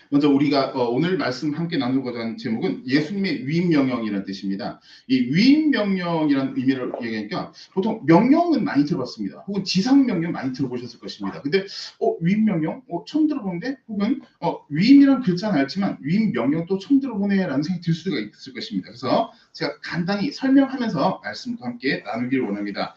먼저 우리가 오늘 말씀 함께 나누고자 하는 제목은 예수님의 위임 명령이라는 뜻입니다. 이 위임 명령이라는 의미를 얘기하니까 보통 명령은 많이 들어봤습니다. 혹은 지상 명령 많이 들어보셨을 것입니다. 근데 위임 명령? 처음 들어보는데? 혹은 위임이라는 글자는 알지만 위임 명령 또 처음 들어보네라는 생각이 들 수가 있을 것입니다. 그래서 제가 간단히 설명하면서 말씀과 함께 나누기를 원합니다.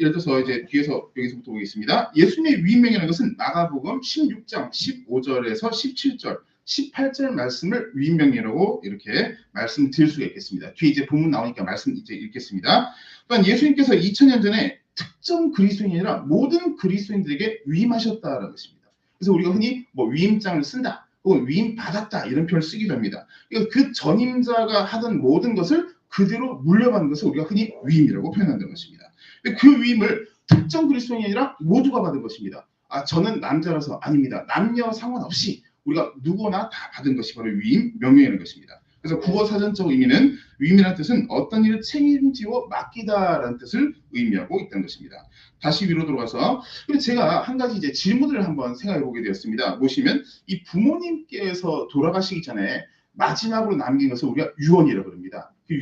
예를 들어서 이제 여기서부터 보겠습니다. 예수님의 위임명이라는 것은 마가복음 16장 15절에서 17절, 18절 말씀을 위임명이라고 이렇게 말씀드릴 수가 있겠습니다. 뒤에 이제 본문 나오니까 말씀 이제 읽겠습니다. 또한 예수님께서 2000년 전에 특정 그리스도인이 아니라 모든 그리스도인들에게 위임하셨다라는 것입니다. 그래서 우리가 흔히 뭐 위임장을 쓴다, 혹은 위임 받았다 이런 표현을 쓰기도 합니다. 그 전임자가 하던 모든 것을 그대로 물려받는 것을 우리가 흔히 위임이라고 표현한다는 것입니다. 그 위임을 특정 그리스도인이 아니라 모두가 받은 것입니다. 저는 남자라서 아닙니다. 남녀 상관없이 우리가 누구나 다 받은 것이 바로 위임, 명령이라는 것입니다. 그래서 국어 사전적 의미는 위임이라는 뜻은 어떤 일을 책임지고 맡기다라는 뜻을 의미하고 있다는 것입니다. 다시 위로 돌아가서 제가 한 가지 이제 질문을 한번 생각해 보게 되었습니다. 보시면 이 부모님께서 돌아가시기 전에 마지막으로 남긴 것을 우리가 유언이라고 합니다. 그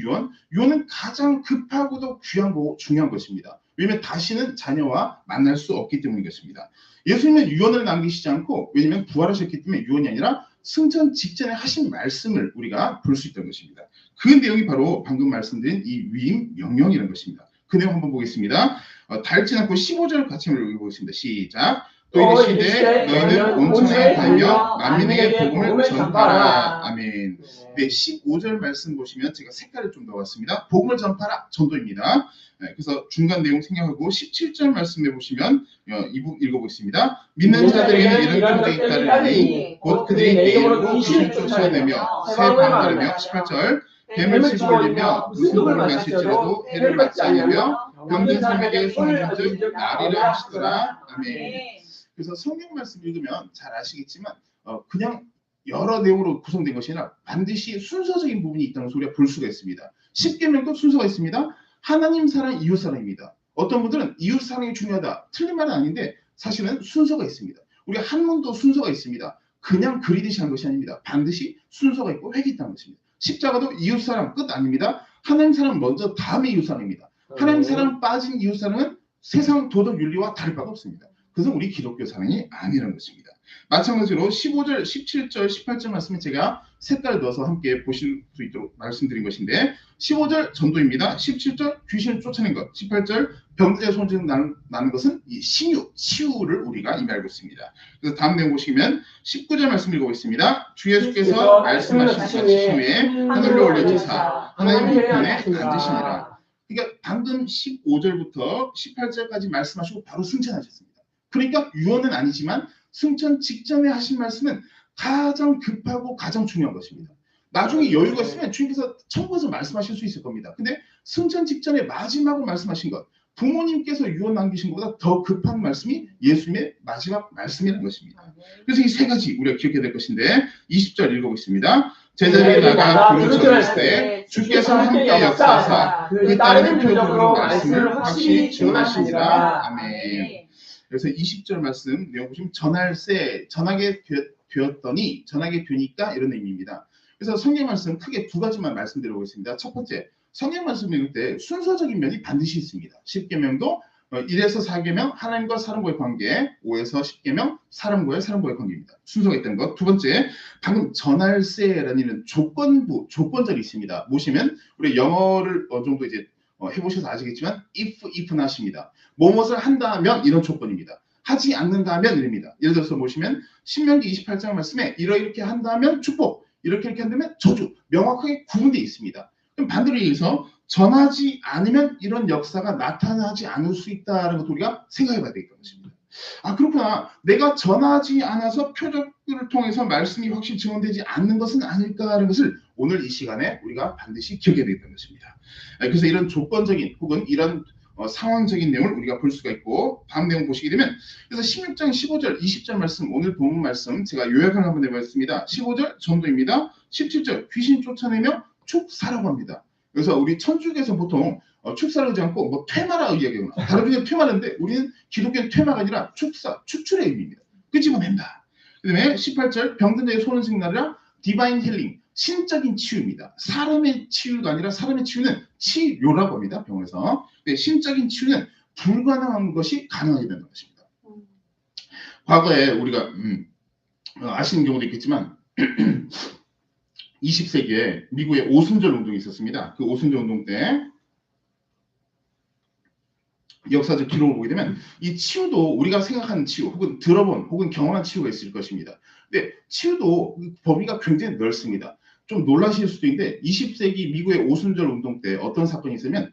유언은 가장 급하고도 귀한 거고 중요한 것입니다. 왜냐하면 다시는 자녀와 만날 수 없기 때문인 것입니다. 예수님은 유언을 남기시지 않고, 왜냐하면 부활하셨기 때문에 유언이 아니라 승천 직전에 하신 말씀을 우리가 볼 수 있다는 것입니다. 그 내용이 바로 방금 말씀드린 이 위임 명령이라는 것입니다. 그 내용 한번 보겠습니다. 달지 않고 15절 같이 한번 읽어보겠습니다. 시작. 또 이르시되 너희는 온 천하에 다니며 만민에게 복음을 전파하라. 아멘. 네, 15절 말씀 보시면 제가 색깔을 좀 넣어봤습니다. 복음을 전파하라 전도입니다. 네, 그래서 중간 내용 생략하고 17절 말씀해 보시면 이 부분 읽어보겠습니다. 믿는 자들에게는 이런 표적이 따르니 곧 그들이 내 이름으로 귀신을 쫓아내며 새 방언을 말하며 18절 뱀을 치고 올리며 무슨 돌을 마실지라도 해를 맞지 않으며 병든 사람에게 손을 얹은 나리라 하시더라. 아멘. 그래서 성경 말씀 읽으면 잘 아시겠지만 그냥 여러 내용으로 구성된 것이 아니라 반드시 순서적인 부분이 있다는 것을 우리가 볼 수가 있습니다. 10계명도 순서가 있습니다. 하나님 사랑, 이웃 사랑입니다. 어떤 분들은 이웃 사랑이 중요하다. 틀린 말은 아닌데 사실은 순서가 있습니다. 우리 한문도 순서가 있습니다. 그냥 그리듯이 한 것이 아닙니다. 반드시 순서가 있고 획이 있다는 것입니다. 십자가도 이웃 사랑 끝 아닙니다. 하나님 사랑 먼저 다음에 이웃 사랑입니다. 하나님 사랑 빠진 이웃 사랑은 세상 도덕 윤리와 다를 바가 없습니다. 그래서 우리 기독교 사랑이 아니라는 것입니다. 마찬가지로 15절, 17절, 18절 말씀은 제가 색깔을 넣어서 함께 보실 수 있도록 말씀드린 것인데 15절 전도입니다. 17절 귀신을 쫓아낸 것, 18절 병들의 손질 나는 것은 이 신유, 치유를 우리가 이미 알고 있습니다. 그래서 다음 내용 보시면 19절 말씀 읽어보겠습니다. 주 예수께서 말씀하신 후에 하늘로 올려지사 하나님 우편에 앉으시니라. 그러니까 방금 15절부터 18절까지 말씀하시고 바로 승천하셨습니다. 그러니까 유언은 아니지만 승천 직전에 하신 말씀은 가장 급하고 가장 중요한 것입니다. 나중에 여유가 있으면 주님께서 천국에서 말씀하실 수 있을 겁니다. 근데 승천 직전에 마지막으로 말씀하신 것, 부모님께서 유언 남기신 것보다 더 급한 말씀이 예수님의 마지막 말씀이라는 것입니다. 그래서 이 세 가지 우리가 기억해야 될 것인데 20절 읽어보겠습니다. 제자들이 나가 부르짖을 때 주께서 함께 역사하사 그 따르는 표적으로 말씀을 확실히 증언하시니라. 아멘. 그래서 20절 말씀 내용 보시면 전하게 되었더니 전하게 되니까 이런 의미입니다. 그래서 성경 말씀 크게 두 가지만 말씀드려보겠습니다. 첫 번째, 성경 말씀 읽을 때 순서적인 면이 반드시 있습니다. 10계명도 1에서 4계명 하나님과 사람과의 관계, 5에서 10계명 사람과의 관계입니다. 순서가 있다는 것. 두 번째, 방금 전할세라는 조건절이 있습니다. 보시면 우리 영어를 어느 정도 이제 해보셔서 아시겠지만 if나 하십니다. 무엇을 한다면 이런 조건입니다. 하지 않는다면 이릅니다. 예를 들어서 보시면 신명기 28장 말씀에 이렇게 한다면 축복, 이렇게 한다면 저주, 명확하게 구분되어 있습니다. 그럼 반대로 얘기해서 전하지 않으면 이런 역사가 나타나지 않을 수 있다는 것도 우리가 생각해 봐야 되겠다는 것입니다. 그렇구나. 내가 전하지 않아서 표적들을 통해서 말씀이 확실히 증언되지 않는 것은 아닐까라는 것을 오늘 이 시간에 우리가 반드시 기억해야 되겠다는 것입니다. 그래서 이런 조건적인 혹은 이런 상황적인 내용을 우리가 볼 수가 있고 다음 내용 보시게 되면 그래서 16장 15절 20절 말씀 오늘 본문 말씀 제가 요약을 한번 해봤습니다. 15절 전도입니다. 17절 귀신 쫓아내며 축사라고 합니다. 그래서 우리 천주교에서 보통 축사를 하지 않고 뭐 퇴마라 이야기하거나 다른 중에 퇴마인데 우리는 기독교는 퇴마가 아니라 축사, 추출의 의미입니다. 끄집어낸다. 그다음에 18절 병든 자의 손을 signa리라 디바인 힐링 신적인 치유입니다. 사람의 치유가 아니라 사람의 치유는 치료라고 합니다. 병원에서. 신적인 치유는 불가능한 것이 가능하게 되는 것입니다. 과거에 우리가 아시는 경우도 있겠지만 20세기에 미국의 오순절 운동이 있었습니다. 그 오순절 운동 때 역사적 기록을 보게 되면 이 치유도 우리가 생각하는 치유 혹은 들어본 혹은 경험한 치유가 있을 것입니다. 근데 치유도 범위가 굉장히 넓습니다. 좀 놀라실 수도 있는데 20세기 미국의 오순절 운동 때 어떤 사건이 있으면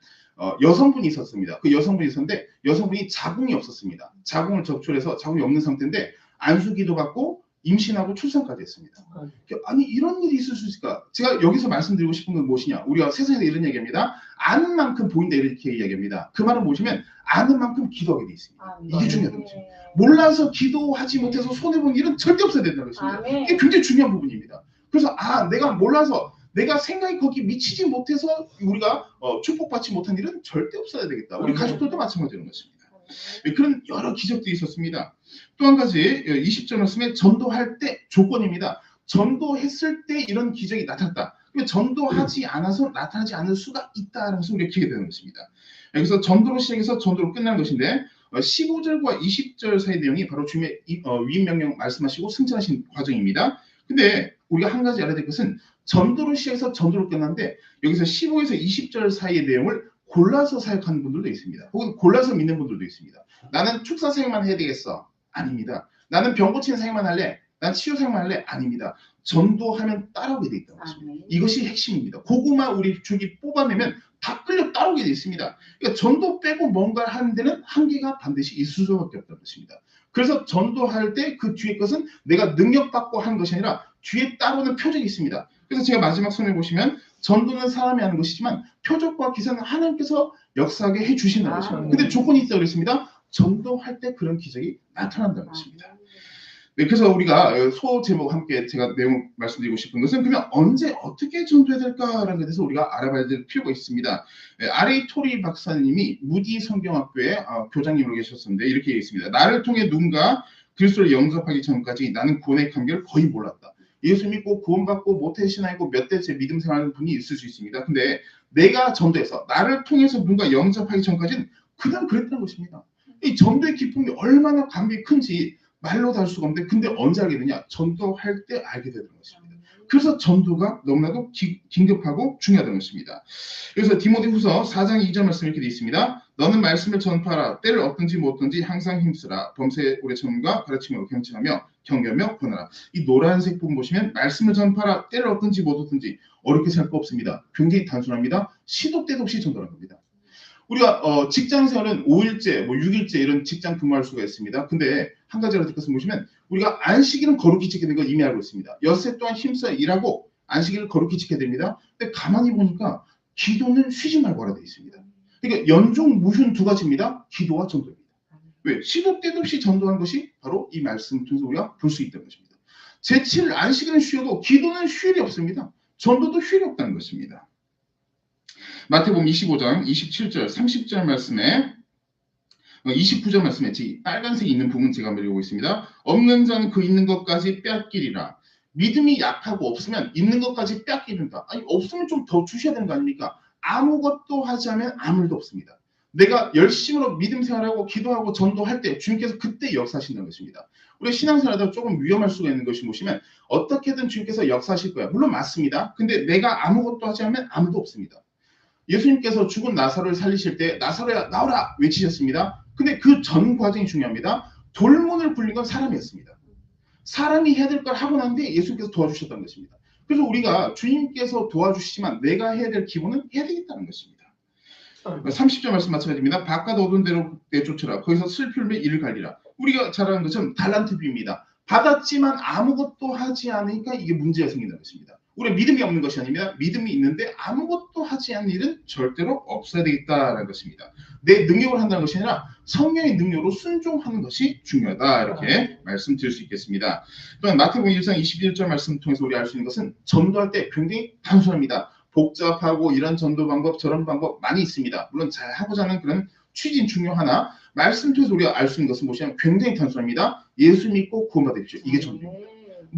여성분이 있었습니다. 그 여성분이 있었는데 여성분이 자궁이 없었습니다. 자궁을 적출해서 자궁이 없는 상태인데 안수기도 받고 임신하고 출산까지 했습니다. 아니 이런 일이 있을 수 있을까? 제가 여기서 말씀드리고 싶은 건 무엇이냐? 우리가 세상에서 이런 얘기합니다. 아는 만큼 보인다 이렇게 이야기합니다. 그 말은 뭐냐면 아는 만큼 기도하게 돼 있습니다. 이게 중요한 것입니다. 몰라서 기도하지 못해서 손해본 일은 절대 없어야 된다는 것입니다. 이게 굉장히 중요한 부분입니다. 그래서 내가 몰라서 내가 생각이 거기 미치지 못해서 우리가 축복받지 못한 일은 절대 없어야 되겠다. 우리 가족들도 마찬가지인 것입니다. 그런 여러 기적들이 있었습니다. 또 한 가지 20절 말씀에 전도할 때 조건입니다. 전도했을 때 이런 기적이 나타났다. 전도하지 않아서 나타나지 않을 수가 있다는 것을 우리가 기억해야 되는 것입니다. 여기서 전도로 시작해서 전도로 끝나는 것인데 15절과 20절 사이 내용이 바로 주님의 위임 명령 말씀하시고 승천하신 과정입니다. 근데 우리가 한 가지 알아야 될 것은 전도로 시작해서 전도로 끝났는데 여기서 15에서 20절 사이의 내용을 골라서 사역하는 분들도 있습니다. 혹은 골라서 믿는 분들도 있습니다. 나는 축사 사역만 해야 되겠어. 아닙니다. 나는 병 고치는 사역만 할래. 난 치유 사역만 할래. 아닙니다. 전도하면 따라오게 돼 있다는 것입니다. 이것이 핵심입니다. 그거만 우리 줄기 뽑아내면 다 끌려 따라오게 돼 있습니다. 그러니까 전도 빼고 뭔가를 하는 데는 한계가 반드시 있을 수밖에 없다는 것입니다. 그래서 전도할 때 그 뒤에 것은 내가 능력받고 하는 것이 아니라 뒤에 따르는 표적이 있습니다. 그래서 제가 마지막 손에 보시면 전도는 사람이 하는 것이지만 표적과 기사는 하나님께서 역사하게 해주신다는 것입니다. 근데 조건이 있다고 그랬습니다. 전도할 때 그런 기적이 나타난다는 것입니다. 네, 그래서 우리가 소 제목 함께 제가 내용 말씀드리고 싶은 것은 그러면 언제 어떻게 전도해야 될까라는 것에 대해서 우리가 알아봐야 될 필요가 있습니다. R.A. 토리 박사님이 무디 성경학교의 교장님으로 계셨었는데 이렇게 얘기했습니다. 나를 통해 누군가 그리스도를 영접하기 전까지 나는 구원의 감격을 거의 몰랐다. 예수 믿고 구원받고 모태신앙이고 몇 대째 믿음 생활하는 분이 있을 수 있습니다. 근데 내가 전도해서 나를 통해서 누군가 영접하기 전까지는 그냥 그랬다는 것입니다. 이 전도의 기쁨이 얼마나 감격이 큰지 말로도 할 수가 없는데 근데 언제 알게 되냐? 전도할 때 알게 되는 것입니다. 그래서 전도가 너무나도 긴급하고 중요하다는 것입니다. 그래서 디모데후서 4장 2절 말씀 이렇게 되어 있습니다. 너는 말씀을 전파하라. 때를 얻든지 못 얻든지 항상 힘쓰라. 범사의 오래 참음과 가르침으로 경청하며 경계하며 권하라. 이 노란색 부분 보시면 말씀을 전파하라. 때를 얻든지 못 얻든지 어렵게 생각할 거 없습니다. 굉장히 단순합니다. 시도 때도 없이 전도하는 겁니다. 우리가 직장 생활은 5일째, 6일째 이런 직장 근무할 수가 있습니다. 근데 한 가지 알아둘 것을 보시면 우리가 안식일은 거룩히 지켜야 되는 걸 이미 알고 있습니다. 엿새 동안 힘써 일하고 안식일을 거룩히 지켜야 됩니다. 근데 가만히 보니까 기도는 쉬지 말고 하라 되어 있습니다. 그러니까 연중 무휴 두 가지입니다. 기도와 전도입니다. 왜? 시도 때도 없이 전도한 것이 바로 이 말씀을 통해서 우리가 볼 수 있다는 것입니다. 제7일 안식일은 쉬어도 기도는 휴일이 없습니다. 전도도 휴일이 없다는 것입니다. 마태복음 25장 27절 30절 말씀에 29절 말씀에 빨간색이 있는 부분 제가 한번 읽어보겠습니다. 없는 자는 그 있는 것까지 빼앗기리라. 믿음이 약하고 없으면 있는 것까지 빼앗기는다. 아니 없으면 좀 더 주셔야 되는 거 아닙니까? 아무것도 하지 않으면 아무 일도 없습니다. 내가 열심으로 믿음 생활하고 기도하고 전도할 때 주님께서 그때 역사하신다는 것입니다. 우리 신앙생활하다 조금 위험할 수가 있는 것이 보시면 어떻게든 주님께서 역사하실 거야. 물론 맞습니다. 근데 내가 아무것도 하지 않으면 아무도 없습니다. 예수님께서 죽은 나사로를 살리실 때 나사로야 나오라 외치셨습니다. 근데 그 전 과정이 중요합니다. 돌문을 굴린 건 사람이었습니다. 사람이 해야 될 걸 하고 났는데 예수님께서 도와주셨다는 것입니다. 그래서 우리가 주님께서 도와주시지만 내가 해야 될 기본은 해야 되겠다는 것입니다. 30절 말씀 마찬가지입니다. 바깥 어두운 데로 내쫓으라. 거기서 슬픔을 이를 갈리라. 우리가 잘 아는 것은 달란트 비유입니다. 받았지만 아무것도 하지 않으니까 이게 문제가 생긴다는 것입니다. 우리 믿음이 없는 것이 아닙니다. 믿음이 있는데 아무것도 하지 않는 일은 절대로 없어야 되겠다라는 것입니다. 내 능력을 한다는 것이 아니라 성령의 능력으로 순종하는 것이 중요하다. 이렇게 말씀드릴 수 있겠습니다. 또한 마태복음 1장 21절 말씀을 통해서 우리 알 수 있는 것은 전도할 때 굉장히 단순합니다. 복잡하고 이런 전도 방법 저런 방법 많이 있습니다. 물론 잘 하고자 하는 그런 취지는 중요하나 말씀 통해서 우리가 알 수 있는 것은 무엇이냐면 굉장히 단순합니다. 예수 믿고 구원받으십시오. 이게 전부입니다.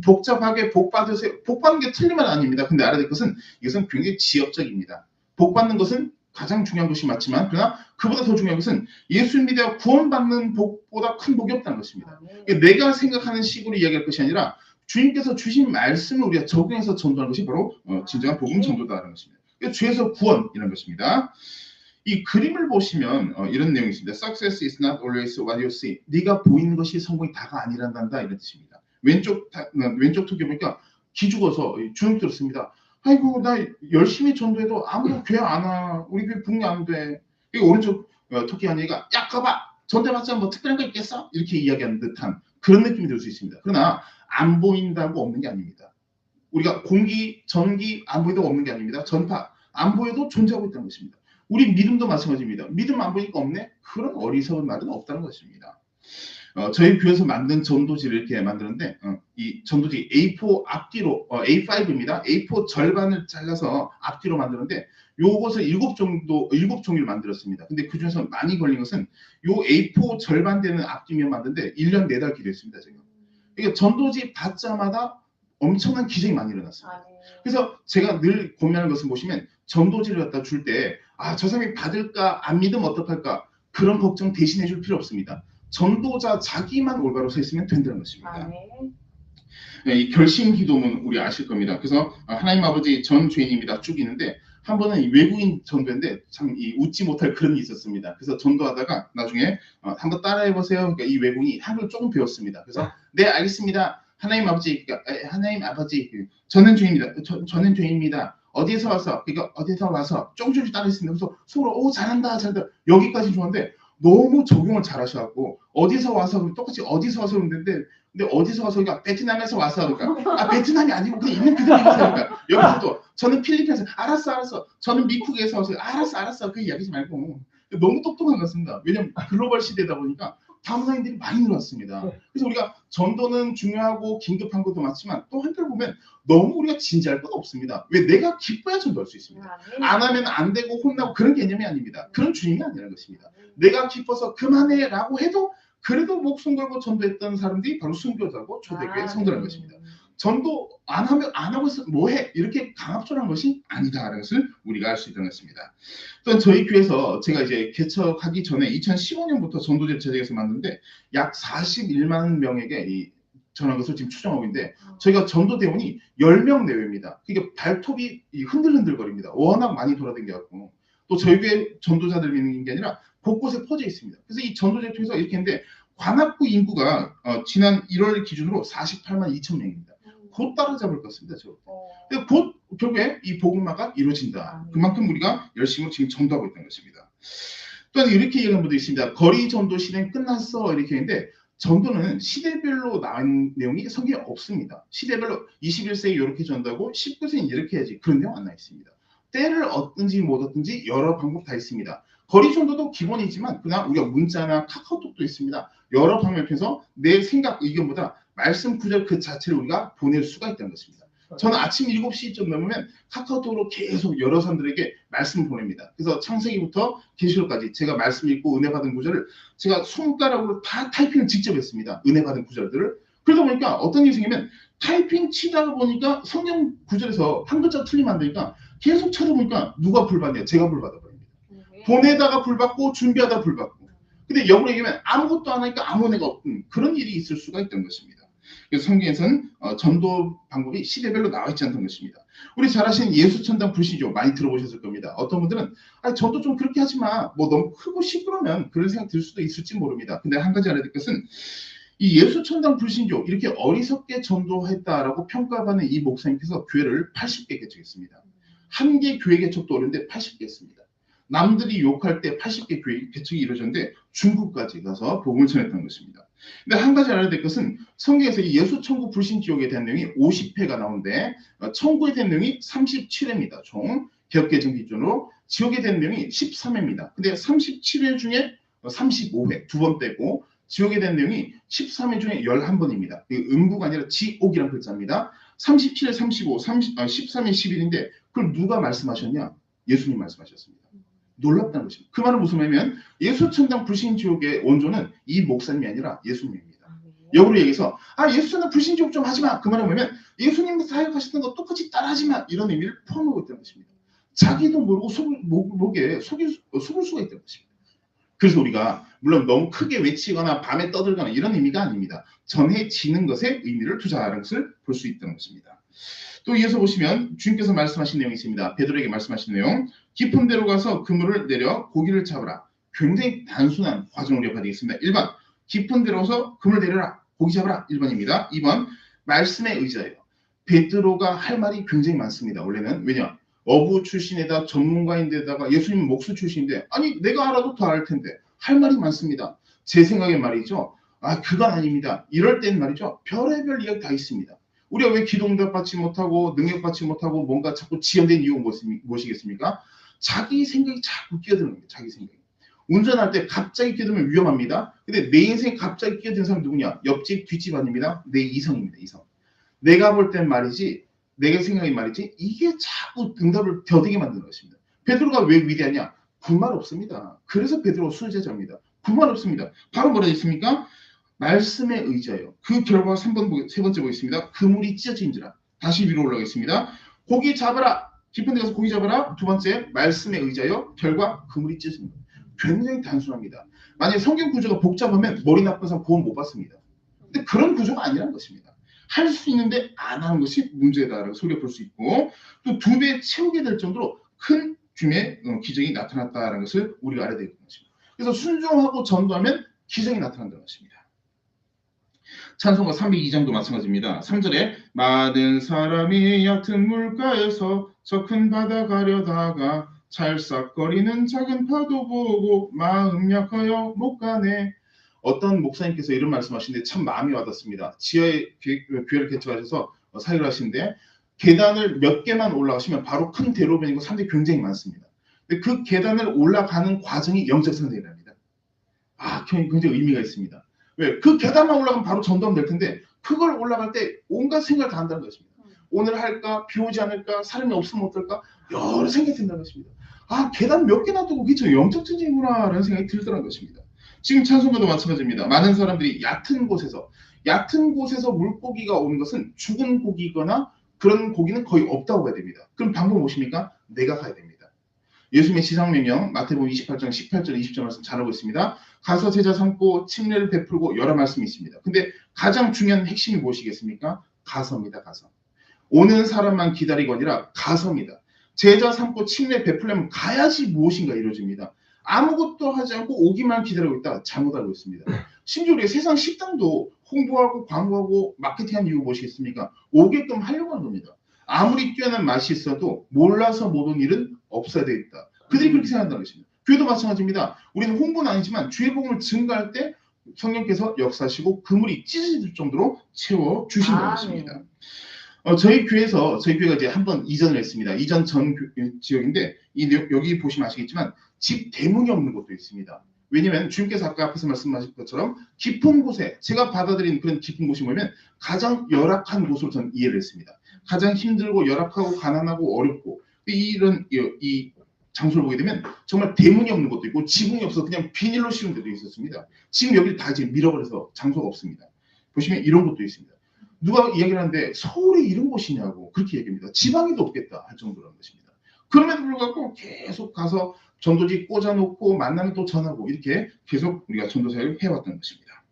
복잡하게 복 받으세요. 복 받는 게 틀린 말 아닙니다. 근데 알아야 될 것은 이것은 굉장히 지엽적입니다. 복 받는 것은 가장 중요한 것이 맞지만 그러나 그보다 더 중요한 것은 예수 믿어 구원받는 복보다 큰 복이 없다는 것입니다. 그러니까 내가 생각하는 식으로 이야기할 것이 아니라 주님께서 주신 말씀을 우리가 적용해서 전도하는 것이 바로 진정한 복음 전도다라는 것입니다. 그러니까 주에서 구원이라는 것입니다. 이 그림을 보시면 이런 내용이 있습니다. Success is not always what you see. 네가 보이는 것이 성공이 다가 아니란다 이런 뜻입니다. 왼쪽 토끼 보니까 기죽어서 주눅 들었습니다. 아이고 나 열심히 전도해도 아무도 교회 안 와. 우리 교회 북리 안 돼. 오른쪽 토끼 한 얘기가 야 가봐. 전도해봤자 뭐 특별한 거 있겠어? 이렇게 이야기하는 듯한 그런 느낌이 들 수 있습니다. 그러나 안 보인다고 없는 게 아닙니다. 우리가 공기, 전기 안 보이다고 없는 게 아닙니다. 전파 안 보여도 존재하고 있다는 것입니다. 우리 믿음도 마찬가지입니다. 믿음 안 보니까 없네? 그런 어리석은 말은 없다는 것입니다. 저희 교회에서 만든 전도지를 이렇게 만드는데 이 전도지 A4 앞뒤로 A5입니다. A4 절반을 잘라서 앞뒤로 만드는데 요것을 7종류를 만들었습니다. 근데 그 중에서 많이 걸린 것은 요 A4 절반 되는 앞뒤면 만드는데 1년 4달 기도했습니다. 제가. 그러니까 전도지 받자마다 엄청난 기적이 많이 일어났습니다. 그래서 제가 늘 고민하는 것을 보시면 전도지를 갖다 줄 때 저 사람이 받을까 안 믿으면 어떡할까 그런 걱정 대신해 줄 필요 없습니다. 전도자 자기만 올바로 서 있으면 된다는 것입니다. 이 결심 기도문 우리 아실 겁니다. 그래서 하나님 아버지 전 죄인입니다 쭉 있는데 한 번은 외국인 전도인데 참 웃지 못할 그런 일이 있었습니다. 그래서 전도하다가 나중에 한번 따라해 보세요. 그러니까 이 외국인이 한글 조금 배웠습니다. 그래서 네 알겠습니다. 하나님 아버지, 하나님 아버지, 저는 죄인입니다. 저는 죄인입니다. 어디에서 와서, 그러니까 어디에서 와서 조금씩 따라했습니다. 그래서 속으로 잘한다. 여기까지 좋은데 너무 적용을 잘하셔갖고 어디서 와서 똑같이 어디서 와서 그랬는데 근데 어디서 와서 그러니까 베트남에서 와서 그러니까 베트남이 아니고 그냥 있는 그대로 와서 그러니까 여기서도 저는 필리핀에서 알았어 저는 미국에서 와서 알았어 그 이야기지 말고 너무 똑똑한 것 같습니다. 왜냐면 글로벌 시대다 보니까 다문화인들이 많이 늘었습니다. 그래서 우리가 전도는 중요하고 긴급한 것도 맞지만 또 한편으로 보면 너무 우리가 진지할 건 없습니다. 왜 내가 기뻐야 전도할 수 있습니다. 안 하면 안 되고 혼나고 그런 개념이 아닙니다. 그런 주님이 아니라는 것입니다. 내가 기뻐서 그만해라고 해도 그래도 목숨 걸고 전도했던 사람들이 바로 순교자고 초대교회 성도라는 것입니다. 전도 안 하고 있어 뭐해 이렇게 강압적인 것이 아니다라는 것을 우리가 알 수 있다는 것입니다. 또 저희 교회에서 제가 이제 개척하기 전에 2015년부터 전도제 제작에서 만드는데 약 41만 명에게 전한 것을 지금 추정하고 있는데 저희가 전도 대원이 10명 내외입니다. 그러니까 발톱이 흔들흔들거립니다. 워낙 많이 돌아다녀갖고 또 저희 교회 전도자들 있는 게 아니라 곳곳에 퍼져 있습니다. 그래서 이 전도제를 통해서 이렇게 했는데 관악구 인구가 지난 1월 기준으로 48만 2천 명입니다. 곧 따라잡을 것 같습니다. 곧 결국에 이 복음화가 이루어진다. 그만큼 우리가 열심히 지금 전도하고 있다는 것입니다. 또한 이렇게 얘기하는 분도 있습니다. 거리 전도 시대는 끝났어 이렇게 했는데 전도는 시대별로 나온 내용이 성경에 없습니다. 시대별로 21세기 이렇게 전도하고 19세기는 이렇게 해야지 그런 내용 안 나와 있습니다. 때를 얻든지 못 얻든지 여러 방법 다 있습니다. 거리 전도도 기본이지만 그냥 우리가 문자나 카카오톡도 있습니다. 여러 방면에서 내 생각, 의견보다 말씀 구절 그 자체를 우리가 보낼 수가 있다는 것입니다. 저는 아침 7시쯤 넘으면 카카오톡으로 계속 여러 사람들에게 말씀을 보냅니다. 그래서 창세기부터 계시록까지 제가 말씀 읽고 은혜 받은 구절을 제가 손가락으로 다 타이핑을 직접 했습니다. 은혜 받은 구절들을. 그러다 보니까 어떤 일이 생기면 타이핑 치다가 보니까 성경 구절에서 한 글자 틀리면 안 되니까 계속 찾아보니까 누가 불받냐? 제가 불받아버립니다. 보내다가 불받고 준비하다가 불받고. 근데 역으로 얘기하면 아무것도 안 하니까 아무 은혜가 없는 그런 일이 있을 수가 있다는 것입니다. 그래서 성경에서는 전도 방법이 시대별로 나와 있지 않다는 것입니다. 우리 잘 아시는 예수천당 불신조 많이 들어보셨을 겁니다. 어떤 분들은 전도 좀 그렇게 하지 마. 뭐 너무 크고 시끄러우면 그런 생각 들 수도 있을지 모릅니다. 근데 한 가지 알아야 될 것은 이 예수천당 불신조 이렇게 어리석게 전도했다라고 평가받는 이 목사님께서 교회를 80개 개척했습니다. 한 개 교회 개척도 어려운데 80개 했습니다. 남들이 욕할 때 80개 교회 개척이 이루어졌는데 중국까지 가서 복음을 전했던 것입니다. 근데 한 가지 알아야 될 것은 성경에서 이 예수 천국 불신 지옥에 대한 내용이 50회가 나오는데 천국에 대한 내용이 37회입니다. 총 개혁개정 기준으로 지옥에 대한 내용이 13회입니다. 근데 37회 중에 35회 두 번 빼고 지옥에 대한 내용이 13회 중에 11번입니다. 음부가 아니라 지옥이라는 글자입니다. 37회 35, 13회 11인데 그걸 누가 말씀하셨냐? 예수님 말씀하셨습니다. 놀랍다는 것입니다. 그 말은 무슨 말이냐면 예수천당 불신지옥의 원조는 이 목사님이 아니라 예수님입니다. 역으로 얘기해서 예수천당 불신지옥 좀 하지마. 그 말은 뭐냐면 예수님 사역하셨던 거 똑같이 따라하지마. 이런 의미를 포함하고 있다는 것입니다. 자기도 모르고 속을 수가 있다는 것입니다. 그래서 우리가 물론 너무 크게 외치거나 밤에 떠들거나 이런 의미가 아닙니다. 전해지는 것에 의미를 투자하는 것을 볼 수 있다는 것입니다. 또 이어서 보시면 주님께서 말씀하신 내용이 있습니다. 베드로에게 말씀하신 내용. 깊은 데로 가서 그물을 내려 고기를 잡으라. 굉장히 단순한 과정을 우리가 봐야 되겠습니다. 1번 깊은 데로 가서 그물을 내려라. 고기 잡으라. 1번입니다. 2번 말씀에 의지하여. 베드로가 할 말이 굉장히 많습니다. 원래는. 왜냐? 어부 출신에다 전문가인데다가 예수님 목수 출신인데 아니 내가 알아도 더 알 텐데 할 말이 많습니다. 제 생각에 말이죠. 그건 아닙니다. 이럴 땐 말이죠. 별의별 이야기 다 있습니다. 우리가 왜 기도응답 받지 못하고 능력 받지 못하고 뭔가 자꾸 지연된 이유가 무엇이겠습니까? 자기 생각이 자꾸 끼어드는 겁니다. 자기 생각이. 운전할 때 갑자기 끼어들면 위험합니다. 근데 내 인생에 갑자기 끼어드는 사람 누구냐? 옆집 뒷집 아닙니다. 내 이성입니다. 이성. 내가 볼 땐 말이지 내가 생각이 말이지 이게 자꾸 응답을 더디게 만드는 것입니다. 베드로가 왜 위대하냐? 불만 없습니다. 그래서 베드로가 순제자입니다. 불만 없습니다. 바로 뭐라 했습니까? 말씀에 의지하여. 그 결과 세 번째 보겠습니다. 그물이 찢어진지라. 다시 위로 올라가겠습니다. 고기 잡아라. 깊은 데 가서 고기 잡아라. 두 번째 말씀에 의지하여. 결과 그물이 찢어진다. 굉장히 단순합니다. 만약에 성경 구조가 복잡하면 머리 나쁜 사람 구원 못 받습니다. 근데 그런 구조가 아니라는 것입니다. 할 수 있는데 안 하는 것이 문제다라고 소리를 볼 수 있고 또 2배 채우게 될 정도로 큰 규모의 기적이 나타났다는 것을 우리가 알아야 되는 것입니다. 그래서 순종하고 전도하면 기적이 나타난다는 것입니다. 찬송가 302장도 마찬가지입니다. 3절에 많은 사람이 얕은 물가에서 저 큰 바다 가려다가 찰싹거리는 작은 파도 보고 마음 약하여 못 가네. 어떤 목사님께서 이런 말씀하시는데 참 마음이 와닿습니다. 지하에 교회를 개척하셔서 사역을 하시는데 계단을 몇 개만 올라가시면 바로 큰 대로변이고 사람들이 굉장히 많습니다. 근데 그 계단을 올라가는 과정이 영적 상대랍니다. 굉장히 의미가 있습니다. 왜? 그 계단만 올라가면 바로 전도하면 될 텐데 그걸 올라갈 때 온갖 생각을 다 한다는 것입니다. 오늘 할까? 비 오지 않을까? 사람이 없으면 어떨까? 여러 생각이 든다는 것입니다. 계단 몇 개나 두고 그게 영적 전쟁이구나라는 생각이 들더라는 것입니다. 지금 찬송가도 마찬가지입니다. 많은 사람들이 얕은 곳에서 물고기가 오는 것은 죽은 고기거나 그런 고기는 거의 없다고 봐야 됩니다. 그럼 방법은 무엇입니까? 내가 가야 됩니다. 예수님의 지상명령 마태복음 28장 18절 20절 말씀 잘 알고 있습니다. 가서 제자 삼고 침례를 베풀고 여러 말씀이 있습니다. 근데 가장 중요한 핵심이 무엇이겠습니까? 가서입니다. 가서. 오는 사람만 기다리고 아니라 가서입니다. 제자 삼고 침례 베풀려면 가야지 무엇인가 이루어집니다. 아무것도 하지 않고 오기만 기다리고 있다. 잘못 알고 있습니다. 심지어 우리 세상 식당도 홍보하고 광고하고 마케팅한 이유가 무엇이겠습니까? 오게끔 하려고 하는 겁니다. 아무리 뛰어난 맛이 있어도 몰라서 못 온 일은 없어야 되겠다. 그들이 그렇게 생각한다는 것입니다. 교회도 마찬가지입니다. 우리는 홍보는 아니지만 주의 복음을 증거할 때 성령께서 역사하시고 그물이 찢어질 정도로 채워주신다는 것입니다. 저희 교회가 이제 한번 이전을 했습니다. 이전 전 지역인데 여기 보시면 아시겠지만 집 대문이 없는 곳도 있습니다. 왜냐하면 주님께서 아까 앞에서 말씀하신 것처럼 깊은 곳에 제가 받아들인 그런 깊은 곳이 뭐냐면 가장 열악한 곳으로 저는 이해를 했습니다. 가장 힘들고 열악하고 가난하고 어렵고 이런 이 장소를 보게 되면 정말 대문이 없는 곳도 있고 지붕이 없어서 그냥 비닐로 씌운 데도 있었습니다. 지금 여기를 다 이제 밀어버려서 장소가 없습니다. 보시면 이런 곳도 있습니다. 누가 이야기를 하는데 서울에 이런 곳이냐고 그렇게 얘기합니다. 지방에도 없겠다 할 정도라는 것입니다. 그럼에도 불구하고 계속 가서 전도지 꽂아놓고 만나면 또 전하고 이렇게 계속 우리가 전도 사역을 해왔던 것입니다.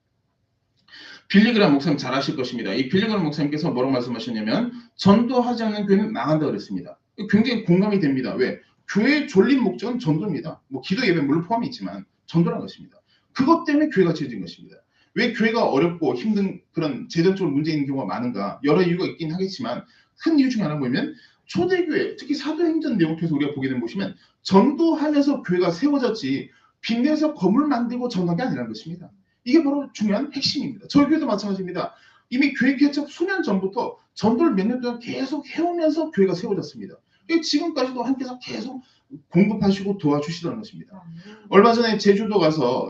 빌리그람 목사님 잘 아실 것입니다. 이 빌리그람 목사님께서 뭐라고 말씀하셨냐면 전도하지 않는 교회는 망한다 그랬습니다. 굉장히 공감이 됩니다. 왜? 교회의 졸린 목적은 전도입니다. 뭐 기도 예배 물론 포함이 있지만 전도라는 것입니다. 그것 때문에 교회가 지어진 것입니다. 왜 교회가 어렵고 힘든 그런 재정적으로 문제 있는 경우가 많은가? 여러 이유가 있긴 하겠지만 큰 이유 중에 하나 보면 초대교회, 특히 사도행전 내용 통해서 우리가 보게 되면 보시면 전도하면서 교회가 세워졌지 빚내서 건물 만들고 전도한 게 아니라는 것입니다. 이게 바로 중요한 핵심입니다. 저희 교회도 마찬가지입니다. 이미 교회 개척 수년 전부터 전도를 몇 년 동안 계속 해오면서 교회가 세워졌습니다. 지금까지도 함께서 계속 공급하시고 도와주시다는 것입니다. 얼마 전에 제주도 가서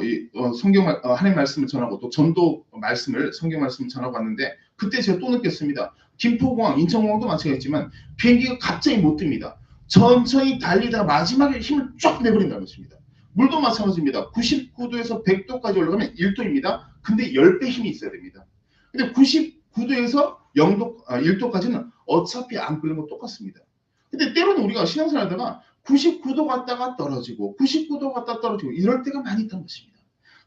하나님 말씀을 전하고 또 전도 말씀을 성경 말씀을 전하고 왔는데 그때 제가 또 느꼈습니다. 김포공항, 인천공항도 마찬가지지만 비행기가 갑자기 못 뜹니다. 천천히 달리다가 마지막에 힘을 쫙 내버린다는 것입니다. 물도 마찬가지입니다. 99도에서 100도까지 올라가면 1도입니다. 근데 10배 힘이 있어야 됩니다. 근데 99도에서 1도까지는 어차피 안 끓는 거 똑같습니다. 근데 때로는 우리가 신앙생활 하다가 99도 갔다가 떨어지고 99도 갔다가 떨어지고 이럴 때가 많이 있다는 것입니다.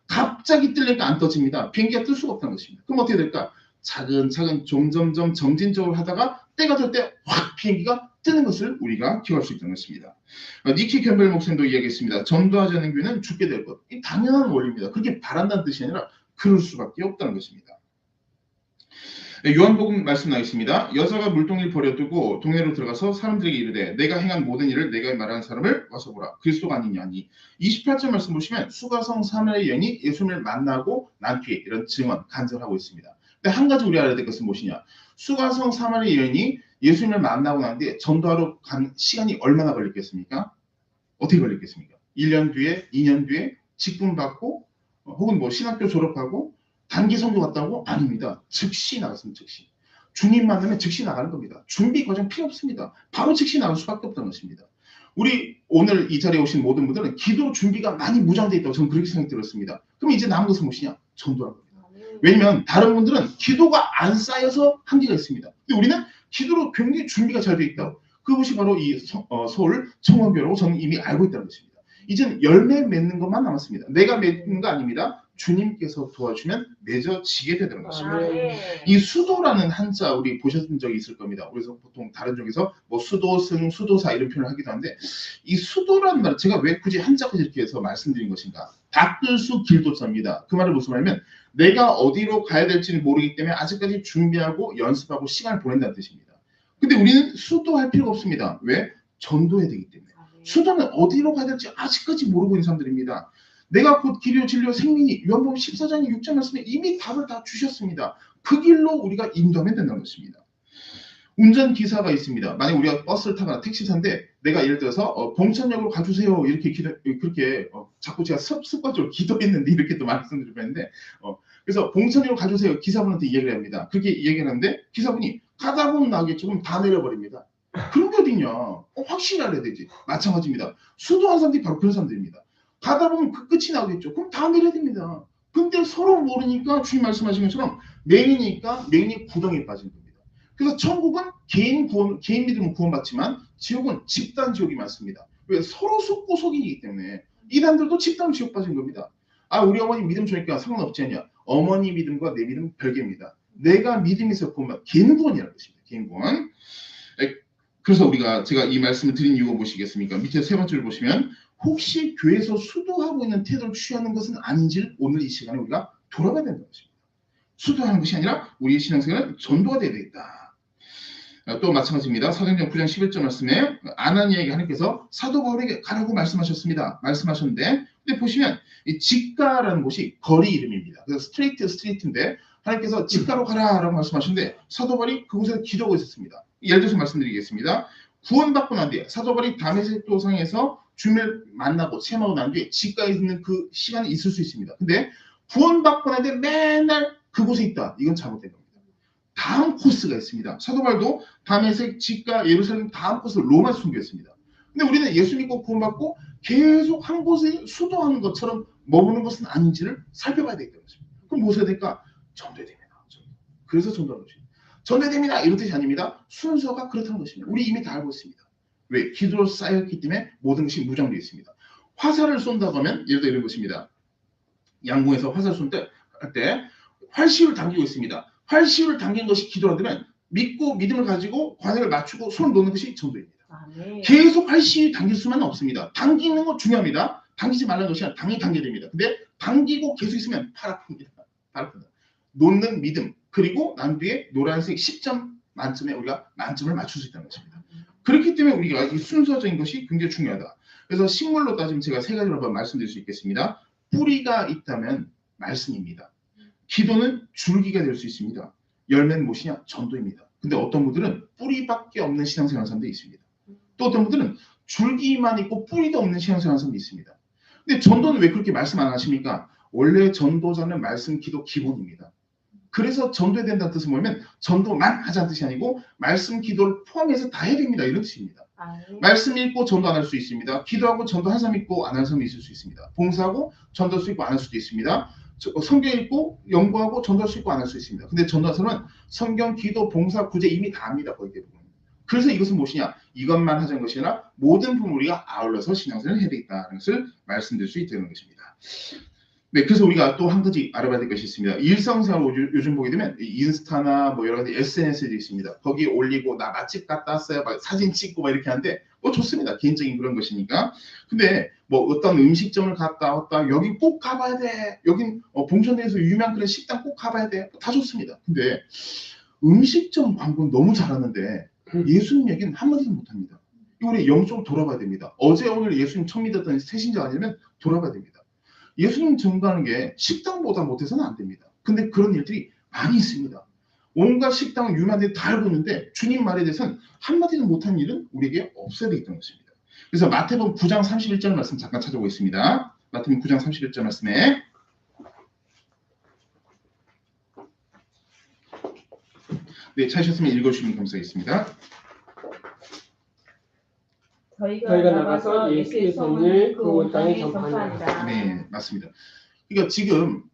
갑자기 뜨려니까 안 떠집니다. 비행기가 뜰 수가 없다는 것입니다. 그럼 어떻게 될까? 차근차근 점점점 점진적으로 하다가 때가 될 때 확 비행기가 뜨는 것을 우리가 기억할 수 있다는 것입니다. 니키 캠벨 목사님도 이야기했습니다. 전도하지 않는 교회는 죽게 될 것. 이 당연한 원리입니다. 그렇게 바란다는 뜻이 아니라 그럴 수밖에 없다는 것입니다. 요한복음 말씀 나있습니다. 여자가 물동이를 버려두고 동네로 들어가서 사람들에게 이르되 내가 행한 모든 일을 내가 말하는 사람을 와서 보라. 그리스도가 아니냐니. 28절 말씀 보시면 수가성 사마리아 여인이 예수님을 만나고 난 뒤에 이런 증언 간증하고 있습니다. 근데 한 가지 우리 알아야 될 것은 무엇이냐. 수가성 사마리아 여인이 예수님을 만나고 난 뒤에 전도하러 간 시간이 얼마나 걸렸겠습니까? 어떻게 걸렸겠습니까? 1년 뒤에 2년 뒤에 직분 받고 혹은 뭐 신학교 졸업하고 단기 선교 갔다고? 아닙니다. 즉시 나갔습니다. 즉시. 주님 만나면 즉시 나가는 겁니다. 준비 과정 필요 없습니다. 바로 즉시 나갈 수밖에 없다는 것입니다. 우리 오늘 이 자리에 오신 모든 분들은 기도 준비가 많이 무장되어 있다고 저는 그렇게 생각이 들었습니다. 그럼 이제 남은 것은 무엇이냐? 전도라는 겁니다. 왜냐면 다른 분들은 기도가 안 쌓여서 한계가 있습니다. 근데 우리는 기도로 굉장히 준비가 잘 되어 있다고. 그것이 바로 이 서울 청원교라고 저는 이미 알고 있다는 것입니다. 이제는 열매 맺는 것만 남았습니다. 내가 맺는 거 아닙니다. 주님께서 도와주면 맺어지게 되는 것입니다. 이 수도라는 한자 우리 보셨던 적이 있을 겁니다. 그래서 보통 다른 쪽에서 뭐 수도승, 수도사 이런 표현을 하기도 하는데 이 수도라는 말 제가 왜 굳이 한자까지 이렇게 해서 말씀드린 것인가? 닭들수 길도자입니다. 그 말은 무슨 말이냐면 내가 어디로 가야 될지는 모르기 때문에 아직까지 준비하고 연습하고 시간을 보낸다는 뜻입니다. 근데 우리는 수도할 필요가 없습니다. 왜? 전도해야 되기 때문에. 수도는 어디로 가야 될지 아직까지 모르고 있는 사람들입니다. 내가 곧 길이요 진리요 생명이 요한복음 14장 6절 말씀에 이미 답을 다 주셨습니다. 그 길로 우리가 인도하면 된다는 것입니다. 운전기사가 있습니다. 만약 우리가 버스를 타거나 택시사인데 내가 예를 들어서 봉천역으로 가주세요 이렇게 그렇게 자꾸 제가 습관적으로 기도했는데 이렇게 또 말씀드릴 뻔했는데 그래서 봉천역으로 가주세요 기사분한테 얘기를 합니다. 그렇게 얘기를 하는데 기사분이 가다 보면 나오겠죠. 그럼 다 내려버립니다. 그런 게 어딨냐. 확실히 알아야 되지. 마찬가지입니다. 수도한 사람들이 바로 그런 사람들입니다. 가다 보면 그 끝이 나오겠죠. 그럼 다 내려야 됩니다. 근데 서로 모르니까 주님 말씀하신 것처럼 맹이니까 맹이 구덩이에 빠진 겁니다. 그래서 천국은 개인 믿음은 구원받지만 지옥은 집단 지옥이 많습니다. 왜? 서로 속고 속이기 때문에 이단들도 집단 지옥 빠진 겁니다. 아 우리 어머니 믿음 좋으니까 상관없지 않냐. 어머니 믿음과 내 믿음은 별개입니다. 내가 믿음이 있어 구원받 개인 구원이라는 것입니다. 개인 구원. 그래서 제가 이 말씀을 드린 이유가 무엇이겠습니까? 밑에 세 번째를 보시면 혹시 교회에서 수도하고 있는 태도를 취하는 것은 아닌지를 오늘 이 시간에 우리가 돌아봐야 된다는 것입니다. 수도하는 것이 아니라 우리의 신앙생활은 전도가 되어야 되겠다. 또 마찬가지입니다. 사도행전 9장 11절 말씀에 아나니아에게 하나님께서 사도 바울에게 가라고 말씀하셨는데 근데 보시면 이 직가라는 곳이 거리 이름입니다. 그래서 스트리트인데 하나님께서 직가로 가라라고 말씀하셨는데 사도 바울이 그곳에서 기도하고 있었습니다. 예를 들어서 말씀드리겠습니다. 구원받고 난 뒤에 사도 바울이 다메섹 도상에서 주님을 만나고 체험하고 난 뒤에 직가에 있는 그 시간이 있을 수 있습니다. 근데 구원받고 난 뒤에 맨날 그곳에 있다. 이건 잘못된 겁니다. 다음 코스가 있습니다. 사도 바울도 다메섹, 직가, 예루살렘 다음 코스를 로마에서 순교했습니다. 근데 우리는 예수 믿고 구원받고 계속 한 곳에 수도하는 것처럼 머무는 것은 아닌지를 살펴봐야 되겠다는 것입니다. 그럼 무엇을 해야 될까? 전도해야 됩니다. 그래서 전도하는 것입니다. 전도해야 됩니다. 이런 뜻이 아닙니다. 순서가 그렇다는 것입니다. 우리 이미 다 알고 있습니다. 왜? 기도로 쌓였기 때문에 모든 것이 무장되어 있습니다. 화살을 쏜다고 하면 예를 들어 이런 것입니다. 양궁에서 화살 쏠 때 활시를 당기고 있습니다. 활시를 당긴 것이 기도라면 믿고 믿음을 가지고 관회를 맞추고 손을 놓는 것이 전도입니다. 네. 계속 활시 당길 수만은 없습니다. 당기는 거 중요합니다. 당기지 말라는 것이 아니라 당겨야 됩니다. 근데 당기고 계속 있으면 팔 아픕니다. 놓는 믿음 그리고 난 뒤에 노란색 10점 만점에 우리가 만점을 맞출 수 있다는 것입니다. 그렇기 때문에 우리가 이 순서적인 것이 굉장히 중요하다. 그래서 식물로 따지면 제가 세 가지로 한번 말씀드릴 수 있겠습니다. 뿌리가 있다면 말씀입니다. 기도는 줄기가 될 수 있습니다. 열매는 무엇이냐? 전도입니다. 근데 어떤 분들은 뿌리밖에 없는 신앙생활 하는 사람들이 있습니다. 또 어떤 분들은 줄기만 있고 뿌리도 없는 신앙생활 하는 사람들이 있습니다. 근데 전도는 왜 그렇게 말씀 안 하십니까? 원래 전도자는 말씀, 기도 기본입니다. 그래서 전도해야 된다는 뜻은 뭐냐면 전도만 하자는 뜻이 아니고 말씀, 기도를 포함해서 다 해야 됩니다. 이런 뜻입니다. 말씀 읽고 전도 안 할 수 있습니다. 기도하고 전도 한 사람 있고 안 할 사람이 있을 수 있습니다. 봉사하고 전도할 수 있고 안 할 수도 있습니다. 성경 읽고 연구하고 전도할 수 있고 안 할 수 있습니다. 근데 전도할 사람은 성경, 기도, 봉사, 구제 이미 다 합니다. 거의 대부분. 그래서 이것은 무엇이냐? 이것만 하자는 것이 아니라 모든 부분 우리가 아울러서 신앙생활을 해야 되겠다는 것을 말씀드릴 수 있다는 것입니다. 네, 그래서 우리가 또 한 가지 알아봐야 될 것이 있습니다. 일상생활 요즘 보게 되면 인스타나 뭐 여러 가지 SNS들이 있습니다. 거기에 올리고 나 맛집 갔다 왔어요. 막 사진 찍고 막 이렇게 하는데 뭐 좋습니다. 개인적인 그런 것이니까. 근데 뭐 어떤 음식점을 갔다 왔다 여기 꼭 가봐야 돼. 여긴 봉천대에서 유명한 그런 식당 꼭 가봐야 돼. 다 좋습니다. 근데 음식점 광고는 너무 잘하는데 예수님 얘기는 한마디도 못합니다. 우리 영적으로 돌아봐야 됩니다. 어제 오늘 예수님 처음 믿었던 새신자 아니면 돌아봐야 됩니다. 예수님 전도하는 게 식당보다 못해서는 안 됩니다. 근데 그런 일들이 많이 있습니다. 온갖 식당은 유명한 데 다 알고 있는데 주님 말에 대해서는 한마디도 못한 일은 우리에게 없어야 되겠다는 것입니다. 그래서 마태복음 9장 31절 말씀 잠깐 찾아보겠습니다. 마태복음 9장 31절 말씀에 네, 찾으셨으면 읽어주시면 감사하겠습니다. 저희가 나가서 예수의 소문을 그 온 땅에 전파하니라. 네, 맞습니다. 그러니까 지금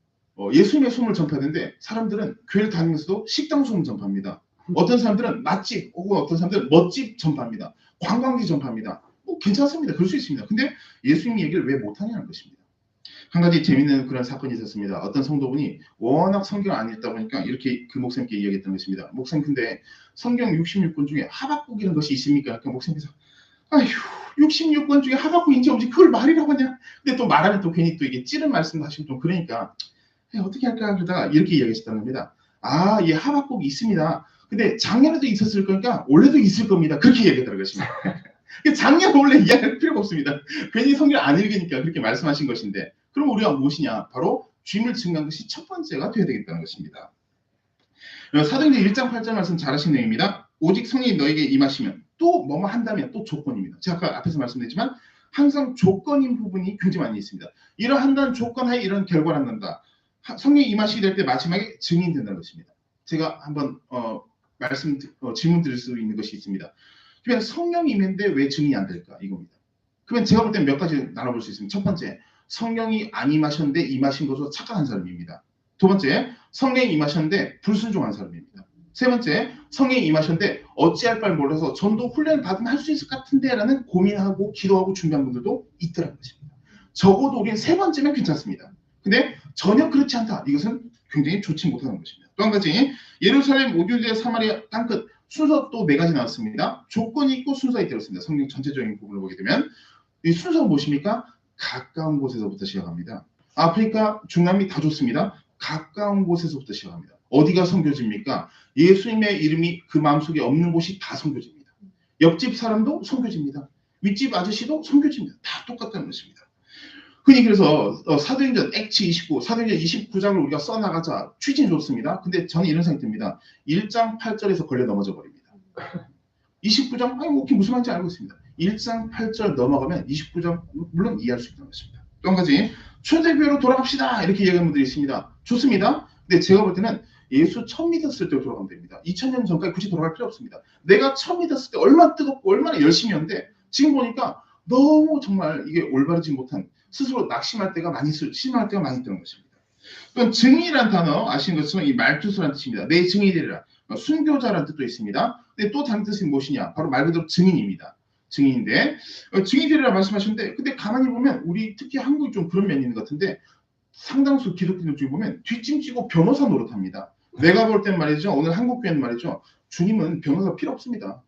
예수님의 소문을 전파하는데 사람들은 교회를 다니면서도 식당 소문 전파합니다. 어떤 사람들은 맛집 혹은 어떤 사람들은 멋집 전파합니다. 관광지 전파합니다. 뭐 괜찮습니다. 그럴 수 있습니다. 근데 예수님 얘기를 왜 못하냐는 것입니다. 한 가지 재밌는 그런 사건이 있었습니다. 어떤 성도분이 워낙 성경을 안 읽다 보니까 이렇게 그 목사님께 이야기했던 것입니다. 목사님 근데 성경 66권 중에 하박국이라는 것이 있습니까? 그러니까 목사님께서 아휴 66권 중에 하박국인지 없지 그걸 말이라고 하냐. 근데 또 말하면 또 괜히 또 이게 찌른 말씀도 하시면 좀 그러니까 어떻게 할까 그러다가 이렇게 이야기했다는 겁니다. 아, 예, 하박국이 있습니다. 근데 작년에도 있었을 거니까 올해도 있을 겁니다. 그렇게 얘기하더라고요. 작년 원래 이야기할 필요가 없습니다. 괜히 성경 안 읽으니까 그렇게 말씀하신 것인데 그럼 우리가 무엇이냐? 바로 주님을 증거한 것이 첫 번째가 되어야 되겠다는 것입니다. 사도행전 1장 8절 말씀 잘 하신 내용입니다. 오직 성령이 너에게 임하시면 또 뭐뭐 한다면 또 조건입니다. 제가 아까 앞에서 말씀드렸지만 항상 조건인 부분이 굉장히 많이 있습니다. 이러한다는 조건 하에 이런 결과를 낳는다. 성령이 임하시게 될 때 마지막에 증인 된다는 것입니다. 제가 한번 질문 드릴 수 있는 것이 있습니다. 그러면 성령이 임했는데 왜 증인이 안 될까? 이겁니다. 그러면 제가 볼 때 몇 가지 나눠볼 수 있습니다. 첫 번째, 성령이 안 임하셨는데 임하신 것으로 착각한 사람입니다. 두 번째, 성령이 임하셨는데 불순종한 사람입니다. 세 번째, 성령이 임하셨는데 어찌할 바를 몰라서 전도 훈련을 받으면 할 수 있을 것 같은데 라는 고민하고 기도하고 준비한 분들도 있더라는 것입니다. 적어도 우리는 세 번째면 괜찮습니다. 근데 전혀 그렇지 않다. 이것은 굉장히 좋지 못하는 것입니다. 또 한 가지, 예루살렘, 오듈리아, 사마리아 땅끝 순서 또 네 가지 나왔습니다. 조건이 있고 순서가 있습니다. 성경 전체적인 부분을 보게 되면 이 순서가 무엇입니까? 가까운 곳에서부터 시작합니다. 아프리카, 중남미 다 좋습니다. 가까운 곳에서부터 시작합니다. 어디가 선교지입니까? 예수님의 이름이 그 마음속에 없는 곳이 다 선교지입니다. 옆집 사람도 선교지입니다. 윗집 아저씨도 선교지입니다. 다 똑같다는 것입니다. 흔히 그래서 사도행전 액트 29, 사도행전 29장을 우리가 써나가자 취지는 좋습니다. 근데 저는 이런 생각이 듭니다. 1장 8절에서 걸려 넘어져 버립니다. 29장, 아니 뭐 무슨 말인지 알고 있습니다. 1장 8절 넘어가면 29장 물론 이해할 수 있다는 것입니다. 또 한 가지, 초대교회로 돌아갑시다 이렇게 얘기하는 분들이 있습니다. 좋습니다. 근데 제가 볼 때는 예수 처음 믿었을 때로 돌아가면 됩니다. 2000년 전까지 굳이 돌아갈 필요 없습니다. 내가 처음 믿었을 때 얼마나 뜨겁고 얼마나 열심히 했는데 지금 보니까 너무 정말 이게 올바르지 못한 스스로 낙심할 때가 많이 실망할 때가 많이 있다는 것입니다. 또 증인이라는 단어 아시는 것처럼 이 말투수라는 뜻입니다. 내 증인이 되리라. 순교자라는 뜻도 있습니다. 근데 또 다른 뜻이 무엇이냐? 바로 말 그대로 증인입니다. 증인인데 증인이 되리라 말씀하셨는데 근데 가만히 보면 우리 특히 한국이 좀 그런 면이 있는 것 같은데 상당수 기독교인들 중에 보면 뒷짐지고 변호사 노릇합니다. 내가 볼 땐 말이죠. 오늘 한국 교회는 말이죠. 주님은 변호사 필요 없습니다.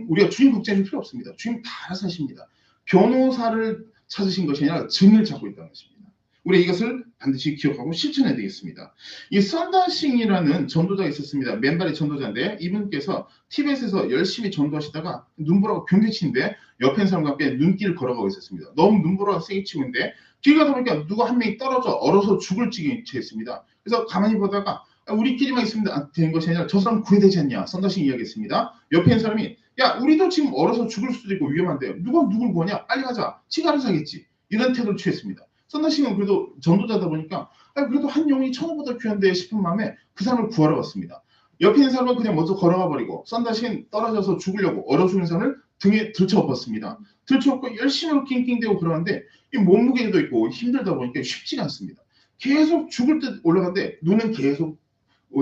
우리가 주님 국제할 필요 없습니다. 주님 다 알아서 하십니다. 변호사를 찾으신 것이 아니라 증인을 찾고 있다는 것입니다. 우리 이것을 반드시 기억하고 실천해야 되겠습니다. 이 썬다싱이라는 전도자가 있었습니다. 맨발의 전도자인데 이분께서 티벳에서 열심히 전도하시다가 눈보라가 굉장히 치는데 옆에 있는 사람과 함께 눈길을 걸어가고 있었습니다. 너무 눈보라가 세게 치고 있는데 길 가다 보니까 누가 한 명이 떨어져 얼어서 죽을 지경에 처했습니다. 그래서 가만히 보다가 우리끼리만 있으면 되는 것이 아니라 저 사람 구해되지 않냐. 썬다싱 이야기했습니다. 옆에 있는 사람이 야 우리도 지금 얼어서 죽을 수도 있고 위험한데 누가 누굴 구하냐. 빨리 가자. 치가를 사겠지. 이런 태도를 취했습니다. 썬다싱은 그래도 전도자다 보니까 그래도 한 영이 천하보다 귀한데 싶은 마음에 그 사람을 구하러 갔습니다. 옆에 있는 사람은 그냥 먼저 걸어가 버리고 썬다싱은 떨어져서 죽으려고 얼어 죽는 사람을 등에 들쳐엎었습니다. 들쳐엎고 열심히 낑낑대고 그러는데 이 몸무게도 있고 힘들다 보니까 쉽지가 않습니다. 계속 죽을 듯 올라갔는데 눈은 계속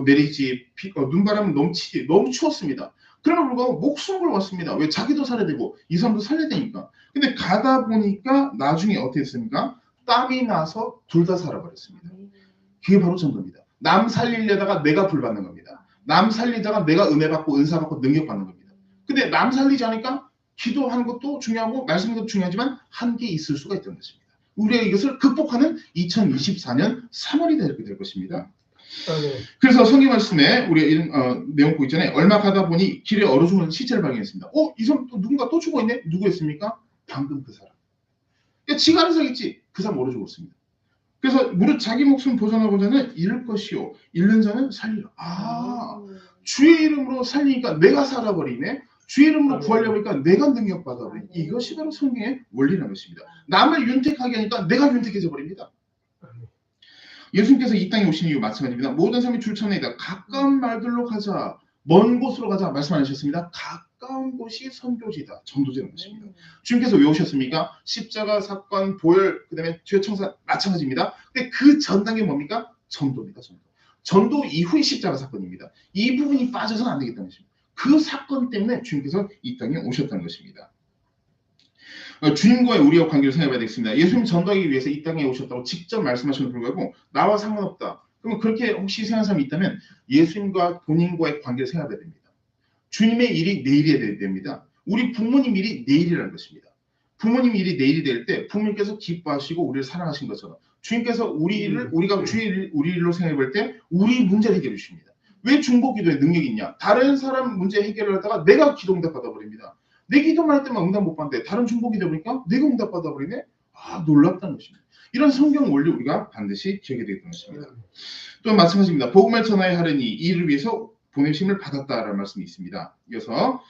내리지 눈바람은 넘치지 너무 추웠습니다. 그러나 불구하고 목숨 걸고 왔습니다. 왜 자기도 살아야 되고 이 사람도 살아야 되니까. 근데 가다 보니까 나중에 어떻게 됐습니까? 땀이 나서 둘 다 살아버렸습니다. 그게 바로 전도입니다. 남 살리려다가 내가 불 받는 겁니다. 남 살리다가 내가 은혜 받고 은사 받고 능력 받는 겁니다. 근데 남 살리지 않으니까 기도하는 것도 중요하고 말씀하는 것도 중요하지만 한계 있을 수가 있다는 것입니다. 우리가 이것을 극복하는 2024년 3월이 될 것입니다. 그래서 성경 말씀에 우리가 이런 내용 보 있잖아요. 얼마 가다 보니 길에 얼어 죽는 시체를 발견했습니다. 이 사람 또 누군가 또 죽어 있네? 누구였습니까? 방금 그 사람. 그러니까 지가 아는 사람이지 그 사람 얼어 죽었습니다. 그래서 무릇 자기 목숨 보존하고자는 잃을 것이요 잃는 자는 살리라. 주의 이름으로 살리니까 내가 살아버리네. 주의 이름으로 구하려고 하니까 내가 능력 받아버리네. 이것이 바로 성경의 원리라는 것입니다. 남을 윤택하게 하니까 내가 윤택해져 버립니다. 예수님께서 이 땅에 오신 이유 마찬가지입니다. 모든 사람이 줄창내이다. 가까운 말들로 가자. 먼 곳으로 가자. 말씀 안 하셨습니다. 가까운 곳이 선교지다. 전도제라는 것입니다. 주님께서 왜 오셨습니까? 십자가 사건, 보혈, 그 다음에 죄 청산 마찬가지입니다. 근데 그 전 단계 뭡니까? 전도입니다. 전도 이후의 십자가 사건입니다. 이 부분이 빠져서는 안 되겠다는 것입니다. 그 사건 때문에 주님께서 이 땅에 오셨다는 것입니다. 주님과의 우리와 관계를 생각해봐야 되겠습니다. 예수님 전도하기 위해서 이 땅에 오셨다고 직접 말씀하시는 불구하고 나와 상관없다. 그러면 그렇게 혹시 생각하는 사람이 있다면 예수님과 본인과의 관계를 생각해봐야 됩니다. 주님의 일이 내일이 됩니다. 우리 부모님 일이 내일이라는 것입니다. 부모님 일이 내일이 될 때 부모님께서 기뻐하시고 우리를 사랑하신 것처럼 주님께서 우리가 우리 일로 생각해볼 때 우리 문제를 해결해 주십니다. 왜 중보기도에 능력이 있냐? 다른 사람 문제 해결을 하다가 내가 기도응답 받아버립니다. 내 기도만 할 때만 응답 못 받는데 다른 중보기도 보니까 내가 응답 받아버리네? 놀랍다는 것입니다. 이런 성경 원리 우리가 반드시 기억해야 되겠다는 것입니다. 또 마찬가지입니다. 복음을 전하여 하려니 이를 위해서 보내심을 받았다라는 말씀이 있습니다. 이어서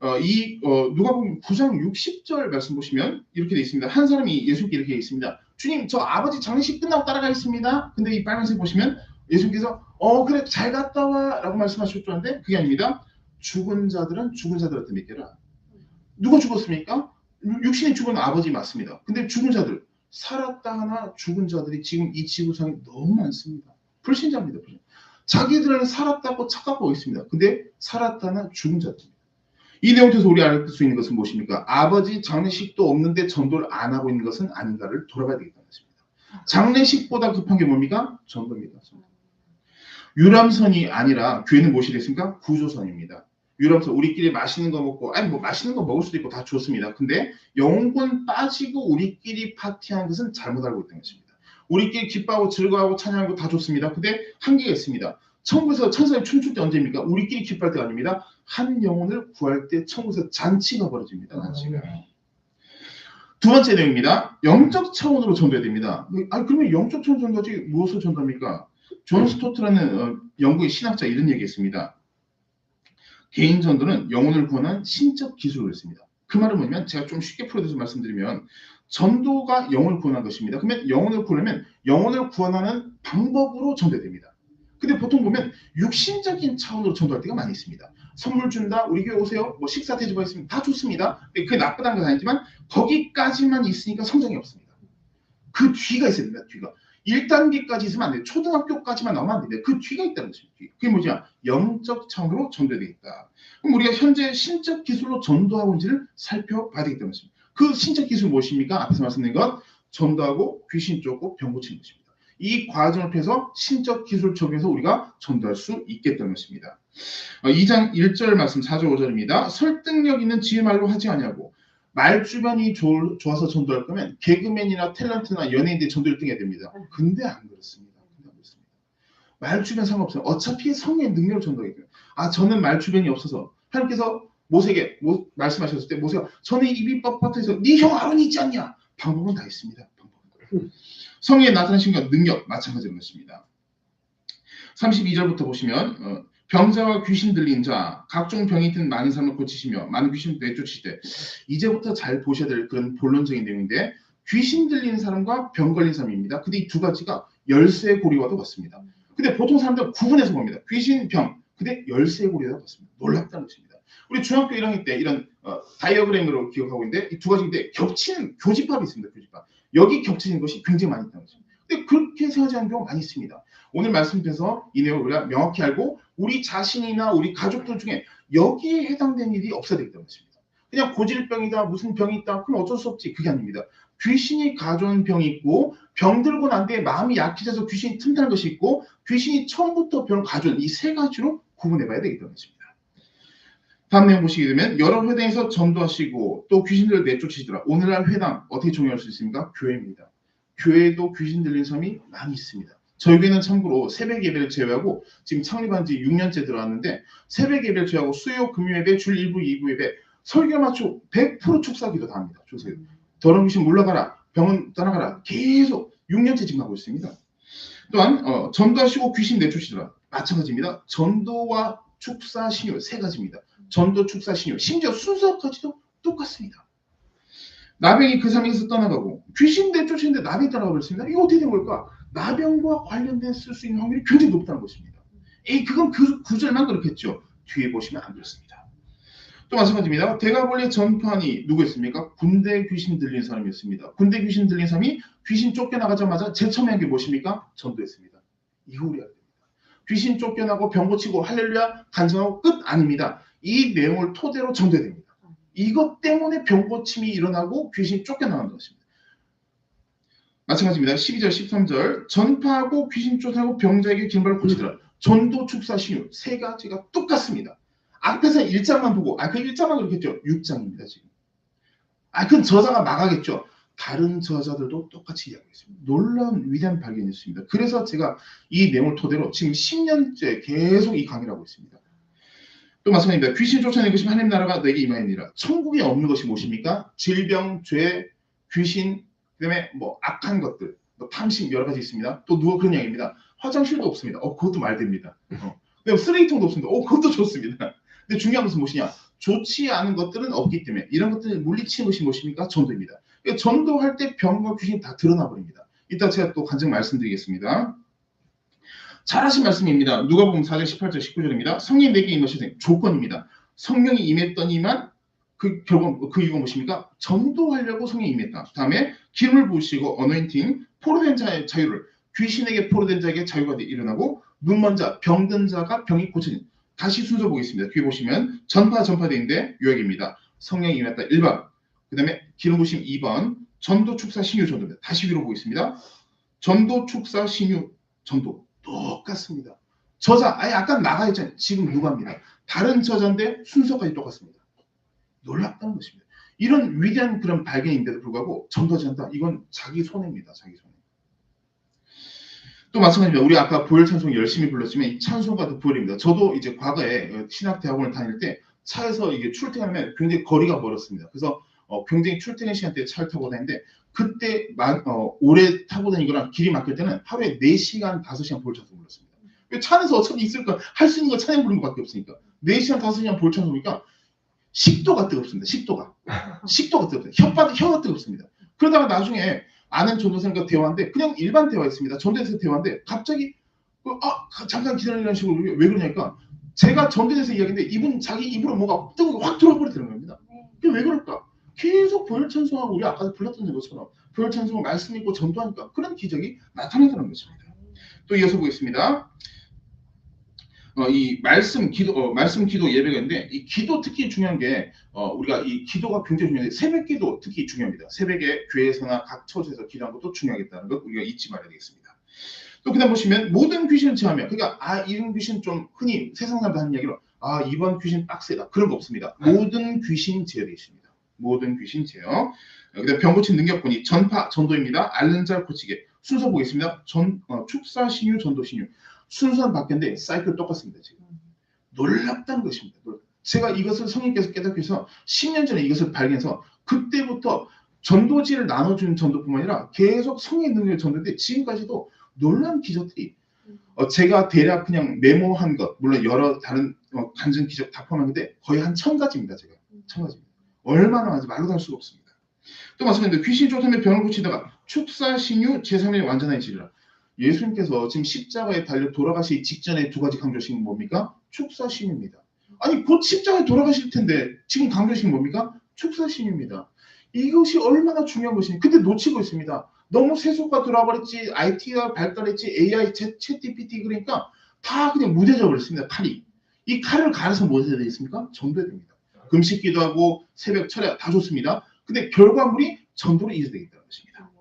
누가복음 9장 60절 말씀 보시면 이렇게 되어 있습니다. 한 사람이 예수님께 이렇게 있습니다. 주님, 저 아버지 장례식 끝나고 따라가겠습니다. 근데 이 빨간색 보시면 예수님께서 그래 잘 갔다 와 라고 말씀하셨는데 그게 아닙니다. 죽은 자들은 죽은 자들한테 맡겨라. 누가 죽었습니까? 육신이 죽은 아버지 맞습니다. 근데 죽은 자들, 살았다 하나 죽은 자들이 지금 이 지구상에 너무 많습니다. 불신자입니다. 자기들은 살았다고 착각하고 있습니다. 근데 살았다 하나 죽은 자들입니다. 이 내용 통해서 우리 알 수 있는 것은 무엇입니까? 아버지 장례식도 없는데 전도를 안 하고 있는 것은 아닌가를 돌아봐야 되겠다는 것입니다. 장례식보다 급한 게 뭡니까? 전도입니다. 유람선이 아니라 교회는 무엇이 됐습니까? 구조선입니다. 유럽에서 우리끼리 맛있는 거 먹고 맛있는 거 먹을 수도 있고 다 좋습니다. 근데 영혼 빠지고 우리끼리 파티하는 것은 잘못 알고 있다는 것입니다. 우리끼리 기뻐하고 즐거워하고 찬양하고 다 좋습니다. 근데 한계가 있습니다. 천국에서 천사님 춤출 때 언제입니까? 우리끼리 기뻐할 때가 아닙니다. 한 영혼을 구할 때 천국에서 잔치가 벌어집니다. 잔치가. 두 번째 내용입니다. 영적 차원으로 전도해야 됩니다. 그러면 영적 차원 전도지 무엇을 전도합니까? 존 스토트라는 영국의 신학자 이런 얘기했습니다. 개인 전도는 영혼을 구원한 신적 기술을 했습니다. 그 말은 뭐냐면 제가 좀 쉽게 풀어서 말씀드리면 전도가 영혼을 구원한 것입니다. 그러면 영혼을 구하려면 영혼을 구원하는 방법으로 전도됩니다. 근데 보통 보면 육신적인 차원으로 전도할 때가 많이 있습니다. 선물 준다, 우리 교회 오세요, 뭐 식사 대접가 있으면 다 좋습니다. 그게 나쁘다는 건 아니지만 거기까지만 있으니까 성장이 없습니다. 그 뒤가 있어야 됩니다. 뒤가. 1단계까지 있으면 안 돼요. 초등학교까지만 나오면 안 됩니다. 그 뒤가 있다는 것입니다. 그게 뭐냐? 영적 차원으로 전도해야 되겠다. 그럼 우리가 현재 신적 기술로 전도하고 있는지를 살펴봐야 되겠다는 것입니다. 그 신적 기술 무엇입니까? 앞에서 말씀드린 것 전도하고 귀신 쫓고 병 고치는 것입니다. 이 과정을 통해서 신적 기술 적용해서 우리가 전도할 수 있겠다는 것입니다. 2장 1절 말씀 4절 5절입니다. 설득력 있는 지혜 말로 하지 아니하고 말 주변이 좋아서 전도할 거면 개그맨이나 탤런트나 연예인들이 전도 1등 해야 됩니다. 근데 안 그렇습니다. 말 주변 상관없어요. 어차피 성의 능력을 전도하기 때문에. 저는 말 주변이 없어서 하나님께서 모세에게 말씀하셨을 때 모세가 전에 입이 뻣뻣해서 네 형 아론이 있지 않냐? 방법은 다 있습니다. 성령의 나타나신 것 능력 마찬가지로 것입니다. 32절부터 보시면 병자와 귀신 들린 자, 각종 병이 든 많은 사람을 고치시며 많은 귀신 내쫓으실 때 이제부터 잘 보셔야 될 그런 본론적인 내용인데 귀신 들린 사람과 병 걸린 사람입니다. 근데 이 두 가지가 열쇠고리와도 같습니다. 근데 보통 사람들은 구분해서 봅니다. 귀신, 병, 근데 열쇠고리와도 같습니다. 놀랍다는 것입니다. 우리 중학교 1학년 때 이런 다이어그램으로 기억하고 있는데 이 두 가지인데 겹치는 교집합이 있습니다. 교집합. 여기 겹치는 것이 굉장히 많이 있다는 것입니다. 근데 그렇게 생각하는 경우가 많이 있습니다. 오늘 말씀드려서 이 내용을 우리가 명확히 알고 우리 자신이나 우리 가족들 중에 여기에 해당되는 일이 없어야 되기 때문입니다. 그냥 고질병이다 무슨 병이 있다 그럼 어쩔 수 없지 그게 아닙니다. 귀신이 가져온 병이 있고 병 들고 난 뒤에 마음이 약해져서 귀신이 틈타는 것이 있고 귀신이 처음부터 병을 가져온 이 세 가지로 구분해 봐야 되기 때문입니다. 다음 내용 보시게 되면 여러 회당에서 전도하시고 또 귀신들을 내쫓으시더라. 오늘날 회당 어떻게 정의할 수 있습니까? 교회입니다. 교회에도 귀신 들린 사람이 많이 있습니다. 저희 교회는 참고로 새벽 예배를 제외하고 지금 창립한 지 6년째 들어왔는데 새벽 예배를 제외하고 수요 금요 예배 줄 1부 2부 예배 설교 맞추고 100% 축사기도 다 합니다. 조세요. 더러운 귀신 물러가라. 병은 떠나가라. 계속 6년째 지금 하고 있습니다. 또한 전도하시고 귀신 내쫓으시더라. 마찬가지입니다. 전도와 축사 신유 세 가지입니다. 전도 축사 신유 심지어 순서까지도 똑같습니다. 나병이 그 사람에게서 떠나가고 귀신 내쫓으는데 나병이 떠나가 버렸습니다. 이거 어떻게 된 걸까? 나병과 관련된 쓸 수 있는 확률이 굉장히 높다는 것입니다. 그건 그 구절만 그렇겠죠. 뒤에 보시면 안 그렇습니다. 또 마찬가지입니다. 대가볼리 전파니 누구였습니까? 군대 귀신 들린 사람이었습니다. 군대 귀신 들린 사람이 귀신 쫓겨나가자마자 제일 처음에 한 게 무엇입니까? 전도했습니다. 이거 우리가 됩니다. 귀신 쫓겨나고 병 고치고 할렐루야 간증하고 끝 아닙니다. 이 내용을 토대로 전도해야 됩니다. 이것 때문에 병 고침이 일어나고 귀신이 쫓겨나는 것입니다. 마찬가지입니다. 12절 13절 전파하고 귀신 쫓아내고 병자에게 긴 발을 고치더라. 전도 축사 신유 세 가지가 똑같습니다. 앞에서 1장만 보고 그 1장만 그렇겠죠. 6장입니다. 지금. 그건 저자가 막하겠죠. 다른 저자들도 똑같이 이야기하고 있습니다. 놀라운 위대한 발견이 있습니다. 그래서 제가 이 내용을 토대로 지금 10년째 계속 이 강의를 하고 있습니다. 또 마찬가지입니다. 귀신 쫓아내는 것이 하나님 나라가 내게 임하니라. 천국에 없는 것이 무엇입니까? 질병, 죄, 귀신, 그다음에 뭐 악한 것들, 뭐 탐심 여러 가지 있습니다. 또 누가 그런 이야기입니다. 화장실도 없습니다. 그것도 말됩니다. 그다음에 쓰레기통도 없습니다. 그것도 좋습니다. 근데 중요한 것은 무엇이냐? 좋지 않은 것들은 없기 때문에 이런 것들을 물리치는 것이 무엇입니까? 전도입니다. 그러니까 전도할 때 병과 귀신이 다 드러나 버립니다. 이따 제가 또 간증 말씀드리겠습니다. 잘하신 말씀입니다. 누가복음 4장 18절 19절입니다. 성령이 내게 임하시되 조건입니다. 성령이 임했더니만 그 결국 그 이유가 무엇입니까? 전도하려고 성령이 임했다. 다음에 기름을 부으시고 어노인팅 포로된 자의 자유를 귀신에게 포로된 자에게 자유가 일어나고 눈먼 자 병든 자가 병이 고쳐진 다시 순서 보겠습니다. 뒤에 보시면 전파되어 있는데 요약입니다. 성령이 임했다 1번 그 다음에 기름 부으심 2번 전도 축사 신유 전도입니다. 다시 위로 보겠습니다. 전도 축사 신유 전도 똑같습니다. 저자 약간 나가있잖아요. 지금 누가 합니다. 다른 저자인데 순서까지 똑같습니다. 놀랍다는 것입니다. 이런 위대한 그런 발견인데도 불구하고 전도하지 않는다. 이건 자기 손해입니다. 자기 손해. 또 마찬가지입니다. 우리 아까 보혈 찬송 열심히 불렀지만 이 찬송가도 보혈입니다. 저도 이제 과거에 신학대학원을 다닐 때 차에서 이게 출퇴근하면 굉장히 거리가 멀었습니다. 그래서 굉장히 출퇴근 시간대에 차를 타고 다니는데 그때 오래 타고 다니거나 길이 막힐 때는 하루에 4시간, 5시간 보혈 찬송 불렀습니다. 차 안에서 어차피 있을까? 할 수 있는 거 찬양 부르는 것밖에 없으니까 4시간, 5시간 보혈 찬송 보니까 식도가 뜨겁습니다. 식도가 뜨겁습니다. 혀가 뜨겁습니다. 그러다가 나중에 아는 전도사님과 대화인데 그냥 일반 대화였습니다. 전도에서 대화인데 갑자기 잠깐 기다리라는 식으로 왜 그러냐니까 제가 전도에서 이야기인데 이분 자기 입으로 뭐가 뜨거운 확 들어버리는 겁니다. 그게 왜 그럴까? 계속 보혈 찬송하고 우리 아까 불렀던 것처럼 보혈 찬송을 말씀 읽고 전도하니까 그런 기적이 나타나더라는 것입니다. 또 이어서 보겠습니다. 이 말씀 기도 예배가 있는데 이 기도 특히 중요한 게 우리가 이 기도가 굉장히 중요한데 새벽 기도 특히 중요합니다. 새벽에 교회에서나 각 처소에서 기도하는 것도 중요하겠다는 것 우리가 잊지 말아야 되겠습니다. 또 그다음 보시면 모든 귀신을 제하며 그러니까 이런 귀신 좀 흔히 세상 사람들 하는 이야기로 이번 귀신 빡세다 그런 거 없습니다. 모든 귀신 제어되겠습니다. 모든 귀신 제어. 그다음 병 고친 능력권이 전파 전도입니다. 앓는 자 고치게 순서 보겠습니다. 축사 신유 전도 신유 순서는 바뀌었는데 사이클 똑같습니다. 지금 놀랍다는 것입니다. 제가 이것을 성령께서 깨닫기 위해서 10년 전에 이것을 발견해서 그때부터 전도지를 나눠주는 전도뿐만 아니라 계속 성령 능력을 전도인데 지금까지도 놀라운 기적들이 제가 대략 그냥 메모한 것 물론 여러 다른 간증 기적 다 포함하는데 거의 한 1000가지입니다. 제가 1000가지입니다. 얼마나 많은지 말로 할 수가 없습니다. 또 마찬가지로 귀신 쫓아내 병을 고치다가 축사신유 제3의 완전한 지리라. 예수님께서 지금 십자가에 달려 돌아가시기 직전에 두 가지 강조하신 건 뭡니까? 축사신유입니다. 아니 곧 십자가에 돌아가실 텐데 지금 강조하신 건 뭡니까? 축사신유입니다. 이것이 얼마나 중요한 것이니 근데 놓치고 있습니다. 너무 세속화 들어와 버렸지, IT가 발달했지, AI 챗 GPT 그러니까 다 그냥 무뎌져 버렸습니다. 칼이. 이 칼을 갈아서 뭐 해야 되겠습니까? 전도해야 됩니다. 금식 기도하고 새벽 철야 다 좋습니다. 근데 결과물이 전도로 이어되겠다는 것입니다.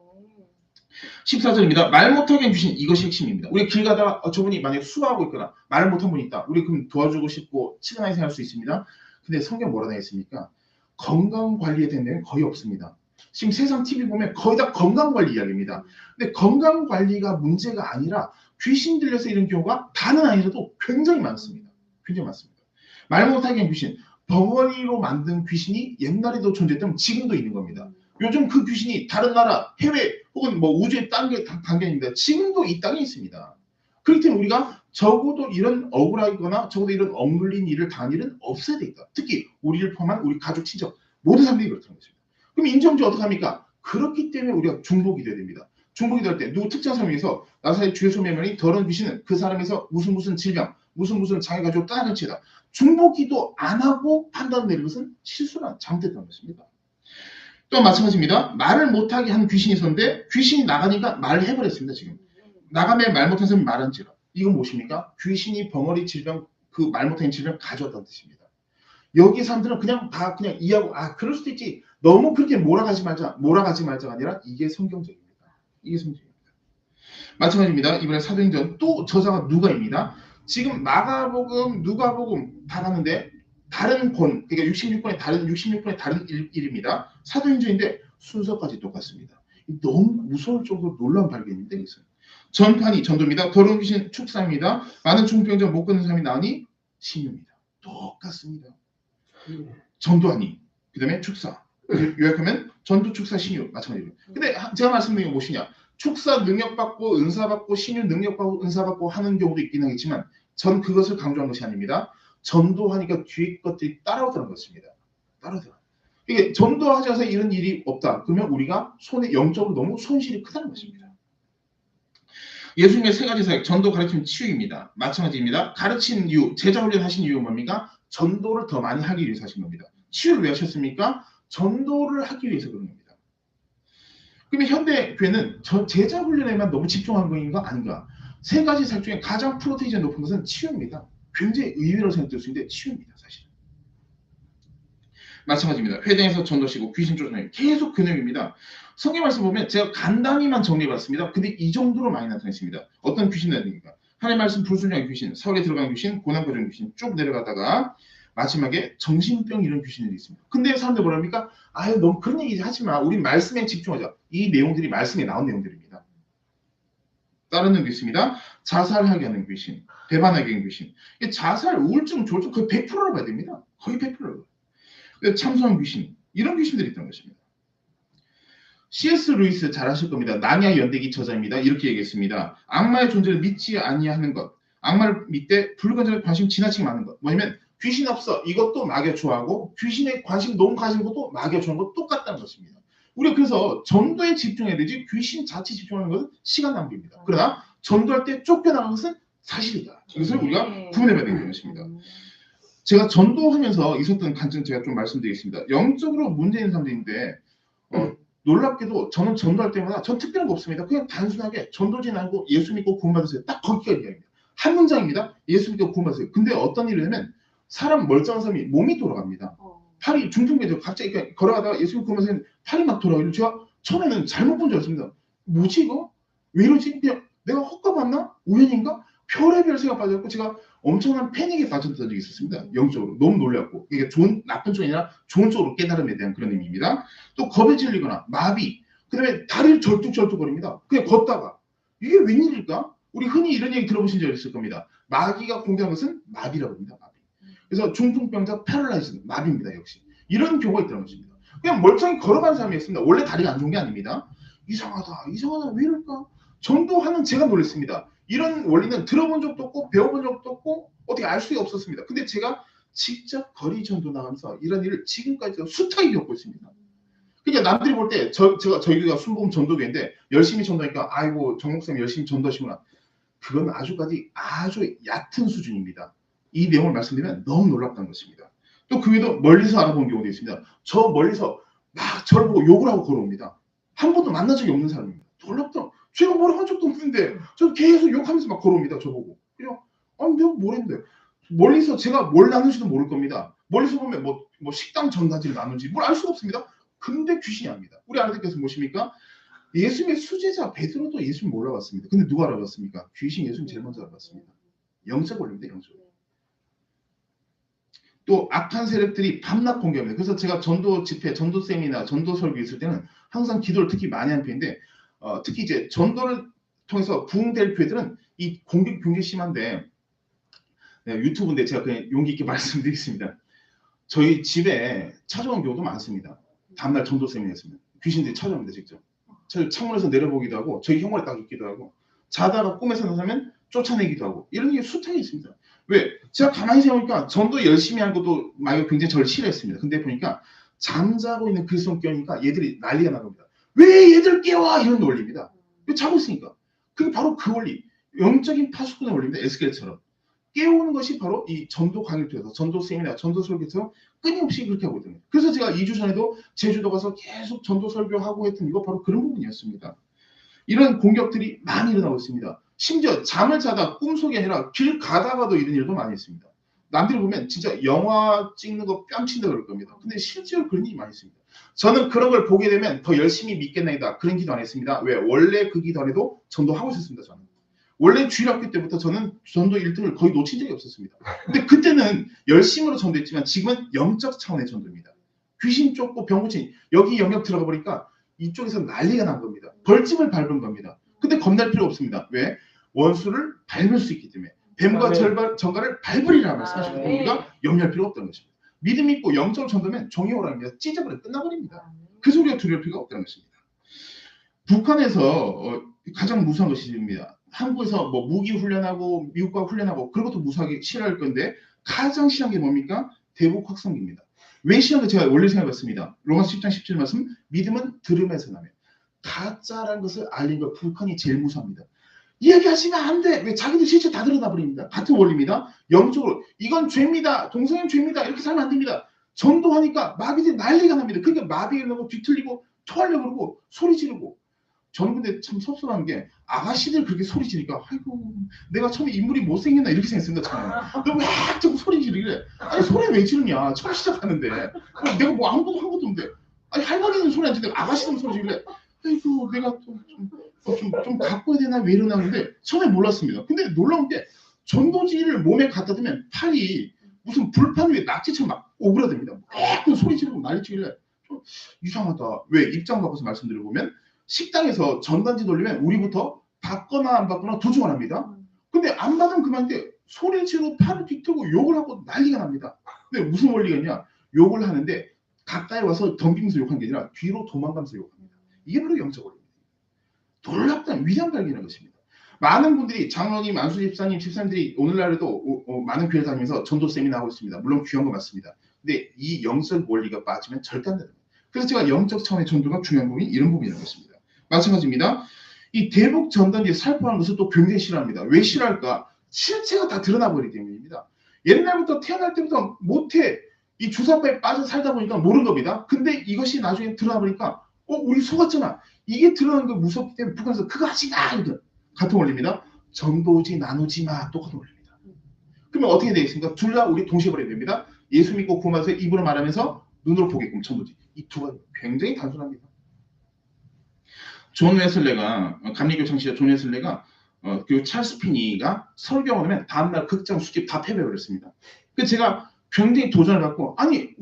14절입니다. 말 못하게 귀신, 이것이 핵심입니다. 우리 길 가다가 저분이 만약에 수고하고 있거나 말을 못한 분이 있다. 우리 그럼 도와주고 싶고 친근하게 생각할 수 있습니다. 근데 성경 뭐라 되어 있습니까? 건강관리에 대한 내용이 거의 없습니다. 지금 세상 TV 보면 거의 다 건강관리 이야기입니다. 근데 건강관리가 문제가 아니라 귀신 들려서 이런 경우가 다는 아니라도 굉장히 많습니다. 굉장히 많습니다. 말 못하게 귀신, 벙어리로 만든 귀신이 옛날에도 존재했다면 지금도 있는 겁니다. 요즘 그 귀신이 다른 나라, 해외 혹은 뭐 우주의 단계입니다. 지금도 이 땅에 있습니다. 그렇기 때문에 우리가 적어도 이런 억울하거나 적어도 이런 억눌린 일을 당한 일은 없어야 되겠다. 특히 우리를 포함한 우리 가족, 친척 모든 사람들이 그렇다는 것입니다. 그럼 인정주 어떻게 합니까? 그렇기 때문에 우리가 중보기 돼야 됩니다. 중보기 될 때 누구 특정 사람에서 나사의 주의 소매면이 더러운 귀신은 그 사람에서 무슨 질병, 무슨 장애 가지고 떠나는 채다. 중보기도 안 하고 판단 내리는 것은 실수나 잘못됐다는 것입니다. 또 마찬가지입니다. 말을 못하게 한 귀신이 있었는데 귀신이 나가니까 말을 해버렸습니다. 지금 나가면 말 못한 사람이 말한지라. 이건 무엇입니까? 귀신이 벙어리 질병, 그 말 못하는 질병 가져왔다는 뜻입니다. 여기 사람들은 그냥 다 그냥 이해하고 그럴 수도 있지. 너무 그렇게 몰아가지 말자가 아니라 이게 성경적입니다. 이게 성경입니다. 마찬가지입니다. 이번에 사도행전 또 저자가 누가입니다. 지금 마가복음, 누가복음 다 봤는데 다른 권, 그러니까 66권의 다른 일입니다. 사도행전인데 순서까지 똑같습니다. 너무 무서울 정도로 놀라운 발견인데 이것은 전판이 전도입니다. 더러운 귀신 축사입니다. 많은 중병자 못 걷는 사람이 나오니 신유입니다. 똑같습니다. 전도하니 그 다음에 축사. 요약하면 전도, 축사, 신유 마찬가지입니다. 근데 제가 말씀드린 게 무엇이냐? 축사 능력받고 은사받고 신유 능력받고 은사받고 하는 경우도 있긴 하겠지만 전 그것을 강조한 것이 아닙니다. 전도하니까 뒤에 것들이 따라오더라는 것입니다. 따라오더라. 이게 전도하지 않아서 이런 일이 없다. 그러면 우리가 영적으로 너무 손실이 크다는 것입니다. 예수님의 세 가지 사역, 전도, 가르침, 치유입니다. 마찬가지입니다. 가르친 이유, 제자 훈련하신 이유가 뭡니까? 전도를 더 많이 하기 위해서 하신 겁니다. 치유를 왜 하셨습니까? 전도를 하기 위해서 그런 겁니다. 그러면 현대 교회는 제자 훈련에만 너무 집중한 것인가 아닌가? 세 가지 사역 중에 가장 프로테이지가 높은 것은 치유입니다. 굉장히 의외로 생각될 수 있는데 치유입니다. 사실. 마찬가지입니다. 회당에서 전도시고 귀신 쫓아내고 계속 그 내용입니다. 성경 말씀 보면 제가 간단히만 정리해봤습니다. 근데 이 정도로 많이 나타나 있습니다. 어떤 귀신이라든가 하나님 말씀 불순종한 귀신, 사울에 들어간 귀신, 고난거정 귀신 쭉 내려가다가 마지막에 정신병 이런 귀신들이 있습니다. 근데 사람들 뭐랍니까? 너무 그런 얘기 하지 마. 우리 말씀에 집중하자. 이 내용들이 말씀에 나온 내용들입니다. 다른 내용도 있습니다. 자살하게 하는 귀신, 배반하게 하는 귀신. 자살, 우울증, 조울증 거의 100%로 봐야 됩니다. 거의 100%로. 참소한 귀신, 이런 귀신들이 있다는 것입니다. C.S. 루이스 잘 아실 겁니다. 나냐 연대기 저자입니다. 이렇게 얘기했습니다. 악마의 존재를 믿지 아니하는 것, 악마를 믿되 불건전에 관심 지나치게 많은 것. 뭐냐면 귀신 없어, 이것도 마귀가 좋아하고 귀신에 관심 너무 가지는 것도 마귀가 좋아하는 것 똑같다는 것입니다. 우리가 그래서 전도에 집중해야 되지 귀신 자체 집중하는 것은 시간 낭비입니다. 그러나 전도할 때 쫓겨나는 것은 사실이다. 이것을 우리가 구분해봐야 되는 것입니다. 제가 전도하면서 있었던 관점 제가 좀 말씀드리겠습니다. 영적으로 문제 있는 사람들인데 놀랍게도 저는 전도할 때마다 전 특별한 거 없습니다. 그냥 단순하게 전도지 말고 예수 믿고 구원받으세요. 딱 거기까지 이야기입니다. 한 문장입니다. 예수 믿고 구원받으세요. 근데 어떤 일을 하면 사람 멀쩡한 사람이 몸이 돌아갑니다. 팔이 중풍되죠. 갑자기 걸어가다가 예수 믿고 구원받으세요. 팔이 막 돌아가요. 제가 처음에는 잘못 본 줄 알았습니다. 뭐지 이거? 왜 이러지? 그냥 내가 헛가 봤나? 우연인가? 별의별 생각 빠졌고 제가 엄청난 패닉에 빠졌던 적이 있었습니다. 영적으로. 너무 놀랐고. 이게 나쁜 쪽이 아니라 좋은 쪽으로 깨달음에 대한 그런 의미입니다. 또 겁에 질리거나 마비. 그 다음에 다리를 절뚝절뚝거립니다. 그냥 걷다가. 이게 웬일일까? 우리 흔히 이런 얘기 들어보신 적 있을 겁니다. 마귀가 공개한 것은 마비라고 합니다. 마비. 그래서 중풍병자 패럴라이즈 마비입니다. 역시. 이런 경우가 있다는 것입니다. 그냥 멀쩡히 걸어가는 사람이 있습니다. 원래 다리가 안 좋은 게 아닙니다. 이상하다. 왜 이럴까? 전도하는 제가 놀랐습니다. 이런 원리는 들어본 적도 없고 배워본 적도 없고 어떻게 알 수가 없었습니다. 근데 제가 직접 거리 전도 나가면서 이런 일을 지금까지 숱하게 겪고 있습니다. 그러니까 남들이 볼 때 저희가 순복음 전도교인데 열심히 전도하니까 아이고 정목사님 열심히 전도하시구나. 그건 아주까지 아주 얕은 수준입니다. 이 내용을 말씀드리면 너무 놀랍다는 것입니다. 또 그 외에도 멀리서 알아본 경우도 있습니다. 저 멀리서 막 저를 보고 욕을 하고 걸어옵니다. 한 번도 만난 적이 없는 사람입니다. 놀랍다. 제가 뭐라 한 적도 없는데 저 계속 욕하면서 막 걸어옵니다. 저보고. 그냥 아니 내가 뭘 했는데. 멀리서 제가 뭘 나누지도 모를 겁니다. 멀리서 보면 뭐 식당 전단지를 나누지 뭘 알 수가 없습니다. 근데 귀신이 압니다. 우리 아들께서 보십니까? 예수님의 수제자 베드로도 예수님 몰라봤습니다. 근데 누가 알아봤습니까? 귀신 예수님 제일 먼저 알아봤습니다. 영적 원리입니다. 영적. 또 악한 세력들이 밤낮 공격합니다. 그래서 제가 전도 집회, 전도 세미나, 전도 설교 있을 때는 항상 기도를 특히 많이 하는 편인데 특히 이제 전도를 통해서 부흥될 교회들은 이 공격이 굉장히 심한데 네, 유튜브인데 제가 그냥 용기 있게 말씀드리겠습니다. 저희 집에 찾아온 경우도 많습니다. 다음날 전도 세미나 했습니다. 귀신들이 찾아옵니다. 직접. 저희 창문에서 내려보기도 하고 저희 흉얼에 딱 있기도 하고 자다가 꿈에서 나타나면 쫓아내기도 하고 이런 게 숱하게 있습니다. 왜? 제가 가만히 생각해보니까 전도 열심히 한 것도 마이가 굉장히 저를 싫어했습니다. 근데 보니까 잠자고 있는 그리스도 깨우니까 얘들이 난리가 난 겁니다. 왜 얘들 깨워? 이런 논리입니다. 왜 자고 있으니까. 그게 바로 그 원리. 영적인 파수꾼의 원리입니다. 에스겔처럼. 깨우는 것이 바로 이 전도 강의를 통해서 전도 세미나, 전도 설교에서 끊임없이 그렇게 하고 있거든요. 그래서 제가 2주 전에도 제주도 가서 계속 전도 설교하고 했던 이거 바로 그런 부분이었습니다. 이런 공격들이 많이 일어나고 있습니다. 심지어 잠을 자다 꿈속이 아니라 길 가다가도 이런 일도 많이 있습니다. 남들이 보면 진짜 영화 찍는 거 뺨친다 그럴 겁니다. 근데 실제로 그런 일이 많이 있습니다. 저는 그런 걸 보게 되면 더 열심히 믿겠나이다. 그런 기도 안 했습니다. 왜? 원래 그 기도 안 해도 전도하고 있었습니다. 저는. 원래 주일학교 때부터 저는 전도 1등을 거의 놓친 적이 없었습니다. 근데 그때는 열심으로 전도했지만 지금은 영적 차원의 전도입니다. 귀신 쫓고 병 고친 여기 영역 들어가 보니까 이쪽에서 난리가 난 겁니다. 벌집을 밟은 겁니다. 근데 겁날 필요 없습니다. 왜? 원수를 밟을 수 있기 때문에. 뱀과 정갈을 밟으리라 말씀하시고 우리가 염려할 필요가 없다는 것입니다. 믿음 있고 영적으로 전도면 종이 오랍니다. 찢어버려 끝나버립니다. 그래서 우리가 두려울 필요가 없다는 것입니다. 북한에서 가장 무서운 것이 입니다. 한국에서 뭐 무기 훈련하고 미국과 훈련하고 그런 것도 무사하게 싫어할 건데 가장 싫어한 게 뭡니까? 대북 확성기입니다. 왜 싫어한 거 제가 원래 생각해봤습니다. 로마서 10장 17절 말씀 믿음은 들음에서 나며 가짜라는 것을 알린 걸 북한이 제일 무서워합니다. 이야기하시면 안 돼. 왜 자기들 실체 다 드러나 버립니다. 같은 원리입니다. 영적으로 이건 죄입니다. 동성애 죄입니다. 이렇게 살면 안 됩니다. 전도하니까 마비들이 난리가 납니다. 그러니까 마비가 나고 뒤틀리고 토하려고 그러고 소리 지르고 저는 근데 참 섭섭한 게 아가씨들 그렇게 소리 지르니까 아이고 내가 처음에 인물이 못생겼나 이렇게 생각했습니다. 저는 왜 자꾸 소리 지르길래 아니 소리 왜 지르냐 처음 시작하는데 내가 뭐 아무것도 한 것도 없는데 아니 할머니는 소리 안 지르는데 아가씨는 소리 지르길래 아이고 내가 좀 갖고 해야 되나 왜 이러나 하는데 처음에 몰랐습니다. 근데 놀라운 게 전도지를 몸에 갖다 대면 팔이 무슨 불판 위에 낙지처럼 막 오그라듭니다. 막 소리 지르고 난리치길래 좀 이상하다. 왜 입장 바꿔서 말씀드려보면 식당에서 전단지 돌리면 우리부터 받거나 안 받거나 두 중 하나입니다. 근데 안 받으면 그만인데 소리 지르고 팔을 뒤틀고 욕을 하고 난리가 납니다. 근데 무슨 원리가 있냐? 욕을 하는데 가까이 와서 덤비면서 욕한 게 아니라 뒤로 도망가면서 욕합니다. 이게 바로 영적 원리입니다. 놀랍다는 위대한 발견인 것입니다. 많은 분들이 장로님, 안수 집사님, 집사님들이 오늘날에도 많은 교회 다니면서 전도 세미나 하고 있습니다. 물론 귀한 거 맞습니다. 근데 이 영적 원리가 빠지면 절대 안 됩니다. 그래서 제가 영적 차원의 전도가 중요한 부분이 이런 부분이라는 것입니다. 마찬가지입니다. 이 대북 전단지에 살포하는 것을 또 굉장히 싫어합니다. 왜 싫어할까? 실체가 다 드러나 버리기 때문입니다. 옛날부터 태어날 때부터 못해 이 주사바에 빠져 살다 보니까 모르는 겁니다. 근데 이것이 나중에 드러나 보니까 우리 속았잖아. 이게 드러나는 거 무섭기 때문에 북한에서 그거 하지 마! 이러든 같은 원리입니다. 전도지 나누지 마. 똑같은 원리입니다. 그러면 어떻게 되겠습니까? 둘 다 우리 동시에 버려야 됩니다. 예수 믿고 구원받아서 입으로 말하면서 눈으로 보게끔 전도지. 이 두 가지 굉장히 단순합니다. 존 웨슬레가 감리교 창시자 존 웨슬레가 그 찰스 피니가 설교를 하면 다음날 극장 수집 다 패배해버렸습니다. 그래서 제가 굉장히 도전을 갖고 아니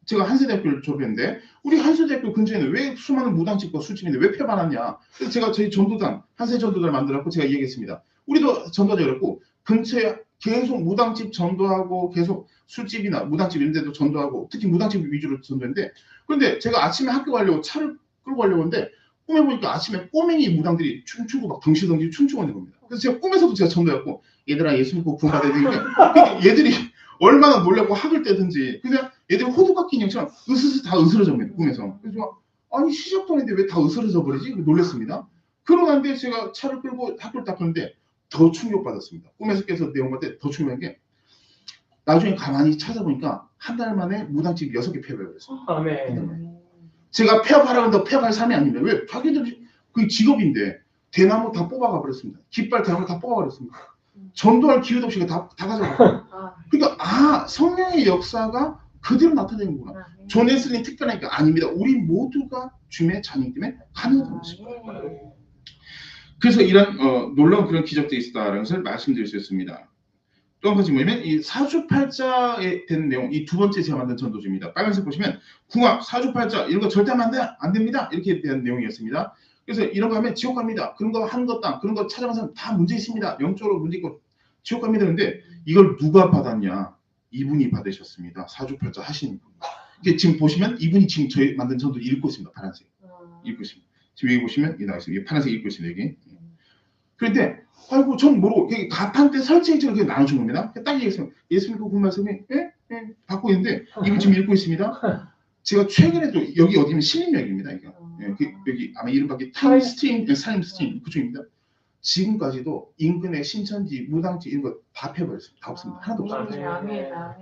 제가 한세대학교를 졸업했는데 우리 한세대학교 근처에는 왜 수많은 무당집과 술집인데 왜 폐반하냐. 그래서 제가 저희 전도단 한세전도단을 만들었고 제가 얘기했습니다. 우리도 전도자 그랬고 근처에 계속 무당집 전도하고 계속 술집이나 무당집 이런 데도 전도하고 특히 무당집 위주로 전도했는데 그런데 제가 아침에 학교 가려고 차를 끌고 가려고 하는데 꿈에 보니까 아침에 꼬맹이 무당들이 춤추고 막 덩실덩실 춤추고 있는 겁니다. 그래서 제가 꿈에서도 제가 전도했고 얘들아 예수 믿고 구원받아야 되니까 얘들이 얼마나 놀라고 학을 떼든지 그냥 얘들이 호두깎이 인형처럼 으스스 다 으스러집니다. 꿈에서. 그래서 아니 시작도 안 했는데 왜 다 으스러져 버리지? 놀랐습니다. 그러고 난데 제가 차를 끌고 학교를 딱 가는데 더 충격받았습니다. 꿈에서 깨서 내용 볼때 더 충격한 게 나중에 가만히 찾아보니까 한 달 만에 무당집 6개 폐업해버렸어요. 아멘. 제가 폐업하라고 했는데 폐업할 사람이 아닙니다. 왜? 자기들이 그 직업인데 대나무 다 뽑아가 버렸습니다. 깃발 대나무 다 뽑아가 버렸습니다. 전도할 기회도 없이 다 가져가고. 그러니까 성령의 역사가 그대로 나타내는구나. 존 웨슬리는 특별하니까 아닙니다. 우리 모두가 주님의 자녀이기 때문에 가능한 것입니다. 그래서 이런 놀라운 그런 기적들이 있었다는 것을 말씀드릴 수 있습니다. 또 한 가지 뭐냐면 이 사주팔자에 대한 내용, 이 두 번째 제가 만든 전도지입니다. 빨간색 보시면 궁합, 사주팔자 이런 거 절대 하면 안 됩니다. 이렇게 대한 내용이었습니다. 그래서 이런 거 하면 지옥 갑니다. 그런 거 하는 것당 그런 거 찾아간 사람 다 문제 있습니다. 영적으로 문제 있고 지옥 갑니다. 근데 이걸 누가 받았냐? 이분이 받으셨습니다. 사주팔자 하시는 분. 이게 지금 보시면 이분이 지금 저희 만든 전도 읽고 있습니다. 파란색 읽고 있습니다. 지금 여기 보시면 이 나와 있습니다. 파란색 읽고 있습니다. 여기. 그런데 아이고 전 모르고 가판대 설치해서 이렇게 나눠준 겁니다. 딱 얘기했어요. 예수 믿고 그 말씀이 받고 있는데 이분 지금 읽고 있습니다. 제가 최근에도 여기 어디면 신림역입니다. 이거. 여기 아마 이름밖에 타임스팀 그쪽입니다. 지금까지도 인근의 신천지, 무당지 이런 거 다 폐버렸습니다. 다 없습니다. 하나도 없습니다.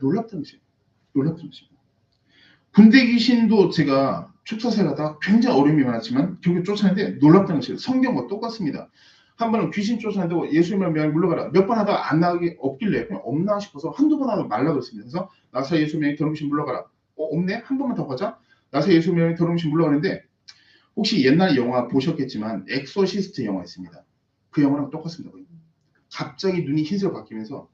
놀랍던 것이에요. 놀랍던 것입니다. 군대 귀신도 제가 축사생활하다 굉장히 어려움이 많았지만 결국 쫓아내는데 놀랍던 것이에요. 성경과 똑같습니다. 한 번은 귀신 쫓아낸다고 예수님을 명에 물러가라. 몇 번 하다가 안 나가게 없길래 그냥 없나 싶어서 한두 번 하다 말라 그랬습니다. 그래서 나사 예수 명에 더러운 귀신 물러가라. 없네? 한 번만 더 가자. 나사 예수 명에 더러운 귀신 물러가는데 혹시 옛날 영화 보셨겠지만 엑소시스트 영화 있습니다. 그 영화랑 똑같습니다. 갑자기 눈이 흰색으로 바뀌면서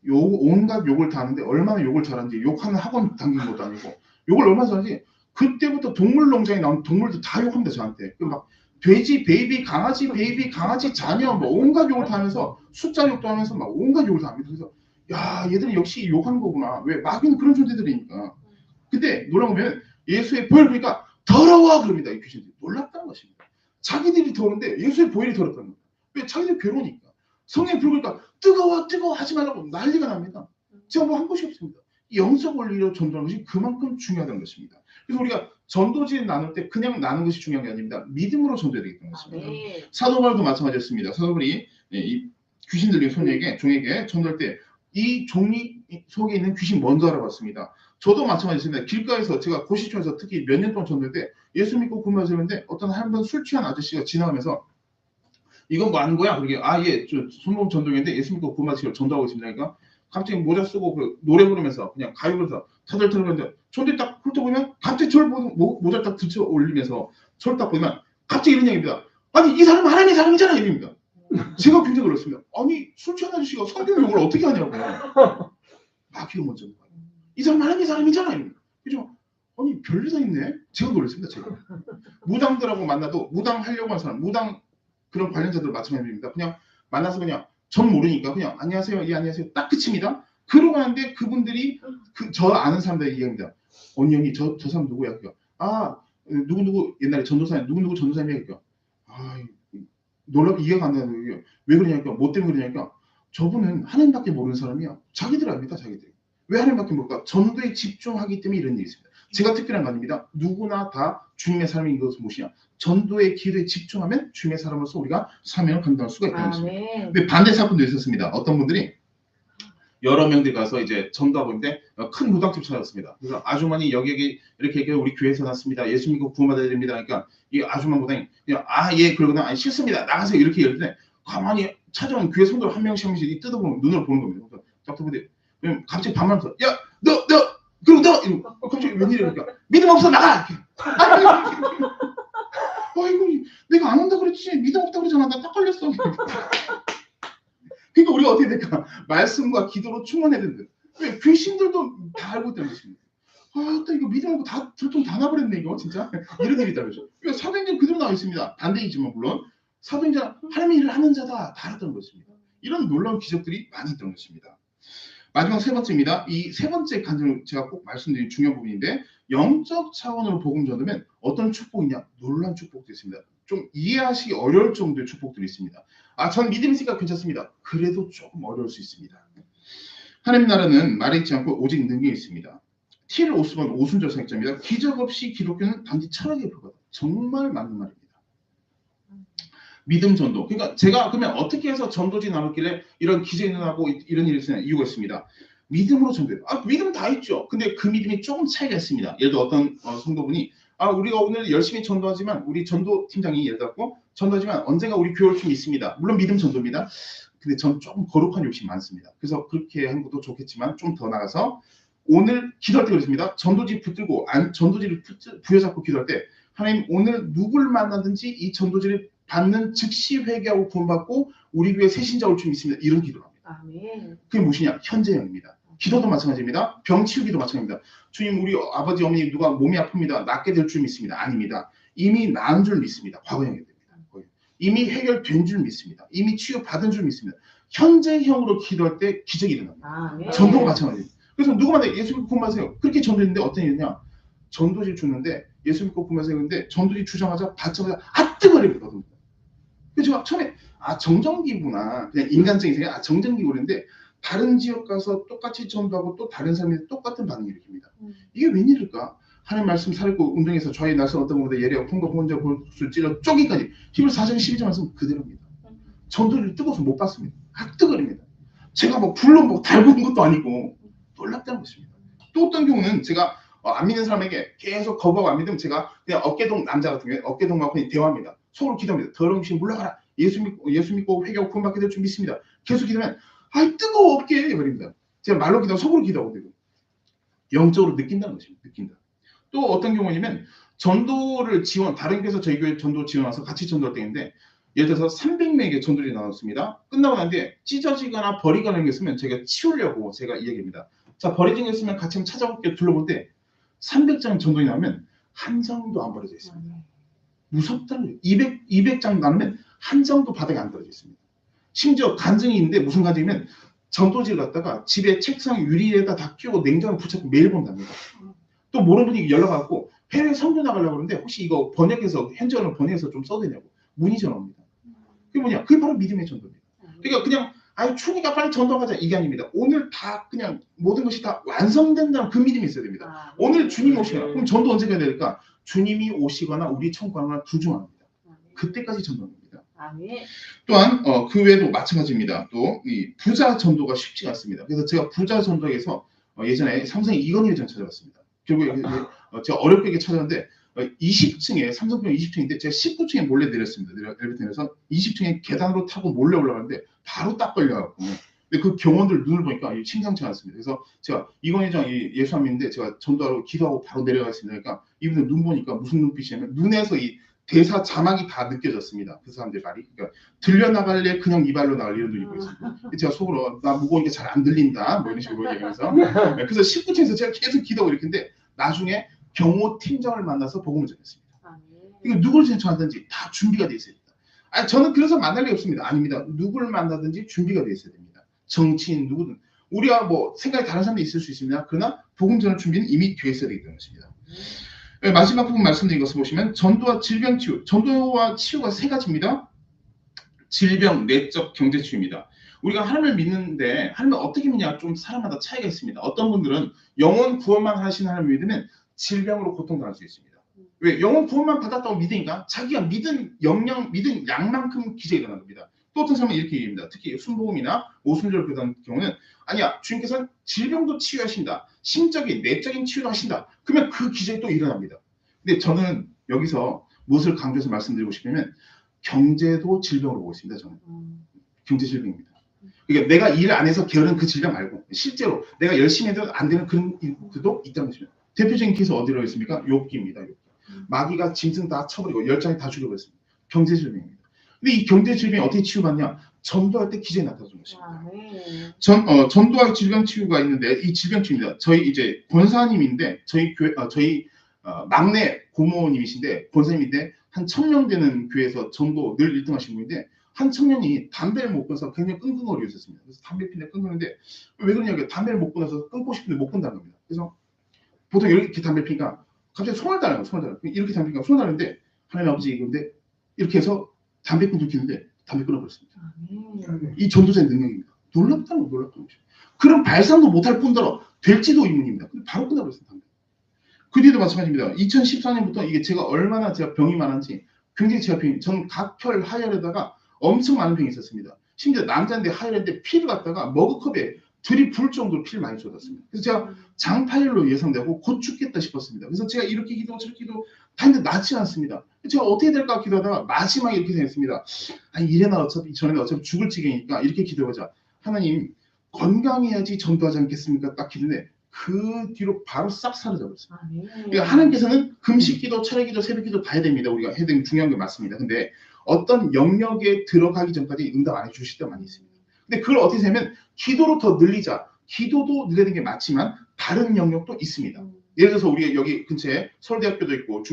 온갖 욕을 다 하는데 얼마나 욕을 잘하는지 욕하는 학원 다닌 것도 아니고 욕을 얼마나 잘하는지 그때부터 동물농장에 나온 동물들 다 욕합니다. 저한테. 막 돼지 베이비, 강아지 베이비, 강아지 자녀 뭐 온갖 욕을 다 하면서 숫자 욕도 하면서 막 온갖 욕을 다 합니다. 그래서 야 얘들은 역시 욕하는 거구나. 왜 마귀는 그런 존재들이니까. 근데 놀라운 거면 예수의 보혈 그러니까 더러워 그럽니다. 이 귀신들이. 놀랍다는 것입니다. 자기들이 더러운데 예수의 보혈이 더럽다는 거예요. 왜? 자기들 괴로우니까. 성령의 불 그러니까 뜨거워 하지 말라고 난리가 납니다. 제가 뭐 한 것이 없습니다. 영적 원리로 전도하는 것이 그만큼 중요하다는 것입니다. 그래서 우리가 전도지 나눌 때 그냥 나누는 것이 중요한 게 아닙니다. 믿음으로 전도해야 되겠다는 것입니다. 사도 바울도 마찬가지였습니다. 사도 바울이 이 귀신 들린 종에게 전도할 때 이 종이 속에 있는 귀신 먼저 알아봤습니다. 저도 마찬가지입니다. 길가에서 제가 고시촌에서 특히 몇 년 동안 전도할 때 예수 믿고 근무하시는데 어떤 한 번 술 취한 아저씨가 지나가면서 이건 뭐 하는 거야? 그러게 저 손목 전도인데 예수 믿고 근무하시고 전도하고 있습니다. 그러니까 갑자기 모자 쓰고 그 노래 부르면서 그냥 가요 부르면서 터덜터덜 하는데 저한테 딱 훑어보면 갑자기 저를 모자 딱 들쳐 올리면서 저를 딱 보면 갑자기 이런 얘기입니다. 아니 이 사람 하나님의 사람이잖아 이럽니다. 제가 굉장히 놀랐습니다. 아니 술 취한 아저씨가 성경 용어를 어떻게 하냐고. 마귀가 먼저 이 사람 하나님의 사람이잖아 이럽니다. 그죠? 아니 별일 다 있네. 제가 놀랐습니다. 제가 무당들하고 만나도 무당 하려고 하는 사람 무당 그런 관련자들 마찬가지입니다. 그냥 만나서 그냥 전 모르니까 그냥 안녕하세요, 예 안녕하세요 딱 끝입니다. 그러고 하는데 그분들이 저 아는 사람들 얘기합니다. 언니 형이 저 사람 누구야? 누구 옛날에 전도사님 누구 전도사님이야? 놀랍게 이해가 안 되는 거예요. 왜 그러냐니까 뭐 때문에 그러냐니까 저분은 하나님밖에 모르는 사람이야. 자기들 압니다. 자기들. 왜 하나님밖에 모를까? 전도에 집중하기 때문에 이런 일이 있습니다. 제가 특별한 거 아닙니다. 누구나 다 주님의 사람인 것은 무엇이냐? 전도의 기도에 집중하면 주님의 사람으로서 우리가 사명을 감당할 수가 있다는 것입니다. 근데 반대 사건도 있었습니다. 어떤 분들이 여러 명들 가서 이제 전도하고 있는데 큰 무당집 찾았습니다. 그래서 아주머니 여기 이렇게 우리 교회에서 났습니다. 예수 믿고 구원받아야 됩니다. 그러니까 이 아주머니 무당이 그냥 예 그러거든 아니 싫습니다. 나가세요 이렇게 얘기할 때 가만히 찾아온 교회 성도를 한 명씩 뜯어보면 눈으로 보는 겁니다. 그래서 딱 보는데 갑자기 반말하면서 야 너 그럼 너 갑자기 웬일이야 그러니까 믿음 없어 나가 이렇게. 아이고 내가 안 온다 그랬지 믿음 없다 그러잖아 나 딱 걸렸어. 그러니까 우리가 어떻게 될까? 말씀과 기도로 충만해야 된다. 왜? 귀신들도 다 알고 있다는 것입니다. 또 이거 믿음 없고 다 들통 다 나버렸네 이거 진짜 이런 일이 있다는 거죠. 그러니까 사도행전 그대로 나와 있습니다. 반대이지만 물론 사도행전 하나님의 일을 하는 자다 다 알았던 것입니다. 이런 놀라운 기적들이 많이 있던 것입니다. 마지막 세 번째입니다. 이 세 번째 간증을 제가 꼭 말씀드린 중요한 부분인데 영적 차원으로 복음 전하면 어떤 축복이냐? 놀라운 축복도 있습니다. 좀 이해하시기 어려울 정도의 축복들이 있습니다. 전 믿음이 있으니까 괜찮습니다. 그래도 조금 어려울 수 있습니다. 하나님 나라는 말에 있지 않고 오직 능력이 있습니다. T를 오스본 오순절 성격자입니다. 기적 없이 기독교는 단지 철학에 불과하다. 정말 맞는 말입니다. 믿음 전도. 그러니까 제가 그러면 어떻게 해서 전도지 나눴길래 이런 기적이 일어나고 이런 일이 있으냐 이유가 있습니다. 믿음으로 전도해요. 믿음 다 있죠. 근데 그 믿음이 조금 차이가 있습니다. 예를 들어 어떤 성도분이 우리가 오늘 열심히 전도하지만 우리 전도 팀장이 예를 들고 전도하지만 언젠가 우리 교회 올 수 있습니다. 물론 믿음 전도입니다. 근데 전 조금 거룩한 욕심이 많습니다. 그래서 그렇게 하는 것도 좋겠지만 좀 더 나가서 오늘 기도할 때 그렇습니다. 전도지 붙들고 전도지를 부여잡고 기도할 때 하나님 오늘 누굴 만나든지 이 전도지를 받는 즉시 회개하고 구원받고 우리 교회 새신자 올 줄 믿습니다. 이런 기도를 합니다. 아멘. 그게 무엇이냐? 현재형입니다. 기도도 마찬가지입니다. 병 치유기도 마찬가지입니다. 주님 우리 아버지 어머니 누가 몸이 아픕니다. 낫게 될 줄 믿습니다. 아닙니다. 이미 나은 줄 믿습니다. 과거형이 됩니다. 이미 해결된 줄 믿습니다. 이미 치유받은 줄 믿습니다. 현재형으로 기도할 때 기적이 일어납니다. 전도가 마찬가지입니다. 그래서 누구 만나요? 예수 믿고 구원하세요. 그렇게 전도했는데 어떤 일이냐? 전도지를 줬는데 예수 믿고 구원하세요. 근데 전도지 주자마자 받자마자 뜨거리거든요. 그래서 제가 처음에 정전기구나. 그냥 인간적인 생각 정전기구 그랬는데 다른 지역 가서 똑같이 전도하고 또 다른 사람이 똑같은 반응을 일으킵니다. 이게 웬일일까? 하나님 말씀 살고 운동에서 좌의 날선 어떤 것보다 예리하고 풍과 혼자 볼수 찔러 쪼기까지 히브리서 4장 12절 말씀 그대로입니다. 전도를 뜨거워서 못 봤습니다. 뜨거립니다. 제가 불로 달군 것도 아니고 놀랍다는 것입니다. 또 어떤 경우는 제가 안 믿는 사람에게 계속 거부하고 안 믿으면 제가 그냥 어깨동 남자 같은 경우에 어깨동하고 그냥 대화합니다. 속으로 기도합니다. 더러운 귀신 물러가라. 예수 믿고 회개하고 구원받게 될 줄 믿습니다. 계속 기도하면 뜨거워 어깨 해버립니다. 제가 말로 기도하고 속으로 기도하고 되고 영적으로 느낀다는 것입니다. 느낀다. 또 어떤 경우냐면 전도를 다른 교회에서 저희 교회 전도 지원 와서 같이 전도할 때인데 예를 들어서 300명에게 전도를 나눴습니다. 끝나고 난 뒤에 찢어지거나 버리거나 하는 게 있으면 제가 치우려고 제가 이야기합니다. 자, 버려진 게 있으면 같이 한번 찾아볼게요. 둘러볼 때 300장 전도에 나오면 한 장도 안 버려져 있습니다. 무섭다는 거예요. 200장 나누면 한 장도 바닥에 안 떨어져 있습니다. 심지어 간증이 있는데 무슨 간증이면 전도지를 갖다가 집에 책상 유리에다 다 끼우고 냉장고 붙잡고 매일 본답니다. 또 모르는 분이 연락하고 해외 선교 나가려고 그러는데 혹시 이거 번역해서 현지어로 번역해서 좀 써되냐고 문의 전화옵니다. 그게 뭐냐? 그게 바로 믿음의 전도입니다. 그러니까 그냥 추니까 빨리 전도하자 이게 아닙니다. 오늘 다 그냥 모든 것이 다 완성된다는 그 믿음이 있어야 됩니다. 오늘 주님 오시거나 그럼 전도 언제 가야 될까? 주님이 오시거나 우리 천국하거나 둘 중 하나입니다. 그때까지 전도합니다. 또한 그 외에도 마찬가지입니다. 또 이 부자 전도가 쉽지가 않습니다. 그래서 제가 부자 전도에서 예전에 삼성의 이건희 회장 찾아봤습니다. 결국에 제가 어렵게 찾았는데 20층에 삼성병원 20층인데 제가 19층에 몰래 내렸습니다. 엘리베이터 내려서 20층에 계단으로 타고 몰래 올라가는데 바로 딱 걸려갖고 근데 그 경원들 눈을 보니까 심상치 않습니다. 그래서 제가 이건희 회장 예수함인데 제가 전도하러 기도하고 바로 내려가겠습니다. 그러니까 이분들 눈 보니까 무슨 눈빛이냐면 눈에서 이 대사 자막이 다 느껴졌습니다. 그 사람들 말이. 그러니까 들려나갈래 그냥 이 발로 나갈 이런 눈이 보였습니다. 제가 속으로 나 무거우니까 잘 안 들린다 뭐 이런 식으로 얘기하면서 그래서 19층에서 제가 계속 기도하고 이렇게 했는데 나중에 경호 팀장을 만나서 복음을 전했습니다. 이거 누굴 신청하든지 다 준비가 돼 있어야 됩니다. 저는 그래서 만날 리 없습니다. 아닙니다. 누굴 만나든지 준비가 돼 있어야 됩니다. 정치인 누구든 우리가 생각이 다른 사람도 있을 수 있습니다. 그러나 복음 전할 준비는 이미 돼 있어야 되기 때문입니다. 마지막 부분 말씀드린 것을 보시면 전도와 질병 치유, 전도와 치유가 세 가지입니다. 질병, 내적, 경제 치유입니다. 우리가 하나님을 믿는데 하나님을 어떻게 믿냐 좀 사람마다 차이가 있습니다. 어떤 분들은 영혼 구원만 하시는 하나님을 믿으면 질병으로 고통당할 수 있습니다. 왜? 영혼 구원만 받았다고 믿으니까 자기가 믿은 양만큼 기적이 일어난 겁니다. 또 어떤 사람은 이렇게 얘기합니다. 특히 순복음이나 오순절 교단 경우는 아니야 주님께서는 질병도 치유하신다. 심적인 내적인 치유도 하신다. 그러면 그 기적이 또 일어납니다. 근데 저는 여기서 무엇을 강조해서 말씀드리고 싶으면 경제도 질병으로 보고 있습니다. 저는 경제 질병입니다. 그러니까 내가 일 안 해서 게으른 그 질병 말고 실제로 내가 열심히 해도 안 되는 그런 일도 있다는 것입니다. 대표적인 케이스 어디로 있습니까? 욥기입니다. 욥기. 마귀가 짐승 다 쳐버리고 열장이 다 죽여버렸습니다. 경제 질병입니다. 근데 이 경제 질병이 어떻게 치유받냐? 전도할 때 기적이 나타나는 것입니다. 전도와 질병 치유가 있는데 이 질병 치유입니다. 저희 이제 권사님인데 저희 교회 막내 고모님이신데 권사님인데 한 1000명 되는 교회에서 전도 늘 1등 하신 분인데 한 청년이 담배를 못 끊어서 굉장히 끙끙거리고 있었습니다. 그래서 담배 피는데 끊는데 왜 그러냐고 담배를 못 끊어서 끊고 싶은데 못 끊는다는 겁니다. 그래서 보통 이렇게 담배 피니까 갑자기 손을 달라요. 이렇게 담배 피니까 손을 달는데 하나님 아버지 그런데 이렇게 해서 담배 끊고 피는데 담배 끊어버렸습니다. 이 전도자의 능력입니다. 놀랍다는 것이죠. 그런 발상도 못할 뿐더러 될지도 의문입니다. 근데 바로 끝나버렸습니다. 그 뒤에도 마찬가지입니다. 2014년부터 이게 제가 얼마나 제가 병이 많은지 굉장히 제가 병이, 저는 각혈 하혈에다가 엄청 많은 병이 있었습니다. 심지어 남자인데 하혈인데 피를 갖다가 머그컵에 들이부을 정도로 피를 많이 쏟았습니다. 그래서 제가 장파열로 예상되고 곧 죽겠다 싶었습니다. 그래서 제가 이렇게 기도 저렇게 기도 다 했는데 낫지 않습니다. 제가 어떻게 될까 기도하다가 마지막에 이렇게 생각했습니다. 아니 이래나 어차피 저래나 어차피 죽을 지경이니까 이렇게 기도하자. 하나님 건강해야지 전도하지 않겠습니까? 딱 기도인데 그 뒤로 바로 싹 사라져버렸어요. 그러니까 하나님께서는 금식기도, 철회기도, 새벽기도 다 해야 됩니다. 우리가 해야 되는 중요한 게 맞습니다. 근데 어떤 영역에 들어가기 전까지 응답 안 해주실 때 많이 있습니다. 근데 그걸 어떻게 하면 기도로 더 늘리자. 기도도 늘리는 게 맞지만 다른 영역도 있습니다. 예를 들어서 우리가 여기 근처에 서울대학교도 있고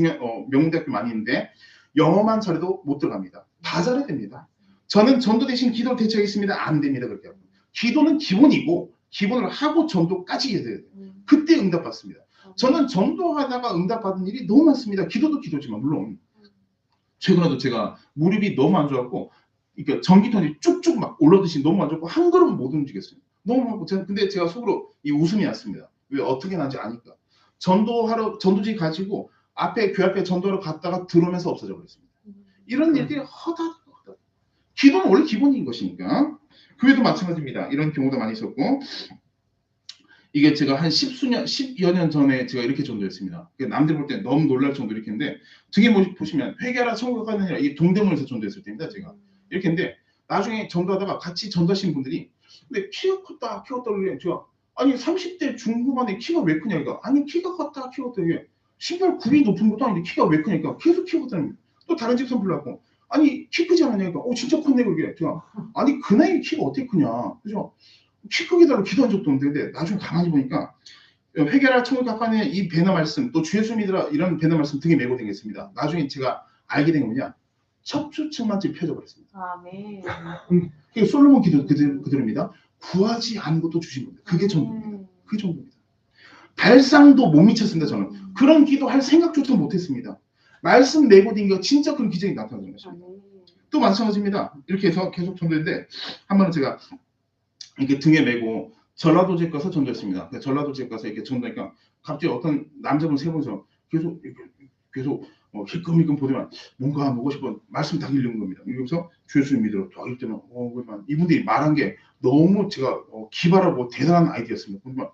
명문대학교 많이 있는데 영어만 잘해도 못 들어갑니다. 다 잘해야 됩니다. 저는 전도 대신 기도를 대체하겠습니다. 안 됩니다. 그렇게 하고. 기도는 기본이고 기본을 하고 전도까지 해야 돼요. 그때 응답받습니다. 저는 전도하다가 응답받은 일이 너무 많습니다. 기도도 기도지만 물론 최근에도 제가 무릎이 너무 안 좋았고 그러니까 전기통이 쭉쭉 막 올라듯이 너무 안 좋고 한 걸음 못 움직였어요. 너무 많고 근데 제가 속으로 이 웃음이 났습니다. 왜 어떻게 나지 아니까. 전도지 가지고 교회 앞에 전도하러 갔다가 들어오면서 없어져 버렸습니다. 이런 일들이 허다하다. 기도는 원래 기본인 것이니까. 교회도 마찬가지입니다. 이런 경우도 많이 있었고 이게 제가 한 10여 년 전에 제가 이렇게 전도했습니다. 남들 볼 때 너무 놀랄 정도로 이렇게 했는데 등에 보시면 회개하라 천국 가는 아니라 이 동대문에서 전도했을 때입니다. 제가 이렇게 했는데 나중에 전도하다가 같이 전도하신 분들이 근데 키가 컸다 그러는데 제가 아니 30대 중후반에 키가 왜 크냐니까 아니 키가 컸다 이게 신발 굽이 높은 것도 아닌데 키가 왜 크냐니까 계속 키가 컸다는 거예요. 또 다른 집선 불러갖고 아니 키 크지 않았냐니까 진짜 컸네 그게 제가 아니 그 나이에 키가 어떻게 크냐 그죠? 키 크게 달라고 기도한 적도 없는데 나중에 가만히 보니까 회개라 천국 가까이에 이 배너 말씀 또 주 예수 믿으라 이런 배너 말씀 등에 메고 다녔습니다. 나중에 제가 알게 된 게 뭐냐 척추측만증이 펴져 버렸습니다. 아멘. 그게 솔로몬 기도 그대로입니다. 구하지 않은 것도 주신 겁니다. 그게 전부입니다. 그게 전부입니다. 발상도 못 미쳤습니다. 저는 그런 기도할 생각조차 못했습니다. 말씀 내고 댕겨 진짜 그런 기적이 나타나는 것입니다. 또 마찬가지입니다. 이렇게 해서 계속 전도했는데 한 번은 제가 이렇게 등에 메고 전라도 지역 가서 전도했습니다. 전라도 지역 가서 이렇게 전도하니까 갑자기 어떤 남자분 세 분이서 계속 힐끔힐끔 보더만 뭔가 먹고 싶은 말씀 딱 읽는 겁니다. 여기서 주 예수 믿으러 딱 읽을 때는 이분들이 말한 게 너무 제가 기발하고 대단한 아이디어였습니다. 보지만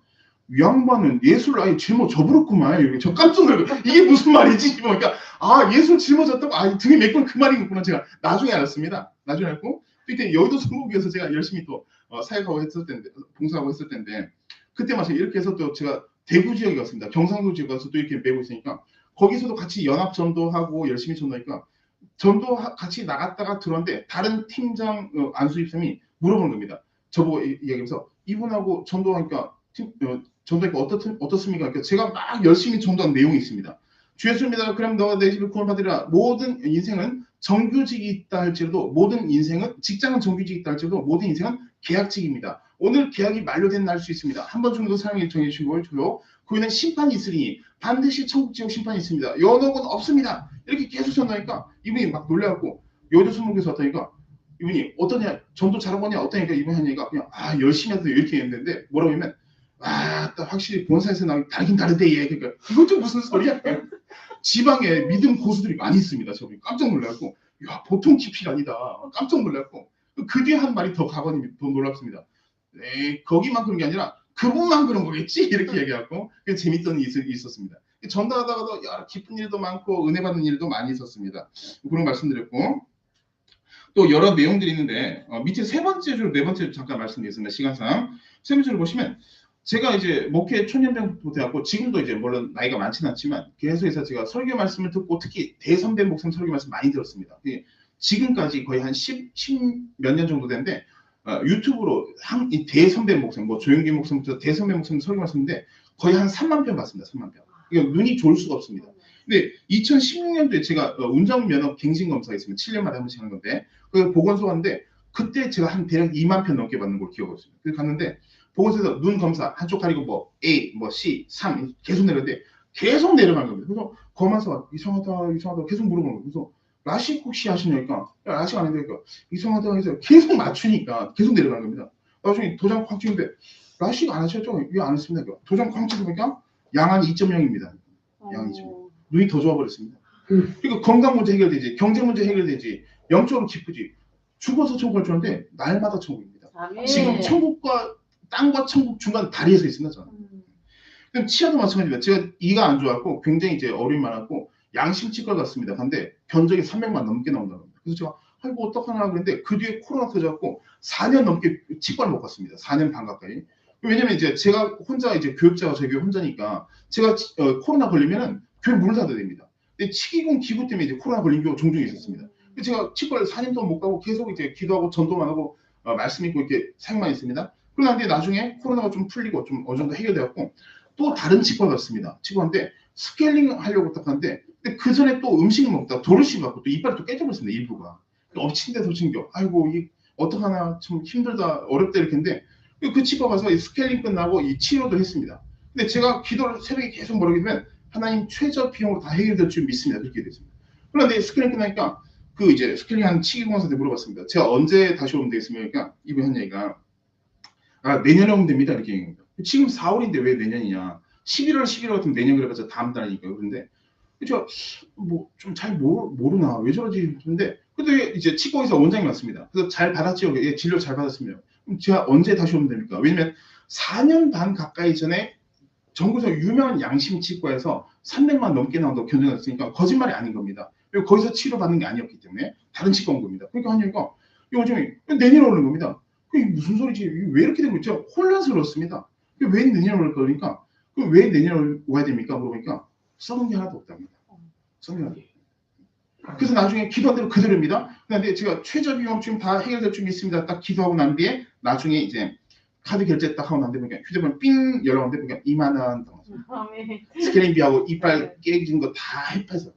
이 양반은 예수를 아예 짊어져버렸구만. 이렇게 저 깜짝 놀라고 이게 무슨 말이지? 그러니까 예수를 짊어졌다고 등에 메꾸는 그 말이겠구나. 제가 나중에 알았습니다. 나중에 알고 그때 여의도 성북에서 제가 열심히 또 사역하고 했을 때인데 봉사하고 했을 때인데 그때 마침 이렇게 해서 또 제가 대구 지역에 갔습니다. 경상도 지역에 가서 또 이렇게 메고 있으니까 거기서도 같이 연합 전도하고 열심히 전도하니까 전도 같이 나갔다가 들어왔는데 다른 팀장 안수 집사님이 물어보는 겁니다. 저보고 얘기하면서 이분하고 전도하니까 전도하니까 어떻습니까? 그러니까 제가 막 열심히 전도한 내용이 있습니다. 주 예수입니다. 그럼 너가 내 집을 구원받으리라. 모든 인생은 정규직이 있다 할지라도 모든 인생은 직장은 정규직이 있다 할지라도 모든 인생은 계약직입니다. 오늘 계약이 만료된 날 수 있습니다. 한 번 정도 사랑에 정해주신 걸 줘요. 그 후에는 심판이 있으니 반드시 천국 지옥 심판이 있습니다. 연옥은 없습니다. 이렇게 계속 전하니까 이분이 막 놀래갖고 여자 스무개서 왔다니까 이분이 어떠냐 전도 잘하고 하냐 어떠냐니까 이분이 하니까 그냥 열심히 해서 이렇게 했는데 뭐라고 하면 딱 확실히 본사에서 나오기 다르긴 다르대 얘. 그러니까 이건 좀 무슨 소리야? 지방에 믿음 고수들이 많이 있습니다. 저기 깜짝 놀랐고 야 보통 깊이가 아니다. 깜짝 놀랐고 그 뒤에 한 말이 더 가관이 더 놀랍습니다. 거기만 그런 게 아니라 그분만 그런 거겠지? 이렇게 얘기하고 재밌던 일이 있었습니다. 전도하다가도 기쁜 일도 많고 은혜 받는 일도 많이 있었습니다. 그런 말씀드렸고 또 여러 내용들이 있는데 밑에 세 번째 줄, 네 번째 줄 잠깐 말씀드리겠습니다. 시간상 세 번째 줄 보시면 제가 이제 목회 초년병부터 해갖고 지금도 이제 물론 나이가 많지는 않지만 계속해서 제가 설교 말씀을 듣고 특히 대선배 목사님 설교 말씀 많이 들었습니다. 지금까지 거의 한 10 몇 년 정도 됐는데 유튜브로 이 대선배 목사님, 조영기 목사님부터 대선배 목사님 설교 말씀인데 거의 한 3만 편 봤습니다. 3만 편. 그러니까 눈이 좋을 수가 없습니다. 근데 2016년도에 제가 운전면허 갱신 검사했습니다. 7년마다 한 번씩 하는 건데 그 보건소 갔는데 그때 제가 한 대략 2만 편 넘게 받는 걸 기억하고 있습니다. 그래서 갔는데 보건소에서 눈 검사 한쪽 가리고 A, C, 3 계속 내렸는데 계속 내려간 겁니다. 그래서 검사가 이상하다 계속 물어보는 거예요. 그래서 라식 혹시 하시냐니까 라식 안 했으니까 이상하다 해서 계속 맞추니까 계속 내려가는 겁니다. 나중에 도장 확 찍는데 라식 안 하셨죠? 왜 안 했습니다. 도장 광채 보니까 양안이 2.0입니다. 양이 2.0. 눈이 더 좋아버렸습니다. 그러니까 건강 문제 해결되지, 경제 문제 해결되지, 영적으로 기쁘지. 죽어서 천국을 주는데 날마다 천국입니다. 지금 천국과 땅과 천국 중간 다리에 서 있습니다. 저는. 그럼 치아도 마찬가지입니다. 제가 이가 안 좋았고 굉장히 이제 어려움이 많았고 양심치과 갔습니다. 근데 견적이 300만 넘게 나온다는 겁니다. 그래서 제가 아이고 어떡하나 그랬는데 그 뒤에 코로나 터져갖고 4년 넘게 치과를 못 갔습니다. 4년 반 가까이. 왜냐면 이제 제가 혼자 이제 교육자가 저희 교회 혼자니까 제가 코로나 걸리면은 교회 문을 닫아야 됩니다. 근데 치기공 기구 때문에 이제 코로나 걸린 경우 종종 있었습니다. 그래서 제가 치과를 4년 동안 못 가고 계속 이제 기도하고 전도만 하고 말씀 읽고 이렇게 사역만 했습니다. 그런데 나중에 코로나가 좀 풀리고 좀 어느 정도 해결되었고 또 다른 치과 갔습니다. 치과인데 스케일링 하려고 딱 하는데 근데 그 전에 또 음식을 먹다가 도르시 갖고 또 이빨이 또 깨져버렸습니다. 일부가. 엎친 데서 챙겨. 아이고 이 어떡하나 참 힘들다 어렵다 이렇게 했는데 그 치과 가서 이 스케일링 끝나고 이 치료도 했습니다. 근데 제가 기도를 새벽에 계속 뭐라고 하면 하나님 최저 비용으로 다 해결될 줄 믿습니다. 그렇게 됐습니다. 그런데 스케일링 끝나니까 그 이제 스케일링 한 치기공사한테 물어봤습니다. 제가 언제 다시 오면 되겠습니까? 이분 한 얘기가 내년에 오면 됩니다. 이렇게 얘기합니다. 지금 4월인데 왜 내년이냐? 11월 같으면 내년 그래봤자 다음 달이니까요. 그런데 제가 뭐 좀 잘 모르나 왜 저러지 했는데 근데 이제 치과에서 원장이 왔습니다. 그래서 잘 받았죠. 예, 진료 잘 받았으면 그럼 제가 언제 다시 오면 됩니까? 왜냐면 4년 반 가까이 전에 전국에서 유명한 양심치과에서 300만 넘게 나온다고 견뎌냈으니까 거짓말이 아닌 겁니다. 그리고 거기서 치료받는 게 아니었기 때문에 다른 치과 온 겁니다. 그러니까 하니까 이 원장이 내년에 오는 겁니다. 그게 무슨 소리지? 왜 이렇게 되고 있죠? 혼란스러웠습니다. 왜 내년에 올 거니까? 그럼 왜 내년에 와야 됩니까? 물어보니까 써놓은 게 하나도 없답니다. 써놓은 게 하나도 없어요. 그래서 나중에 기도한 대로 그대로입니다. 그런데 제가 최저 비용 지금 다 해결될 줄 믿습니다. 딱 기도하고 난 뒤에 나중에 이제 카드 결제 딱 하고 난 뒤에 보니까 휴대폰 삥 연락 오는데 보니까 2만 원 스케일링비하고 이빨 깨진 거 다 합해서.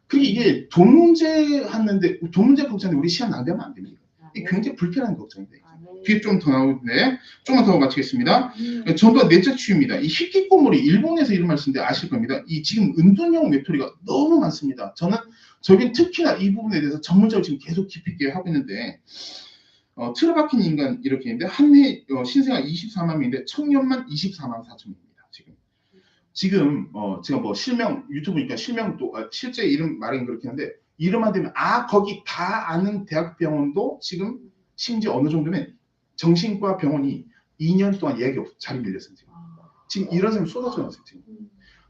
그게 이게 돈 문제 하는데 돈 문제 걱정인데 우리 시간 낭비하면 안 됩니다. 이게 굉장히 불편한 걱정인데. 뒤에 좀 더 나오는데 조금만 더 마치겠습니다. 전도가 내적 치유입니다. 이 히키코모리 일본에서 이런 말 쓰는데 아실 겁니다. 이 지금 은둔형 외톨이가 너무 많습니다. 저긴 특히나 이 부분에 대해서 전문적으로 지금 계속 깊이 있게 하고 있는데 틀어박힌 인간 이렇게 있는데 한 해 신생아 24만 명인데 청년만 24만 4천입니다. 지금 제가 뭐 실명 유튜브니까 실명도 실제 이름 말은 그렇게 하는데 이름만 되면 거기 다 아는 대학병원도 지금 심지어 어느 정도면 정신과 병원이 2년 동안 예약이 없어 자리 밀렸어요. 지금 이런 사람이 쏟아져 나왔어요. 지금.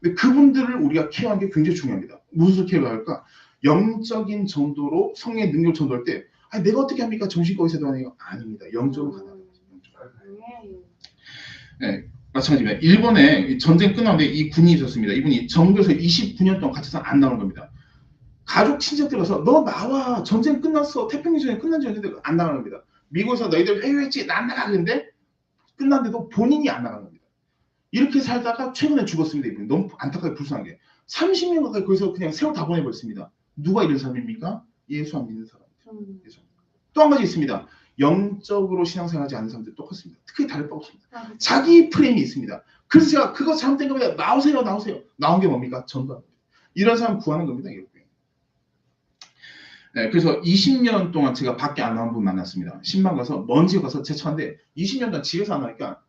근데 그분들을 우리가 케어하는 게 굉장히 중요합니다. 무슨 케어가 할까? 영적인 정도로 성령의 능력 전도할 때 내가 어떻게 합니까? 정신과 의사도 아니고 아닙니다. 영적으로 가능합니다. 네, 마찬가지입니다. 일본에 전쟁 끝나는데 이 군인이 있었습니다. 이분이 정부에서 29년 동안 갇혀서 안 나오는 겁니다. 가족 친척들 와서 너 나와 전쟁 끝났어 태평양 전쟁 끝난 지 없는데 안 나가는 겁니다. 미국에서 너희들 회유했지 난 나가는데 끝났는데도 본인이 안 나가는 겁니다. 이렇게 살다가 최근에 죽었습니다. 이분이 너무 안타깝게 불쌍한 게 30년 가까이 거기서 그냥 세월 다 보내버렸습니다. 누가 이런 사람입니까? 예수 안 믿는 사람입니다. 또 한 가지 있습니다. 영적으로 신앙생활하지 않는 사람들 똑같습니다. 특히 다를 바 없습니다. 자기 프레임이 있습니다. 그래서 제가 그거 잘못된 겁니다. 나오세요. 나온 게 뭡니까? 전도합니다. 이런 사람 구하는 겁니다. 이렇게. 네, 그래서 20년 동안 제가 밖에 안 나온 분 만났습니다. 신방 가서 먼지 가서 제쳐는데 20년 동안 집에서 안 나니까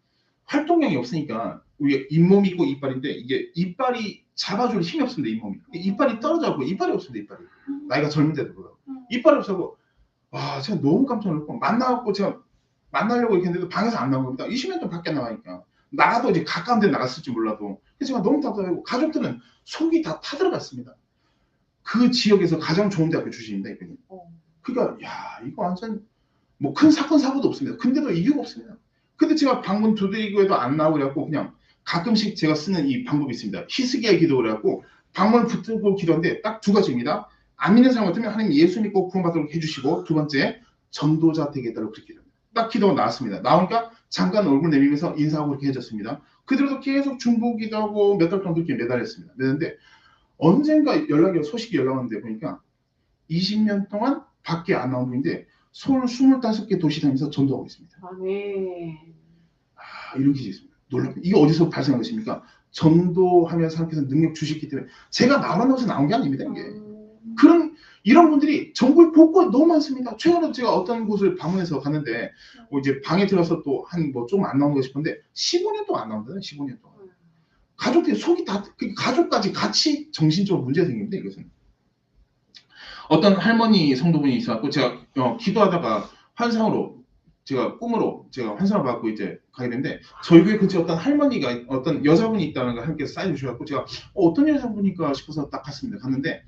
활동량이 없으니까 우리가 잇몸 있고 이빨인데 이게 이빨이 잡아줄 힘이 없습니다. 잇몸이. 이빨이 떨어져고 이빨이 없습니다. 이빨이. 나이가 젊은데도 불구하고 이빨이 없어서 와 제가 너무 깜짝 놀랐고 만나갖고 제가 만나려고 이렇게 했는데 방에서 안 나온 겁니다. 20년 동안 밖에 나가니까 나가도 이제 가까운 데 나갔을지 몰라도 그래서 제가 너무 답답하고 가족들은 속이 다 타들어갔습니다. 그 지역에서 가장 좋은 대학교 출신입니다. 이분이. 그러니까 야 이거 완전 뭐 큰 사건 사고도 없습니다. 근데도 이유가 없습니다. 근데 제가 방문 두드리고에도 안 나오고 그래갖고 그냥 가끔씩 제가 쓰는 이 방법이 있습니다. 히스기야 기도 그래갖고 방문 붙들고 기도하는데 딱 두 가지입니다. 안 믿는 사람 같으면 하나님 예수 믿고 구원받도록 해주시고 두 번째 전도자 되겠다고 그렇게 기도합니다. 딱 기도가 나왔습니다. 나오니까 잠깐 얼굴 내밀면서 인사하고 그렇게 해줬습니다. 그대로도 계속 중보 기도하고 몇 달 정도 이렇게 매달렸습니다. 매달렸는데 언젠가 소식이 연락 왔는데 보니까 20년 동안 밖에 안 나온 분인데 서울 25개 도시 다니면서 전도하고 있습니다. 이런 게 있습니다. 놀랍니다. 이게 어디서 발생한 것입니까? 전도하면서 하나님께서 능력 주셨기 때문에 제가 나오라는 것은 나온 게 아닙니다. 이게. 이런 분들이 전국에 곳곳 너무 많습니다. 최근에 제가 어떤 곳을 방문해서 갔는데 뭐 이제 방에 들어서 또 한 뭐 좀 안 나온가 싶은데 15년 동안 안 나온다네. 15년 동안. 가족들이 속이 다 가족까지 같이 정신적으로 문제가 생깁니다. 이것은. 어떤 할머니 성도분이 있어갖고 제가 기도하다가 환상으로 제가 꿈으로 제가 환상을 받고 이제 가게 됐는데 저희 교회 근처에 어떤 할머니가 어떤 여자분이 있다는 걸 함께 사인 주셔갖고 제가 어떤 여자분일까 싶어서 딱 갔습니다. 갔는데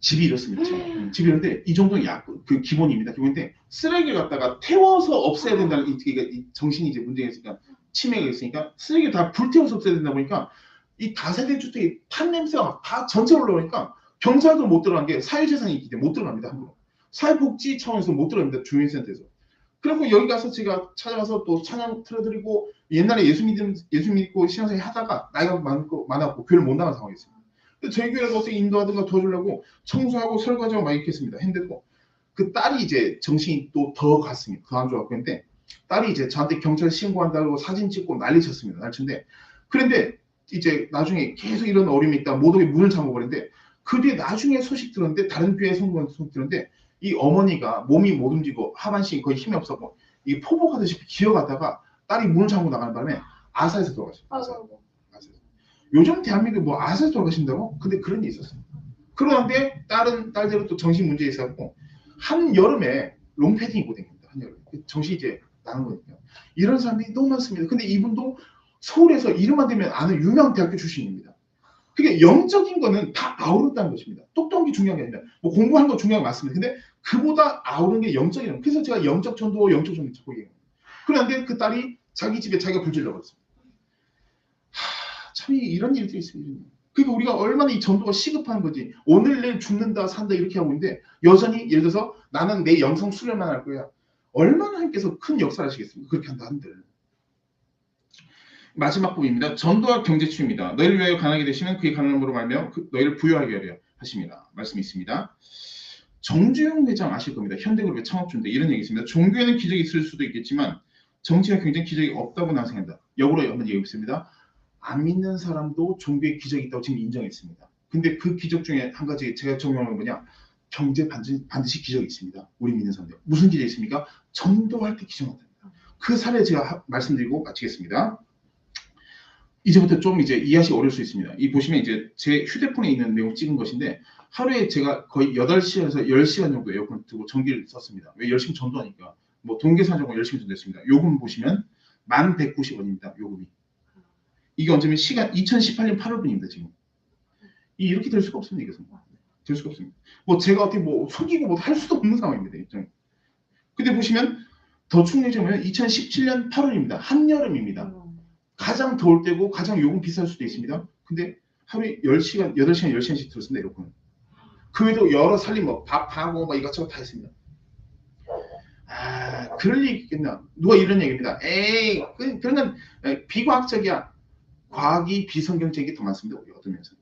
집이 이렇습니다. 집이 이런데 이 정도는 그 기본입니다. 기본인데 쓰레기를 갖다가 태워서 없애야 된다는 이 정신이 이제 문제가 있으니까 치매가 있으니까 쓰레기를 다 불태워서 없애야 된다 보니까 이 다세대 주택이 탄 냄새가 막 다 전체 올라오니까 경찰도 못 들어간 게 사회재산이 있기 때문에 못 들어갑니다. 함부로. 사회복지 차원에서 못 들어갑니다. 주민센터에서. 그리고 여기 가서 제가 찾아가서 또 찬양 틀어드리고 옛날에 예수 믿고 신앙생활 하다가 나이가 많았고 교회를 못 나간 상황이었습니다. 저희 교회를 어떻게 인도하든가 도와주려고 청소하고 설거지하고 막 이렇게 했습니다. 했는데도 그 딸이 이제 정신이 또 더 갔습니다. 더 안 좋았고 했는데 딸이 이제 저한테 경찰 신고한다고 사진 찍고 난리 쳤습니다. 난리 쳤는데 그런데 이제 나중에 계속 이런 어려움이 있다 모두에 문을 잠궈버렸는데 그 뒤에 나중에 소식 들었는데 다른 교회 성도한테 소식 들었는데 이 어머니가 몸이 못 움직이고 하반신이 거의 힘이 없었고 이 포복하듯이 기어가다가 딸이 문을 잠그고 나가는 바람에 아사에서 돌아가셨어요. 요즘 대한민국에 뭐 아사에서 돌아가신다고? 근데 그런 일이 있었어요. 그러는데 딸대로 또 정신 문제 있었고 한 여름에 롱패딩 입고 다닙니다. 한 여름에 정신이 이제 나는 거니까 이런 사람들이 너무 많습니다. 근데 이분도 서울에서 이름만 대면 아는 유명 대학교 출신입니다. 그게 영적인 거는 다 아우른다는 것입니다. 똑똑한 게 중요한 게 아니라 뭐 공부하는 거 중요한 거 맞습니다. 근데 그보다 아우르는 게 영적인 거. 그래서 제가 영적 전도 자꾸 얘기해요. 그런데 그 딸이 자기 집에 자기가 불질러 버렸습니다. 참 이런 일들이 있습니다. 그러니까 우리가 얼마나 이 전도가 시급한 거지. 오늘 내일 죽는다 산다 이렇게 하고 있는데 여전히 예를 들어서 나는 내 영성 수련만 할 거야. 얼마나 하나님께서 큰 역사를 하시겠습니까? 그렇게 한다 한들. 마지막 부분입니다. 전도와 경제치유입니다. 너희를 위하여 가난하게 되시면 그의 가난함으로 말며 너희를 부유하게 하려 하십니다. 말씀이 있습니다. 정주영 회장 아실 겁니다. 현대그룹의 창업주인데 이런 얘기 있습니다. 종교에는 기적이 있을 수도 있겠지만 정치와 경제는 기적이 없다고 나 생각한다. 역으로 한번 얘기해보겠습니다. 안 믿는 사람도 종교에 기적이 있다고 지금 인정했습니다. 근데 그 기적 중에 한 가지 제가 적용한 건 뭐냐? 경제 반드시 기적이 있습니다. 우리 믿는 사람들. 무슨 기적이 있습니까? 전도할 때 기적 나타납니다. 그 사례 제가 말씀드리고 마치겠습니다. 이제부터 좀 이제 이해하시기 어려울 수 있습니다. 이 보시면 이제 제 휴대폰에 있는 내용 찍은 것인데 하루에 제가 거의 8시간에서 10시간 정도 에어컨 두고 전기를 썼습니다. 왜 열심히 전도하니까. 뭐 동계산적으로 열심히 전도했습니다. 요금 보시면 1190원입니다. 요금이. 이게 언제면 시간 2018년 8월분입니다. 지금. 이렇게 될 수가 없습니다. 이것은. 될 수가 없습니다. 뭐 제가 어떻게 뭐 속이고 뭐 할 수도 없는 상황입니다. 근데 보시면 더 충격적이면 2017년 8월입니다. 한여름입니다. 가장 더울 때고 가장 요금 비쌀 수도 있습니다. 근데 하루에 10시간, 8시간, 10시간씩 들었습니다. 에어컨은. 그 외에도 여러 살림 뭐 밥하고 뭐 이것저것 다 했습니다. 아, 그럴 리 있겠나? 누가 이런 얘기입니다. 에이, 그런 건 비과학적이야. 과학이 비성경적인 게 더 많습니다. 우리 어떤 면에서.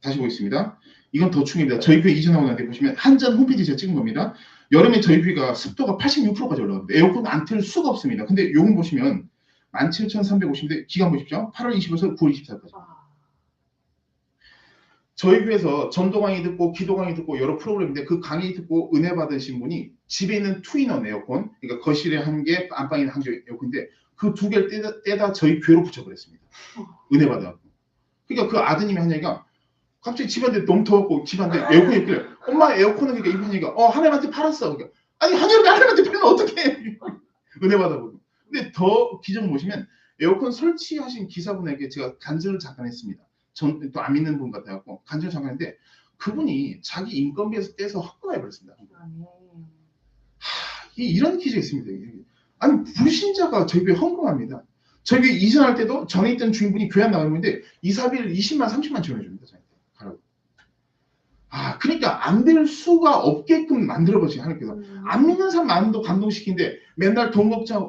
다시 보겠습니다. 이건 더 충격입니다. 저희 교회 이전하고 나는데 보시면 한전 홈페이지 제가 찍은 겁니다. 여름에 저희 교회가 습도가 86%까지 올라갑니다. 에어컨 안 틀 수가 없습니다. 근데 요금 보시면 17,350인데 기간 보십시오. 8월 20일에서 9월 24일까지. 저희 교회에서 전도 강의 듣고 기도 강의 듣고 여러 프로그램인데 그 강의 듣고 은혜 받으신 분이 집에 있는 투인원 에어컨, 그러니까 거실에 한 개, 안방에 한 개 에어컨인데 그 두 개를 떼다 저희 교회로 붙여버렸습니다. 은혜 받아갖고. 그러니까 그 아드님이 한 얘기가 갑자기 집안데 너무 더웠고 집안데 에어컨이 있길래 엄마 에어컨은 그러니까 이분 얘기가 하나님한테 팔았어. 그러니까 아니 하나님한테 팔면 어떡해. 은혜 받아보고. 근데 더 기적을 보시면 에어컨 설치하신 기사분에게 제가 간증을 잠깐 했습니다. 전 또 안 믿는 분 같아갖고 간증을 잠깐 했는데 그분이 자기 인건비에서 떼서 확보해버렸습니다. 이런 기적이 있습니다. 아니 불신자가 저희 교회 헌금합니다. 저희 교회 이전할 때도 전에 있던 주인분이 교회 안 나가는데 이사비를 20만 30만 지원해줍니다. 가라고. 그러니까 안 될 수가 없게끔 만들어버리지 하나님께서. 안 믿는 사람 많은도 감동시키는데 맨날 돈 먹자.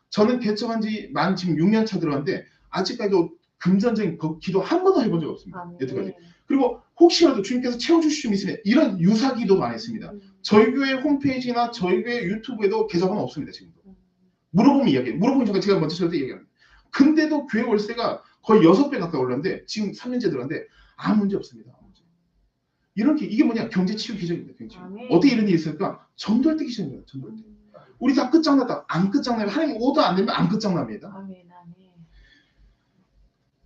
저는 개척한 지 지금 6년 차 들어갔는데 아직까지도 금전적인 기도 한 번도 해본 적 없습니다. 여태까지. 그리고 혹시라도 주님께서 채워주실 수 있으면 이런 유사기도도 안 했습니다. 저희 교회 홈페이지나 저희 교회 유튜브에도 계좌는 없습니다. 지금도. 물어보면 제가 먼저 절대 얘기합니다. 근데도 교회 월세가 거의 6배 가까이 올랐는데 지금 3년째 들어갔는데 아무 문제 없습니다. 이렇게 이게 뭐냐 경제 치유 기적입니다. 경제 치유. 아멘. 어떻게 이런 일이 있을까? 전도할 때 기적입니다. 전도할 때. 우리 다 끝장났다. 안 끝장나면 하나님 오더 안 되면 안 끝장납니다. 아멘, 아멘.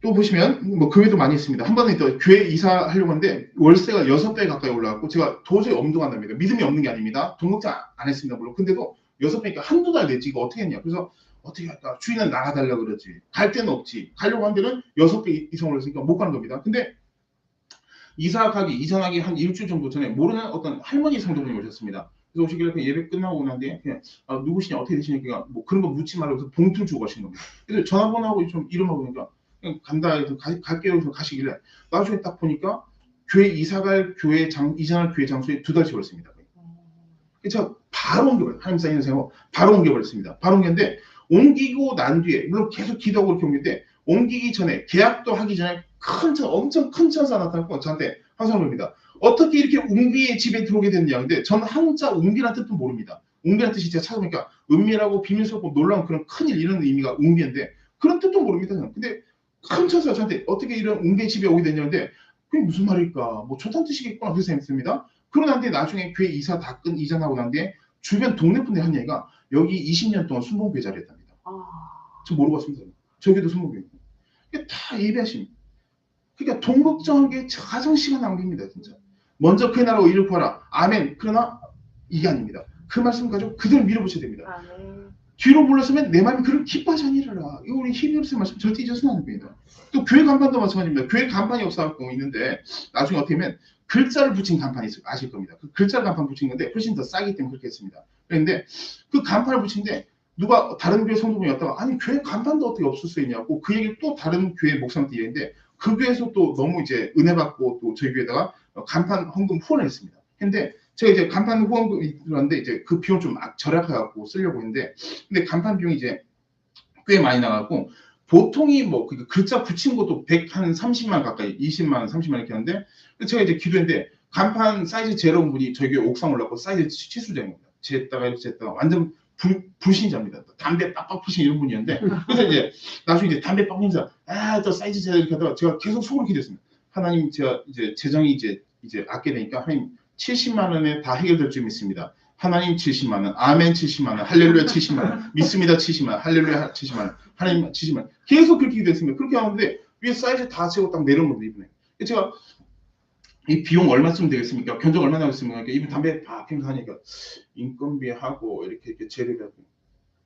또 보시면 뭐 교회도 많이 있습니다. 한 번에 또 교회 이사하려고 하는데 월세가 6배 가까이 올라갔고 제가 도저히 엄두가 안 납니다. 믿음이 없는 게 아닙니다. 등록증 안 했습니다. 물론. 근데도 6배니까 한두 달 냈지 이거 어떻게 했냐. 그래서 어떻게 할까? 주인은 나가달라고 그러지. 갈 데는 없지. 가려고 한 데는 6배 이상 올랐으니까 못 가는 겁니다. 근데 이전하기 한 일주일 정도 전에 모르는 어떤 할머니 성도분이 오셨습니다. 그래서 오시길래 그냥 예배 끝나고 오는데 그냥 누구시냐 어떻게 되시니까 뭐 그런 거 묻지 말라고 해서 봉투를 주고 가신 겁니다. 그래서 전화번호하고 좀 이름하고 보니까 그냥 간다 해서 갈게요 해서 가시길래 나중에 딱 보니까 교회 이사갈 교회 이전할 교회 장소에 2달치 걸렸습니다. 제가 바로 옮겨버렸어요. 하나님 사인을 세워 바로 옮겨버렸습니다. 바로 옮겼는데 옮기고 난 뒤에 물론 계속 기도하고 이렇게 옮겼는데 옮기기 전에 계약도 하기 전에 엄청 큰 천사 나타났고 저한테 항상 그럽니다. 어떻게 이렇게 웅비의 집에 들어오게 됐냐. 근데 저는 한자 웅비란 뜻도 모릅니다. 웅비란 뜻이 제가 찾아보니까 은밀하고 비밀스럽고 놀라운 그런 큰일 이런 의미가 웅비인데 그런 뜻도 모릅니다. 저는. 근데 큰 천사가 저한테 어떻게 이런 웅비의 집에 오게 됐냐는데 그게 무슨 말일까. 뭐 좋다는 뜻이겠구나 그래서 생각했습니다. 그러고 난 뒤에 나중에 교회 이사 다 이전하고 난 뒤에 주변 동네 분들 한 얘기가 여기 20년 동안 순봉교회 자리했답니다. 저 모르고 왔습니다. 저기도 순봉교회. 이게 다 예배하심. 그러니까 돈 걱정하는 게 가장 시간 낭비입니다. 진짜. 먼저 그의 나라로 이를 구하라. 아멘. 그러나 이게 아닙니다. 그 말씀 가지고 그대로 밀어붙여야 됩니다. 아멘. 뒤로 물러서면 내 마음이 그를 기뻐하지 아니하리라. 이거 우리 히브리서 말씀 절대 잊어서는 안 됩니다. 또 교회 간판도 마찬가지입니다. 교회 간판이 없어갖고 있는데 나중에 어떻게 하면 글자를 붙인 간판이 있어요. 아실 겁니다. 그 글자 간판 붙인 건데 훨씬 더 싸기 때문에 그렇게 했습니다. 그런데 그 간판을 붙인데 누가 다른 교회 성도분이 왔다가 아니 교회 간판도 어떻게 없을 수 있냐고 그 얘기를 또 다른 교회 목사한테 얘기했는데 그 교회에서 또 너무 이제 은혜 받고 또 저희 교회에다가 간판 헌금 후원을 했습니다. 근데 제가 이제 간판 후원금이 들어왔는데 이제 그 비용 좀 절약해갖고 쓰려고 했는데 근데 간판 비용이 이제 꽤 많이 나가고 보통이 뭐 그 글자 붙인 것도 130만 가까이 20만 30만 이렇게 하는데 제가 이제 기도했는데 간판 사이즈 제로운 분이 저희 교회 옥상 올라가고 사이즈 치수제인 겁니다. 쟀다가 이렇게 쟀다가 완전 불신자입니다. 담배 빡빡 피신 이런 분이었는데 그래서 이제 나중에 이제 담배 빡 피면서 저 사이즈 제로 이렇게 하다가 제가 계속 속으로 기도했습니다. 하나님 제가 이제 재정이 이제 아껴야 되니까 하나님 70만 원에 다 해결될 줄 믿습니다. 하나님 70만 원, 아멘 70만 원, 할렐루야 70만 원, 믿습니다 70만 원, 할렐루야 70만 원, 하나님 70만 원. 계속 그렇게 기도했습니다. 그렇게 하는데 위에 사이즈 다 채고 딱 내려온 겁니다. 이번에. 제가 이 비용 얼마쯤 되겠습니까? 견적 얼마나 되겠습니까? 이분 담배 팍 피면서 하니까 인건비하고 이렇게 재료비하고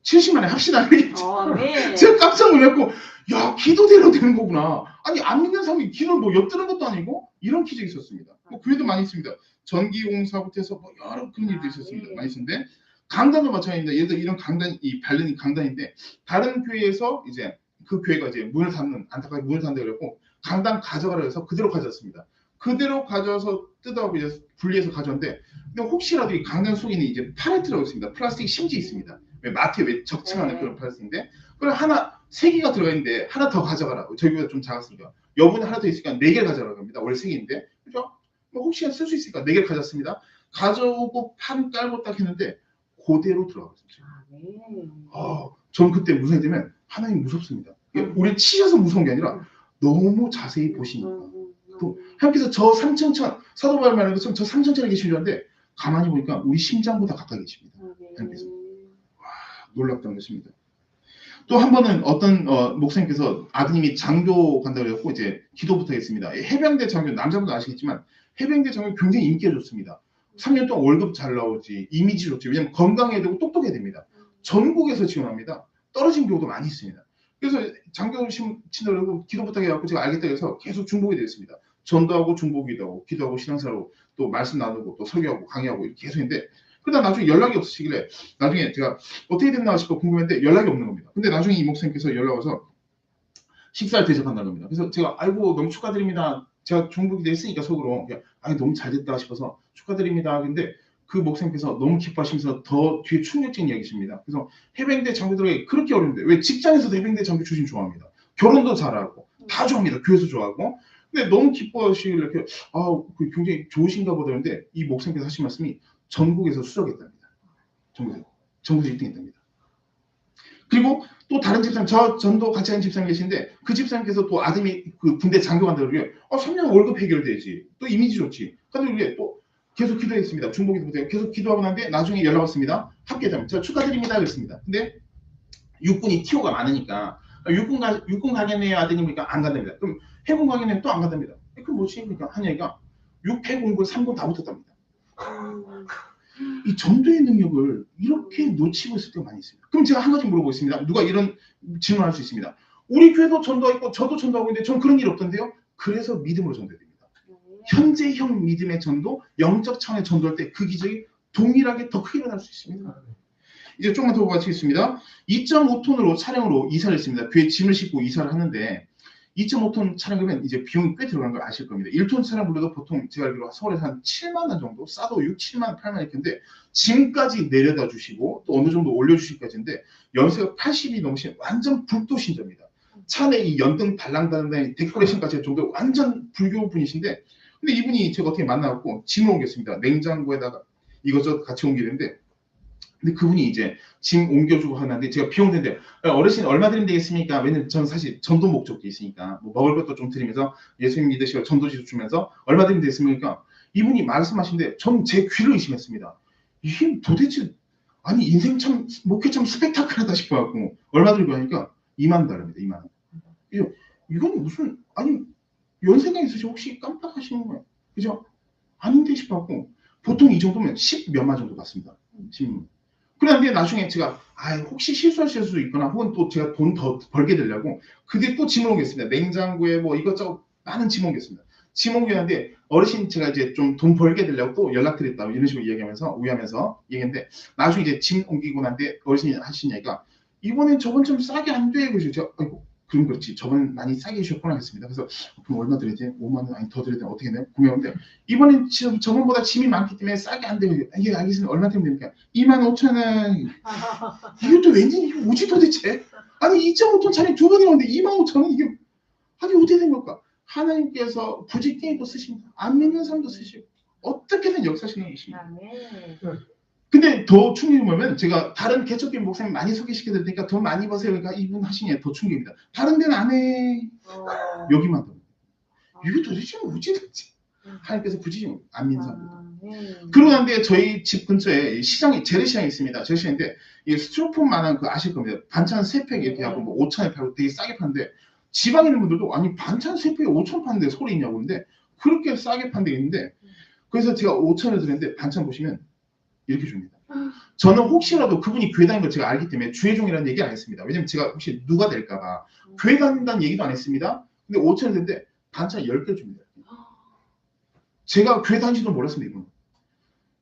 70만 원에 합시다. 네. 제가 깜짝 놀랐고 야 기도대로 되는 거구나. 아니 안 믿는 사람이 기도를 뭐 엿드는 것도 아니고 이런 기적이 있었습니다. 뭐 교회도 많이 있습니다. 전기공사부터 해서 뭐 여러 그런 일도 있었습니다. 많이 있었는데 강단도 마찬가지입니다. 예를 들어 이런 강단 이 발렌이 강단인데 다른 교회에서 이제 그 교회가 이제 문을 닫는 안타깝게 문을 닫는다 그랬고 강단 가져가라 해서 그대로 가져왔습니다. 그대로 가져와서 뜯어가고 이제 분리해서 가져왔는데 근데 혹시라도 이 강단 속에는 이제 팔레트라고 있습니다. 플라스틱 심지 있습니다. 왜 마트에 왜 적층하는 그런 플라스틱인데 그걸 하나 3개가 들어가 있는데 하나 더 가져가라. 저희보다 좀 작았으니까 여분이 하나 더 있으니까 4개를 가져가라고 합니다. 원래 3개인데 그죠? 뭐 혹시나 쓸 수 있으니까 4개를 가져왔습니다. 가져오고 판 깔고 딱 했는데 그대로 들어갔습니다. 저는 그때 무슨 생각이 들면 하나님 무섭습니다. 우리 치셔서 무서운 게 아니라 너무 자세히 보시니까. 또 하나님께서 저 3천천 사도 바울 말하는 것처럼 저 3천천에 계신 줄 알았는데 가만히 보니까 우리 심장보다 가까이 계십니다. 하나님께서. 와, 놀랍다는 것입니다. 또 한 번은 어떤 목사님께서 아드님이 장교 간다고 해갖고 이제 기도부터 했습니다. 해병대 장교 남자분도 아시겠지만 해병대 장교 굉장히 인기가 좋습니다. 3년 동안 월급 잘 나오지 이미지 좋지. 왜냐면 건강해야 되고 똑똑해야 됩니다. 전국에서 지원합니다. 떨어진 경우도 많이 있습니다. 그래서 장교 친다고 기도 부탁해갖고 제가 알겠다 해서 계속 중복이 되었습니다. 전도하고 중복기도 하고 기도하고 신앙사로 또 말씀 나누고 또 설교하고 강의하고 이렇게 계속 했는데 그러다 나중에 연락이 없으시길래 나중에 제가 어떻게 됐나 싶어 궁금했는데 연락이 없는 겁니다. 근데 나중에 이 목사님께서 연락 와서 식사를 대접한다는 겁니다. 그래서 제가 아이고 너무 축하드립니다. 제가 중복이 됐으니까 속으로 아니 너무 잘 됐다 싶어서 축하드립니다. 근데 그 목사님께서 너무 기뻐하시면서 더 뒤에 충격적인 이야기십니다. 그래서 해병대 장교들에게 그렇게 어려운데 왜 직장에서도 해병대 장교 출신 좋아합니다. 결혼도 잘하고 다 좋아합니다. 교회에서 좋아하고. 근데 너무 기뻐하시길래 이렇게 굉장히 좋으신가 보다 했는데 이 목사님께서 하신 말씀이 전국에서 수석했답니다. 전국에서 1등 했답니다. 그리고 또 다른 집사님, 저 전도 같이 하는 집사님 계신데 그 집사님께서 또 아들이 그 군대 장교 간다고 그러게 3년 월급 해결되지. 또 이미지 좋지. 근데 우리 또 계속 기도했습니다. 중보기도 못해요. 계속 기도하고 난데 나중에 연락 왔습니다. 합격자입니다. 제가 축하드립니다. 그랬습니다. 근데 육군이 티오가 많으니까 육군 가겠네요 아드님. 그러니까 안 간답니다. 그럼 해군 가겠네요. 또 안 간답니다. 그럼 뭐지? 그러니까 한 얘기가 6해군군 3군 다 붙었답니다. 이 전도의 능력을 이렇게 놓치고 있을 때가 많이 있습니다. 그럼 제가 한 가지 물어보겠습니다. 누가 이런 질문을 할 수 있습니다. 우리 교회도 전도하고 저도 전도하고 있는데 전 그런 일 없던데요. 그래서 믿음으로 전도해야 됩니다. 현재형 믿음의 전도, 영적 차원의 전도할 때 그 기적이 동일하게 더 크게 일어날 수 있습니다. 이제 조금만 더 마치겠습니다. 2.5톤으로 차량으로 이사를 했습니다. 교회 짐을 싣고 이사를 하는데 2.5톤 차량이면 이제 비용이 꽤 들어가는 걸 아실 겁니다. 1톤 차량 불러도 보통 제가 알기로 서울에서 한 7만 원 정도, 싸도 6, 7만 원, 8만 원 이렇게인데 짐까지 내려다 주시고 또 어느 정도 올려주시기까지인데 연세가 80이 넘으신 완전 불도 신자입니다. 차 안에 이 연등 달랑달랑 데코레이션까지 정도 완전 불교 분이신데 근데 이분이 제가 어떻게 만나갖고 짐을 옮겼습니다. 냉장고에다가 이것저것 같이 옮기는데 근데 그분이 이제 짐 옮겨주고 하는데 제가 비용 드는데 어르신 얼마 드리면 되겠습니까? 왜냐면 저는 사실 전도 목적도 있으니까 뭐 먹을 것도 좀 드리면서 예수님 믿으시고 전도지도 주면서 얼마 드리면 되겠습니까? 이분이 말씀하시는데 저는 제 귀를 의심했습니다. 이게 도대체 아니 인생 참 목회 참 스펙타클하다 싶어갖고 얼마 들고 하니까 2만 달러입니다. 2만 원. 이건 무슨 아니 연세가 있으시 혹시 깜빡하시는 거예요? 그죠? 아닌데 싶어갖고 보통 이 정도면 10 몇만 정도 받습니다. 10만. 그런데 나중에 제가 혹시 실수하실 수도 있거나 혹은 또 제가 돈 더 벌게 되려고 그때 또 짐을 옮겼습니다. 냉장고에 뭐 이것저것 많은 짐 옮겼습니다. 짐 옮겼는데 어르신 제가 이제 좀 돈 벌게 되려고 또 연락드렸다고 이런 식으로 이야기하면서 우회하면서 얘기했는데 나중에 이제 짐 옮기고 난데 어르신이 하신 얘기가 이번엔 저번 좀 싸게 안 돼. 그래서 제가 아이고 그럼 그렇지 저번엔 많이 싸게 주셨구나 했습니다. 그래서 그럼 얼마 드려야 돼? 5만 원 아니 더 드려야 돼? 어떻게 돼요? 구매하는데 이번엔 저번보다 짐이 많기 때문에 싸게 안 돼요. 이게 알겠습니다. 얼마 때문에 됩니까? 25,000원. 이것도 왠지 이게 뭐지 도대체? 아니 2.5톤 차량 두 번이 나오는데 25,000원 이게 아니 어떻게 된 걸까? 하나님께서 부지깽이도 쓰십니다. 안 믿는 사람도 쓰시고 어떻게든 역사하시는 것입니다. 근데 더 충격이 뭐냐면 제가 다른 개척교회 목사님 많이 소개시켜드릴 테니까 돈 많이 버세요. 그러니까 이분 하시니 더 충격입니다. 다른 데는 안 해. 여기만 더. 이게 도대체 뭐지? 하나님께서 굳이 안 믿는 사람입니다. 그러고 난데 저희 집 근처에 시장이 재래시장이 있습니다. 재래시장인데 이 스티로폼만한 그 아실 겁니다. 반찬 3팩 이렇게 하고 뭐 5,000에 팔고 되게 싸게 파는데 지방에 있는 분들도 아니 반찬 3팩에 5,000 파는데 소리 있냐고 그러는데 그렇게 싸게 파는 데 있는데 그래서 제가 5,000을 드렸는데 반찬 보시면 이렇게 줍니다. 저는 혹시라도 그분이 교회 다니는 걸 제가 알기 때문에 주의종이라는 얘기 안 했습니다. 왜냐면 제가 혹시 누가 될까봐 교회 다닌다는 얘기도 안 했습니다. 근데 5,000을 드렸는데 반찬 10개 줍니다. 제가 교회 다니지도 몰랐습니다. 이분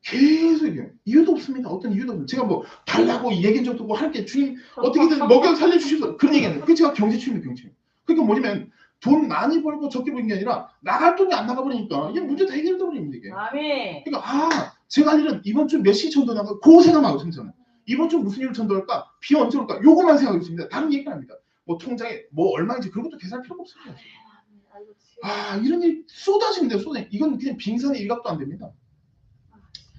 계속 얘기해요. 이유도 없습니다. 어떤 이유도 없습니다. 제가 뭐 달라고 얘기한 적도 없고 할 게 주님 어떻게든 먹여 살려주셔서 그런 얘기하는 거예요. 제가 경제치입니다. 경제. 그러니까 뭐냐면 돈 많이 벌고 적게 버는 게 아니라 나갈 돈이 안 나가버리니까 이게 문제 다 해결돼 버립니다. 이게. 아멘. 그러니까 제가 할 일은 이번 주 몇 시 전도 나가 그 생각하고 있습니다. 저는. 이번 주 무슨 일을 전도할까? 비 언제 올까? 요것만 생각하고 있습니다. 다른 얘기는 아닙니다. 뭐 통장에 뭐 얼마인지 그런 것도 계산할 필요가 없습니다. 이런 일 쏟아지는데 이건 그냥 빙산의 일각도 안 됩니다.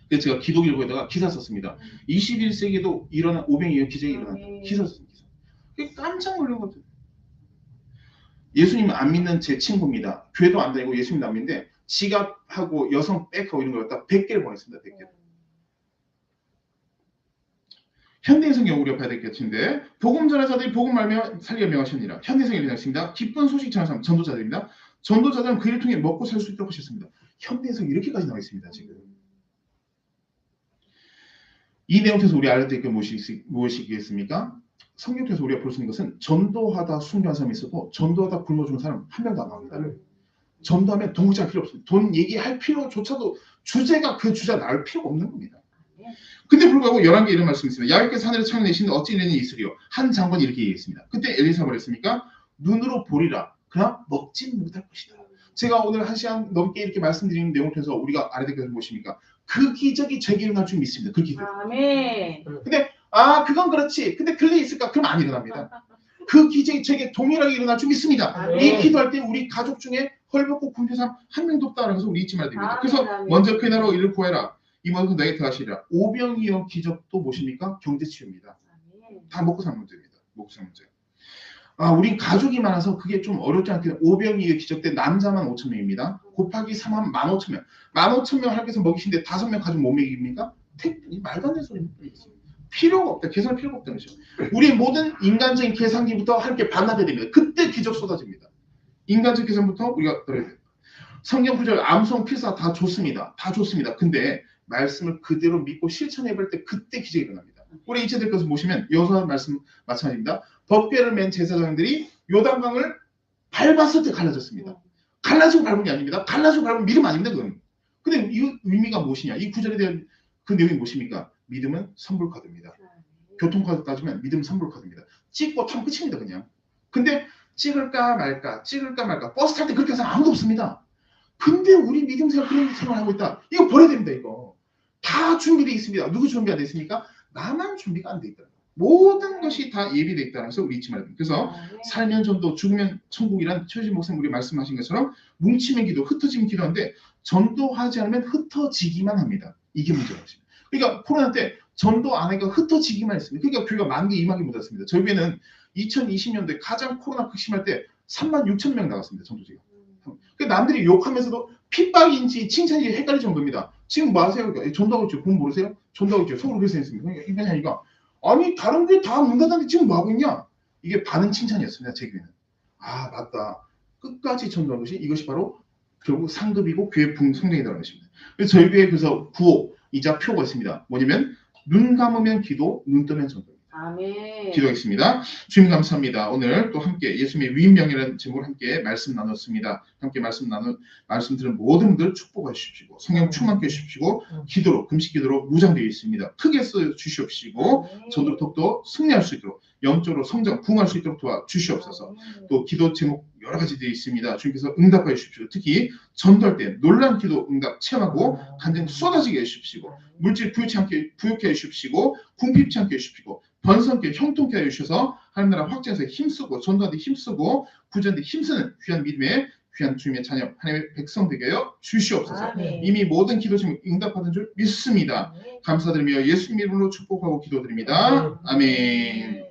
그래서 제가 기독일보에다가 기사 썼습니다. 21세기에도 일어난 오병이어 기적이 일어났다. 기사 썼습니다. 깜짝 놀란 것들. 예수님 안 믿는 제 친구입니다. 교회도 안 다니고 예수님도 안 믿는데 지갑하고 여성 백하고 이런 걸 갖다 100개를 보냈습니다. 100개. 현대인성 경우를 봐야 될 것 같은데 복음 전하자들이 복음 말며 살리게 명하셨느니라. 현대성이 일어났습니다. 기쁜 소식 전하는 사람 전도자들입니다. 전도자들은 그 일을 통해 먹고 살 수 있도록 하셨습니다. 현대성이 이렇게까지 나와 있습니다. 지금. 이 내용 통해서 우리 알아야 될 게 무엇이겠습니까? 성경 통해서 우리가 볼 수 있는 것은 전도하다 순교한 사람이 있어도 전도하다 굶어 죽은 사람 한 명도 안 나옵니다. 전도하면 동무장 필요 없습니다. 돈 얘기할 필요조차도 주제가 그 주제가 나올 필요가 없는 겁니다. 근데 불구하고 11개 이런 말씀이 있습니다. 야곱께서 하늘을 창내시는 어찌 이런 일이 있으리요. 한 장관이 이렇게 얘기했습니다. 그때 엘리사가 말했습니까? 눈으로 보리라. 그러나 먹진 못할 것이다. 제가 오늘 1시간 넘게 이렇게 말씀드리는 내용을 통해서 우리가 알아야 될 것은 무엇입니까? 그 기적이 제게 일어날 줄 믿습니다. 그 기적. 아멘. 근데 그건 그렇지. 근데 그게 있을까? 그럼 안 일어납니다. 그 기적이 제게 동일하게 일어날 줄 믿습니다. 아멘. 이 기도할 때 우리 가족 중에 헐벗고 굶는 사람 한 명도 없다는 것을 우리 잊지 말아야 됩니다. 아멘. 그래서 아멘. 먼저 그 나라로 이를 구해라. 이 모든 너에게 더하시리라. 오병이어 기적도 무엇입니까? 경제치유입니다. 다 먹고 사는 문제입니다. 목숨 문제. 우리 가족이 많아서 그게 좀 어렵지 않게 500이 기적된 남자만 5,000명입니다. 곱하기 3하면 15,000명. 15,000명 하나님께서 먹이신데 5명 가족 못 먹입니까? 말도 안 되는 소리. 필요가 없다. 계산할 필요가 없다는 것이죠. 우리의 모든 인간적인 계산기부터 함께 반납해야 됩니다. 그때 기적 쏟아집니다. 인간적 계산부터 우리가 들어야 돼요. 성경 구절, 암송, 필사 다 좋습니다. 다 좋습니다. 근데 말씀을 그대로 믿고 실천해볼 때 그때 기적이 일어납니다. 우리 이체들께서 보시면 여호수아 말씀 마찬가지입니다. 법궤를 맨 제사장들이 요단강을 밟았을 때 갈라졌습니다. 갈라지고 밟은 게 아닙니다. 갈라지고 밟은 믿음 아닙니다. 그건. 근데 이 의미가 무엇이냐? 이 구절에 대한 그 내용이 무엇입니까? 믿음은 선불카드입니다. 교통카드 따지면 믿음 선불카드입니다. 찍고 타면 끝입니다. 그냥. 근데 찍을까 말까 버스 탈 때 그렇게 해서 아무도 없습니다. 근데 우리 믿음 생활 그런 생활하고 있다. 이거 버려야 됩니다. 이거. 다 준비되어 있습니다. 누구 준비가 되어 있습니까? 나만 준비가 안 돼 있다. 모든 것이 다 예비되어 있다는 것을 우리 잊지 말아야 됩니다. 그래서 살면 전도 죽으면 천국이란 최진 목사님 우리 말씀하신 것처럼 뭉치면 기도, 흩어지면 기도하는데 전도하지 않으면 흩어지기만 합니다. 이게 문제가 있습니다. 그러니까 코로나 때 전도 안 하니까 흩어지기만 했습니다. 그러니까 교회가 10,000개, 20,000개 못 왔습니다. 저희 교회는 2020년도에 가장 코로나 극심할 때 36,000명 나갔습니다. 전도지가. 그 남들이 욕하면서도 핍박인지 칭찬인지 헷갈릴 정도입니다. 지금 뭐 하세요? 전도하고 있죠. 공 모르세요? 전도하고 있죠. 서울 그래서 했습니다. 그러니까 이거 아니 다른 교회 다 문 닫았는데 지금 뭐 하고 있냐? 이게 반은 칭찬이었습니다. 제 교회는. 맞다. 끝까지 전도한 것이 이것이 바로 결국 상급이고 교회 성장이라는 것입니다. 그래서 저희 교회에 그래서 구호이자 표가 있습니다. 뭐냐면 눈 감으면 기도, 눈 뜨면 전도. 아멘. 기도하겠습니다. 주님 감사합니다. 오늘 또 함께 예수님의 위임명이라는 제목으로 함께 말씀 나눴습니다. 함께 말씀 들은 모든 분들 축복해 주십시오. 성령 충만케 해주십시오. 기도로 금식 기도로 무장되어 있습니다. 크게 써 주시옵시고 전도로 더욱더 승리할 수 있도록 영적으로 성장 부흥할 수 있도록 도와 주시옵소서. 또 기도 제목 여러 가지 되어 있습니다. 주님께서 응답해 주십시오. 특히 전도할 때 놀란 기도 응답 체험하고 간증 쏟아지게 해주십시오. 물질 부유케 해주십시오. 궁핍치 않게 해주십시오. 번성케 형통케 해주셔서 하나님 나라 확장해서 힘쓰고 전도하는데 힘쓰고 구제하는데 힘쓰는 귀한 믿음의 귀한 주님의 자녀 하나님의 백성 되게 하여 주시옵소서. 아멘. 이미 모든 기도 제목 응답받은 줄 믿습니다. 감사드리며 예수님 이름으로 축복하고 기도드립니다. 아멘.